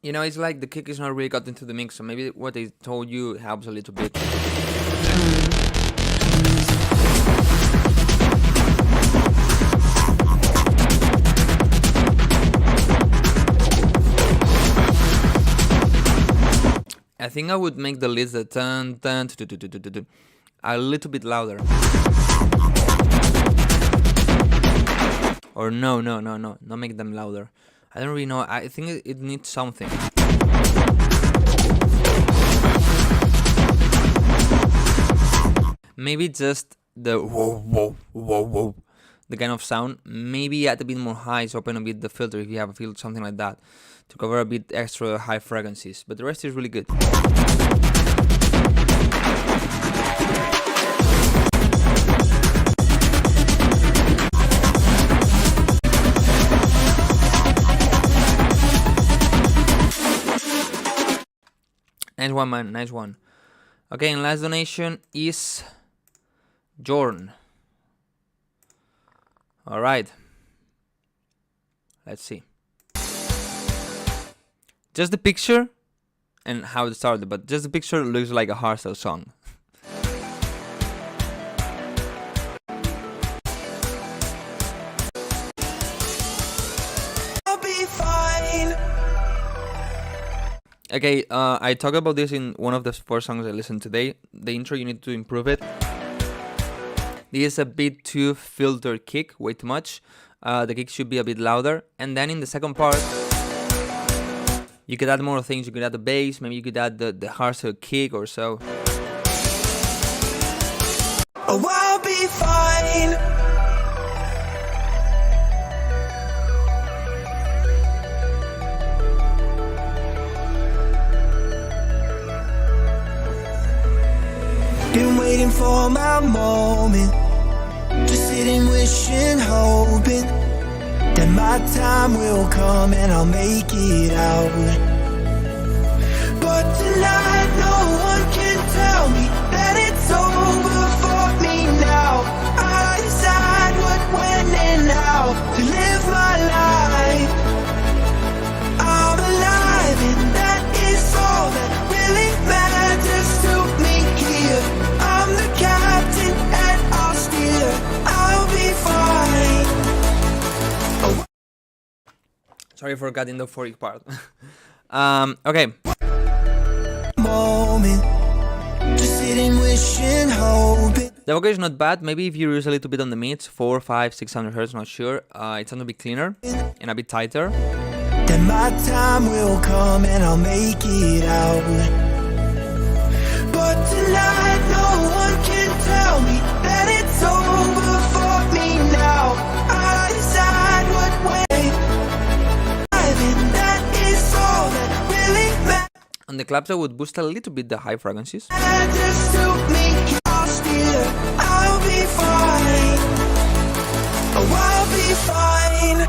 S2: You know, it's like the kick is not really got into the mix, so maybe what they told you helps a little bit. I think I would make the leads the turn a little bit louder. Or no, not make them louder. I don't really know. I think it needs something. Maybe just the whoa, whoa, whoa, whoa, the kind of sound. Maybe add a bit more highs, open a bit the filter if you have a filter, something like that, to cover a bit extra high frequencies. But the rest is really good. Nice one, man. Nice one. Okay, and last donation is Jorn. All right. Let's see. Just the picture and how it started, but just the picture looks like a hardstyle song.
S1: I'll be fine.
S2: Okay, I talked about this in one of the 4 songs I listened today. The intro, you need to improve it. This is a bit too filtered kick, way too much. The kick should be a bit louder. And then in the second part, you could add more things. You could add the bass, maybe you could add the hardstyle kick or so.
S1: Oh, I'll be fine. Been waiting for my moment, just sitting, wishing, hoping that my time will come and I'll make it out. But tonight no one can tell me that it's over for me now. I decide what, when and how to live my life. I'm alive and that is all that really matters to me here. I'm the captain and I'll steer. I'll be fine. Oh.
S2: Sorry for cutting the euphoric part. Okay.
S1: Moment, just sitting, wishing, hoping.
S2: The vocal is not bad. Maybe if you use a little bit on the mids, 4, 5, 600 hertz, not sure. It sounds a bit cleaner and a bit tighter.
S1: Then my time will come and I'll make it out. But tonight no one can tell me that it's over for me now. I decide what way. And that is all that really
S2: On the claps, I would boost a little bit the high frequencies.
S1: matters to me. I'll steer. I'll be fine. Oh, I'll be fine.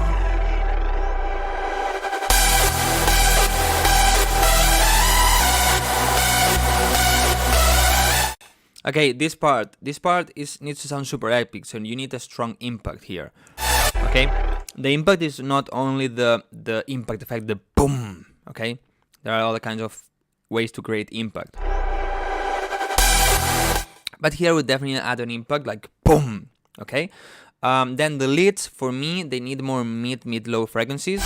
S2: Okay, this part needs to sound super epic, so you need a strong impact here. Okay, the impact is not only the impact effect, the boom. Okay, there are other kinds of ways to create impact, but here we definitely add an impact like boom. Okay, then the leads for me, they need more mid-low frequencies.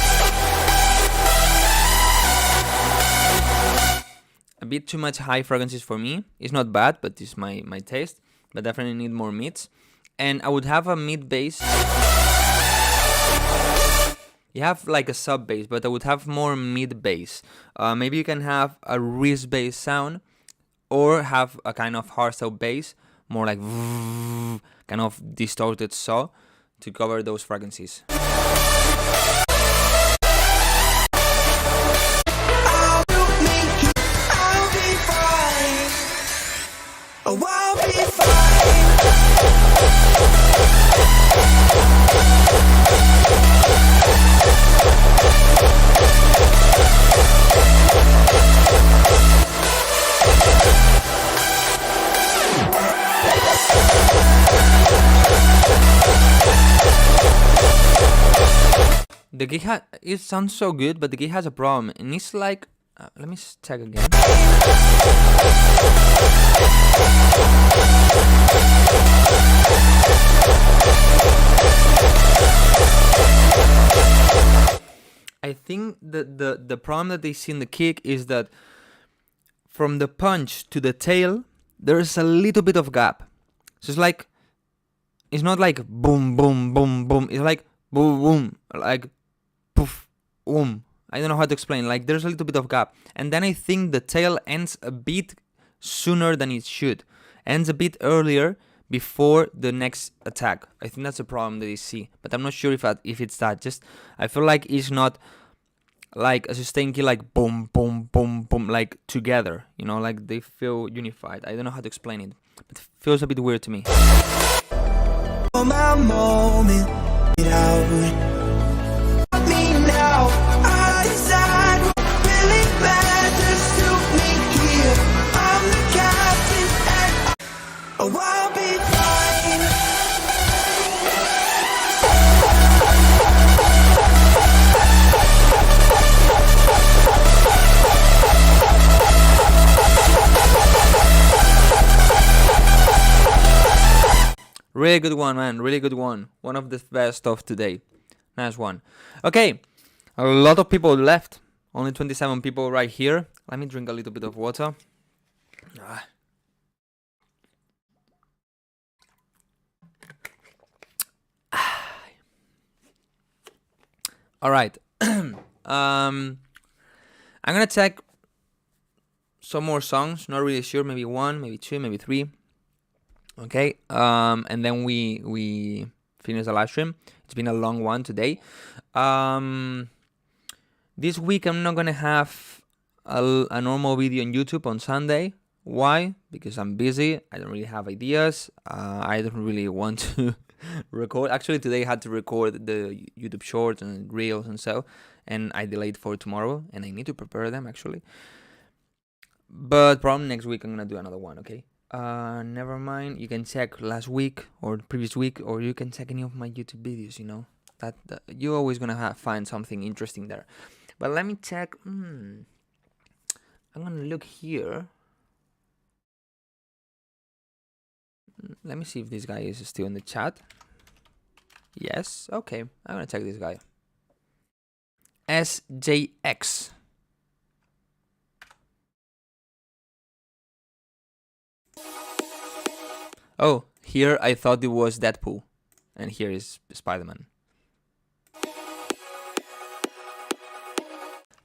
S2: A bit too much high frequencies for me. It's not bad, but it's my taste. But definitely need more mids. And I would have a mid bass. You have like a sub bass, but I would have more mid bass. Maybe you can have a wrist bass sound, or have a kind of hardstyle bass, more like kind of distorted saw to cover those frequencies.
S1: Oh, I'll be fine.
S2: The gig it sounds so good, but the gig has a problem, and it's like, let me check again. I think the problem that they see in the kick is that from the punch to the tail, there's a little bit of gap. So it's like, it's not like boom, boom, boom, boom. It's like boom, boom, like poof, boom. I don't know how to explain. Like there's a little bit of gap. And then I think the tail ends a bit sooner than it should. Ends a bit earlier before the next attack. I think that's a problem that they see. But I'm not sure if it's that. Just, I feel like it's not like a sustain key like boom, boom, boom, boom, like together. You know, like they feel unified. I don't know how to explain it. But it feels a bit weird to me.
S1: For my moment, me now. I decide what really matters to me here. I'm the captain and oh, I'll be fine.
S2: Really good one, man. Really good one. One of the best of today. Nice one. Okay. A lot of people left. Only 27 people right here. Let me drink a little bit of water. All right. I'm gonna check some more songs. Not really sure. Maybe 1, maybe 2, maybe 3. Okay. And then we finish the live stream. It's been a long one today. This week I'm not gonna have a normal video on YouTube on Sunday. Why? Because I'm busy. I don't really have ideas. I don't really want to record. Actually, today I had to record the YouTube shorts and reels and so, and I delayed for tomorrow, and I need to prepare them actually. But probably next week I'm gonna do another one. Okay. Never mind. You can check last week or previous week, or you can check any of my YouTube videos. You know that you're always gonna find something interesting there. But let me check. I'm gonna look here. Let me see if this guy is still in the chat. Yes. Okay. I'm gonna check this guy. SJX. Oh, here I thought it was Deadpool, and here is Spider-Man.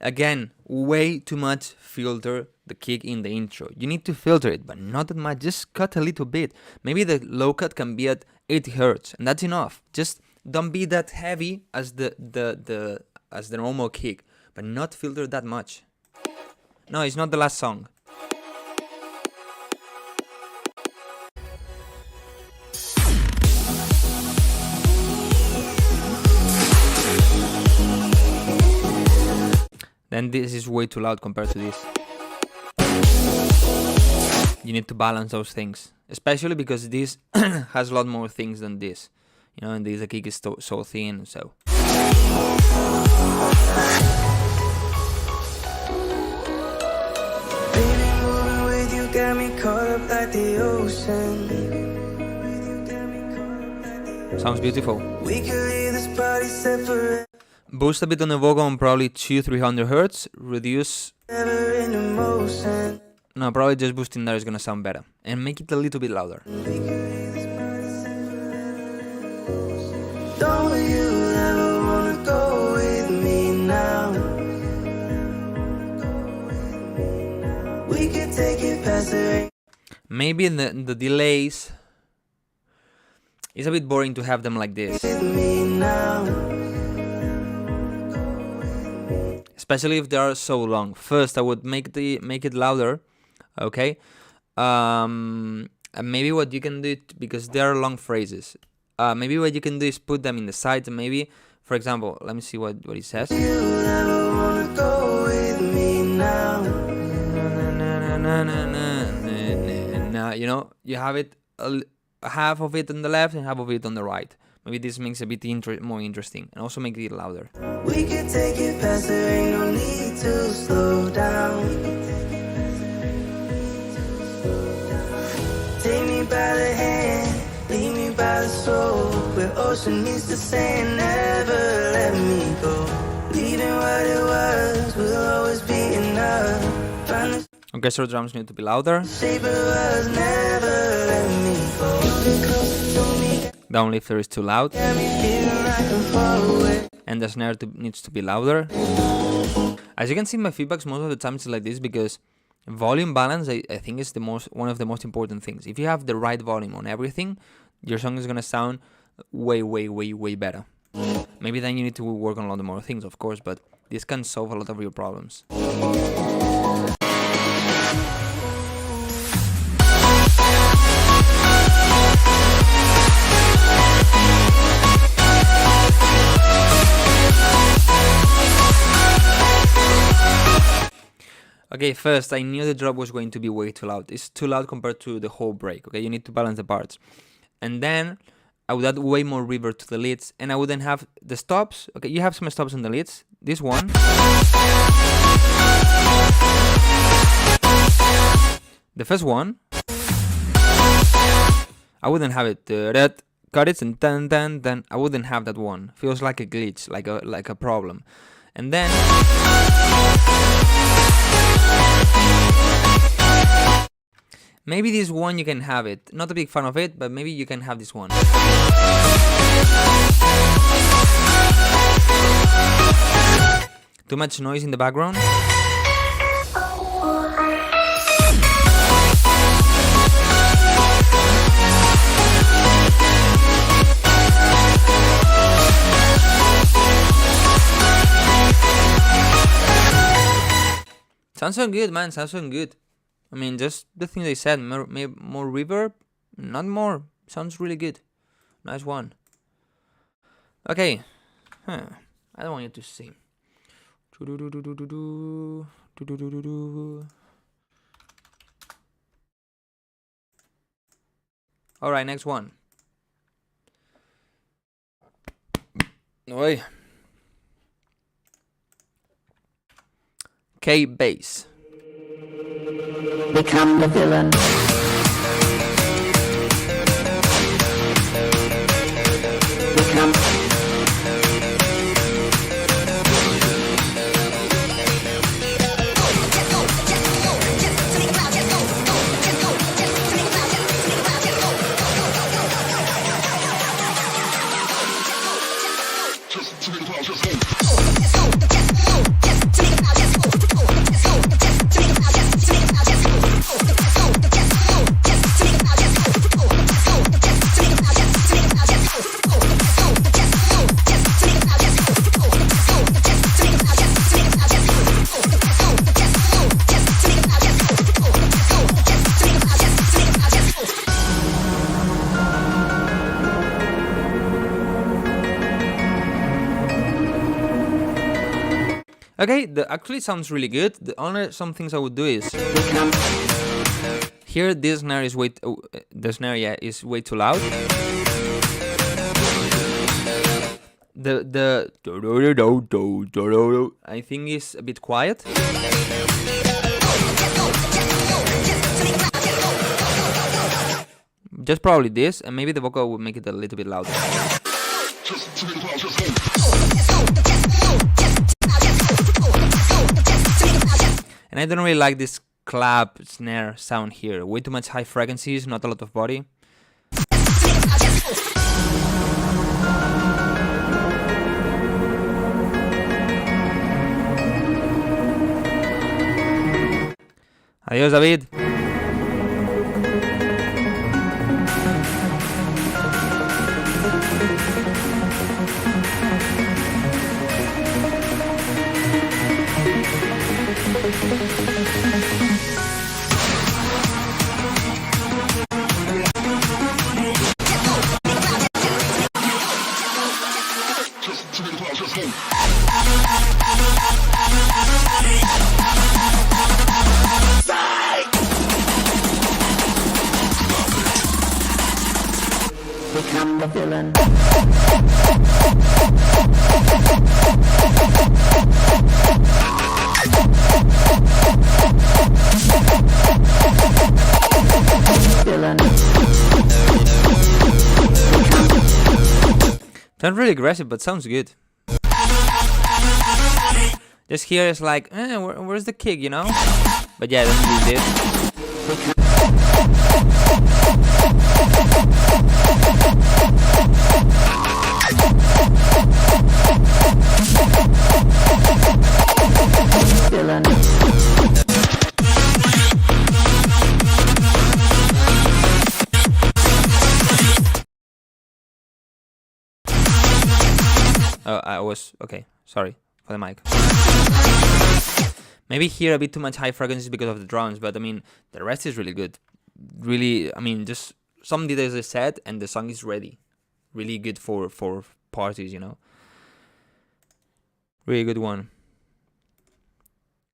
S2: Again, way too much filter the kick in the intro. You need to filter it, but not that much. Just cut a little bit. Maybe the low cut can be at 80 hertz, and that's enough. Just don't be that heavy as the normal kick, but not filter that much. No, it's not the last song. Then this is way too loud compared to this. You need to balance those things, especially because this has a lot more things than this, you know, and this the kick is so thin, so.
S1: Baby, moving with you got me caught up like the ocean.
S2: Sounds beautiful.
S1: We could leave this party separate.
S2: Boost a bit on the vocal on probably 200-300 hertz. Reduce.
S1: Never in emotion.
S2: No, probably just boosting there is gonna sound better. And make it a little bit louder.
S1: Don't you ever wanna go with me now? We could take it past the.
S2: Maybe the delays. It's a bit boring to have them like this.
S1: With me now.
S2: Especially if they are so long. First, I would make it louder, okay. And maybe what you can do, because they are long phrases. Maybe what you can do is put them in the sides. And maybe, for example, let me see what it says.
S1: You never wanna go with me now.
S2: You know, you have it half of it on the left and half of it on the right. Maybe this makes it a bit more interesting, and also make it louder.
S1: We could take it past, there ain't no need to slow down. Take me by the hand, lead me by the soul. Where ocean meets the sand, never let me go. Leaving what it was will always be enough. Find the
S2: Orchestral drums need to be louder.
S1: shape of us, never let me go. Get closer to me.
S2: Down lifter is too loud.
S1: Got me feeling like I'm far away.
S2: And the snare needs to be louder. As you can see, my feedbacks most of the time is like this, because volume balance I think is one of the most important things. If you have the right volume on everything, your song is gonna sound way better. Maybe then you need to work on a lot more things, of course, but this can solve a lot of your problems. Okay, first, I knew the drop was going to be way too loud. It's too loud compared to the whole break, okay? You need to balance the parts. And then, I would add way more reverb to the leads, and I wouldn't have the stops. Okay, you have some stops on the leads. This one. The first one. I wouldn't have it. Got it and then I wouldn't have that one. Feels like a glitch, like a problem. And then maybe this one you can have it. Not a big fan of it, but maybe you can have this one. Too much noise in the background. Sounds so good, man. Sounds so good. I mean, just the thing they said. More reverb, not more. Sounds really good. Nice one. Okay. I don't want you to sing. All right, next one. Oi. K bass.
S9: Become the villain. Become.
S2: Okay, actually sounds really good. The only some things I would do is here this snare is is way too loud. The I think is a bit quiet. Just probably this, and maybe the vocal would make it a little bit louder. And I don't really like this clap snare sound here. Way too much high frequencies, not a lot of body. Adiós, David.
S9: Become the villain. Villain.
S2: Sounds really aggressive, but sounds good. Just here is like, where's the kick, you know? But yeah, let's use this.
S9: Villain.
S2: Oh, I was okay. Sorry for the mic. Maybe here a bit too much high frequencies because of the drums, but I mean the rest is really good. Really, I mean just some details are set and the song is ready. Really good for parties, you know. Really good one.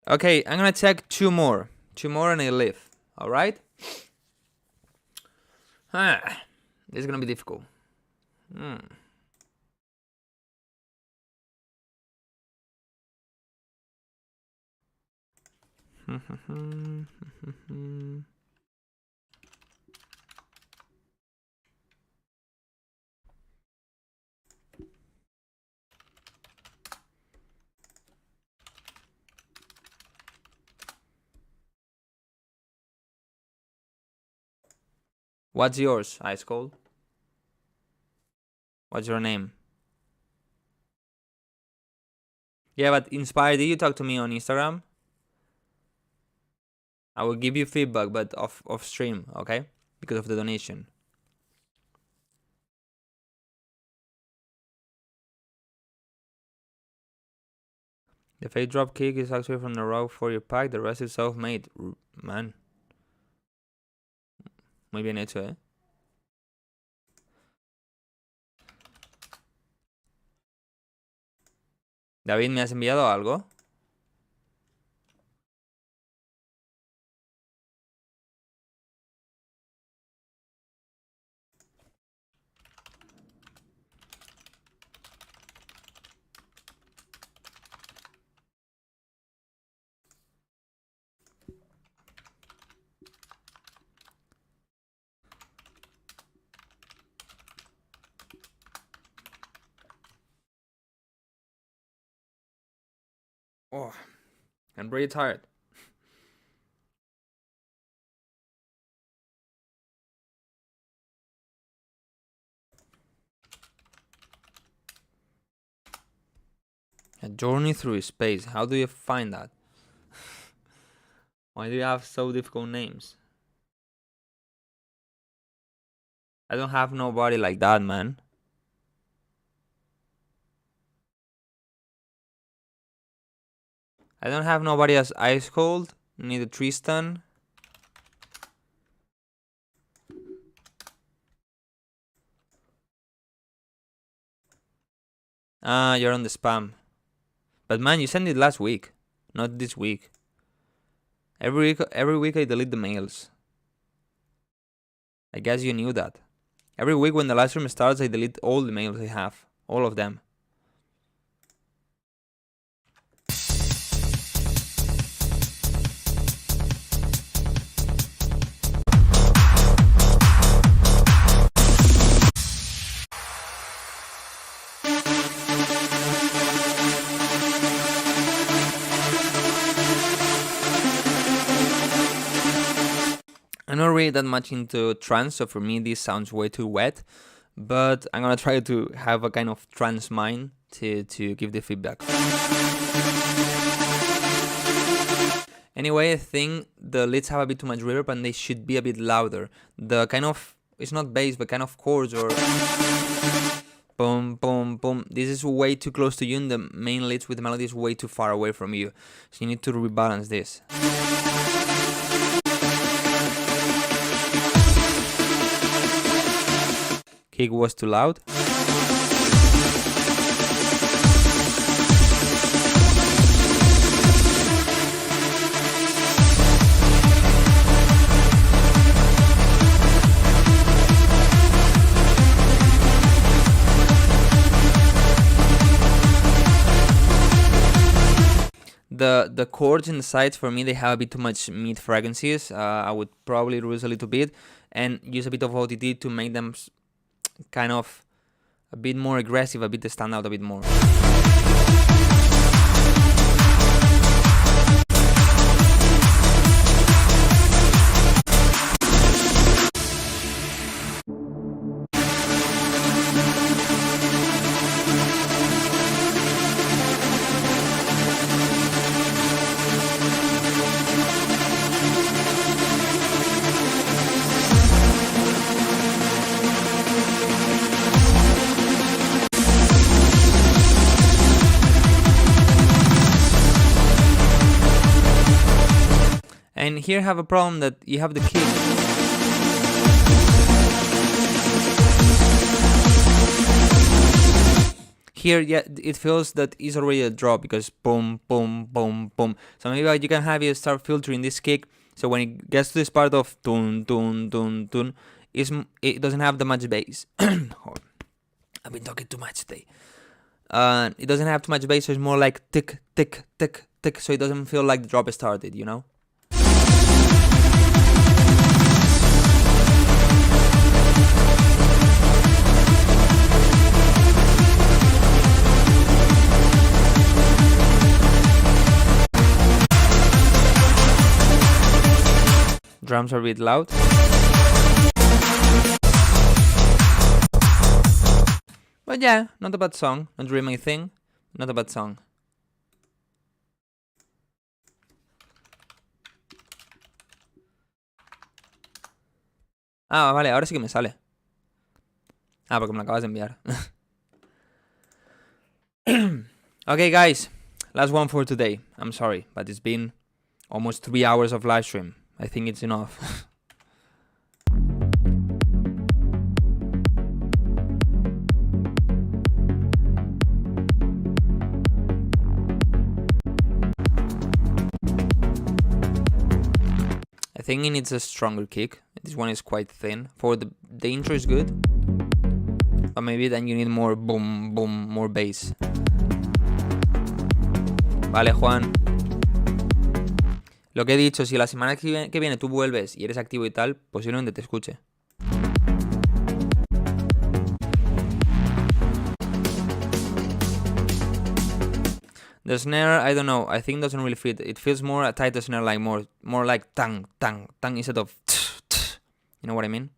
S2: Okay, I'm gonna check two more and I leave. All right. This is gonna be difficult. What's yours, Ice Cold? What's your name? Yeah, but Inspire, did you talk to me on Instagram? I will give you feedback, but off stream, okay? Because of the donation. The fake drop kick is actually from the rock for your pack. The rest is self-made. Man. Muy bien hecho, eh. David, ¿me has enviado algo? Oh, I'm really tired. A journey through space. How do you find that? Why do you have so difficult names? I don't have nobody like that, man. I don't have nobody as Ice Cold, neither Tristan. Ah, you're on the spam. But man, you sent it last week, not this week. Every week I delete the mails. I guess you knew that. Every week when the live stream starts, I delete all the mails I have. All of them. I'm not really that much into trance, so for me this sounds way too wet, but I'm gonna try to have a kind of trance mind to give the feedback. Anyway, I think the leads have a bit too much reverb and they should be a bit louder. The kind of, it's not bass, but kind of chords or boom, boom, boom. This is way too close to you and the main leads with the melody is way too far away from you. So you need to rebalance this. Kick was too loud. The chords in the sides for me, they have a bit too much mid frequencies. I would probably reduce a little bit and use a bit of OTT to make them kind of a bit more aggressive, a bit stand out a bit more. And here I have a problem that you have the kick. Here, yeah, it feels that it's already a drop because boom, boom, boom, boom. So maybe what you can have is start filtering this kick. So when it gets to this part of tun, tun, tun, tun, it doesn't have that much bass. I've been talking too much today. It doesn't have too much bass, so it's more like tick, tick, tick, tick. So it doesn't feel like the drop started, you know? Drums are a bit loud. But yeah, not a bad song. Not really my thing. Not a bad song. Ah, vale, ahora sí que me sale. Ah, porque me lo acabas de enviar. Okay, guys. Last one for today. I'm sorry, but it's been almost 3 hours of live stream. I think it's enough. I think it needs a stronger kick. This one is quite thin. For the intro is good. But maybe then you need more boom, boom, more bass. Vale, Juan. Lo que he dicho, si la semana que viene tú vuelves y eres activo y tal, posiblemente te escuche. The snare, I don't know. I think doesn't really fit. It feels more a tighter snare, like more like tang, tang, tang instead of tch, tch. You know what I mean?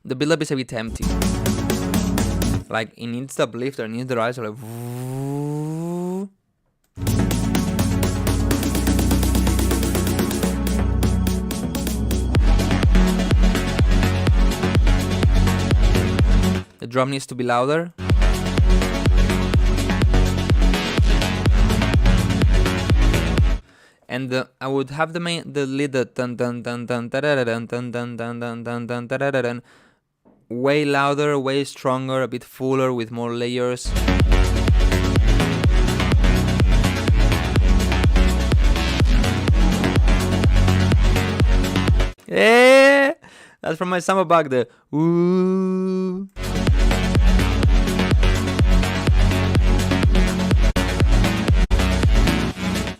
S2: The build-up is a bit empty. Like, it needs the uplifter, it needs the rise, like... The drum needs to be louder. And I would have the lead, the dun dun dun dun dun dun dun dun dun dun dun dun dun dun, way louder, way stronger, a bit fuller with more layers. Yeah, that's from my summer bag. The ooh.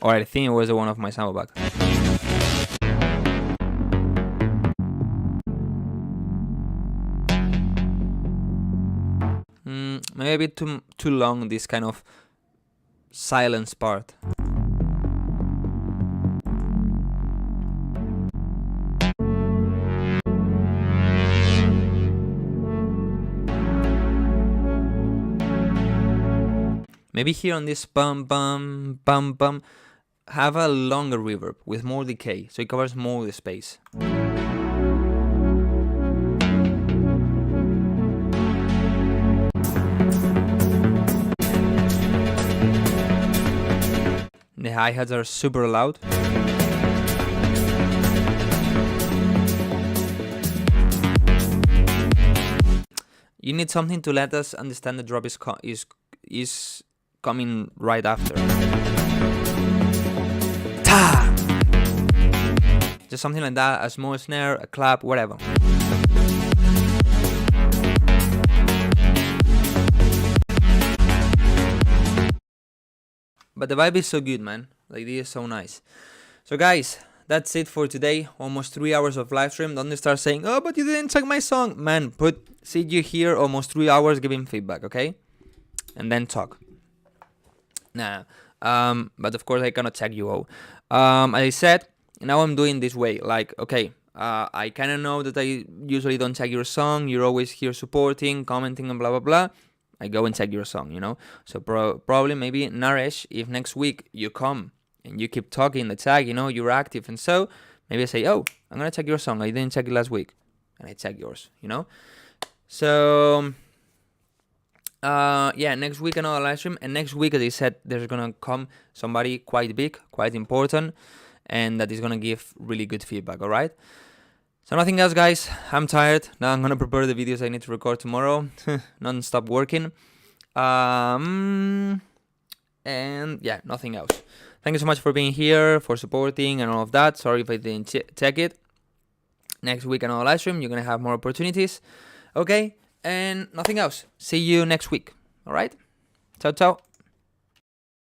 S2: Or I think it was the one of my summer bag. Maybe a bit too long, this kind of silence part. Maybe here on this bum bum bum bum, have a longer reverb with more decay, so it covers more of the space. The hi-hats are super loud. You need something to let us understand the drop is coming right after. Ta! Just something like that, a small snare, a clap, whatever. But the vibe is so good, man. Like, this is so nice. So guys, that's it for today. Almost 3 hours of live stream. Don't start saying, oh, but you didn't check my song. Man, see you here almost 3 hours giving feedback, okay? And then talk. Nah. But of course I cannot check you all. As I said, now I'm doing this way. Like, okay, I kind of know that I usually don't check your song. You're always here supporting, commenting, and blah, blah, blah. I go and check your song, you know? So probably maybe Naresh, if next week you come and you keep talking the tag, you know, you're active, and so maybe I say, oh, I'm gonna check your song. I didn't check it last week. And I check yours, you know? So... yeah, next week another live stream, and next week, as I said, there's gonna come somebody quite big, quite important, and that is gonna give really good feedback, alright? So nothing else, guys. I'm tired. Now I'm gonna prepare the videos I need to record tomorrow. Non-stop working. And yeah, nothing else. Thank you so much for being here, for supporting and all of that. Sorry if I didn't check it. Next week another live stream. You're gonna have more opportunities. Okay? And nothing else. See you next week. Alright? Ciao, ciao.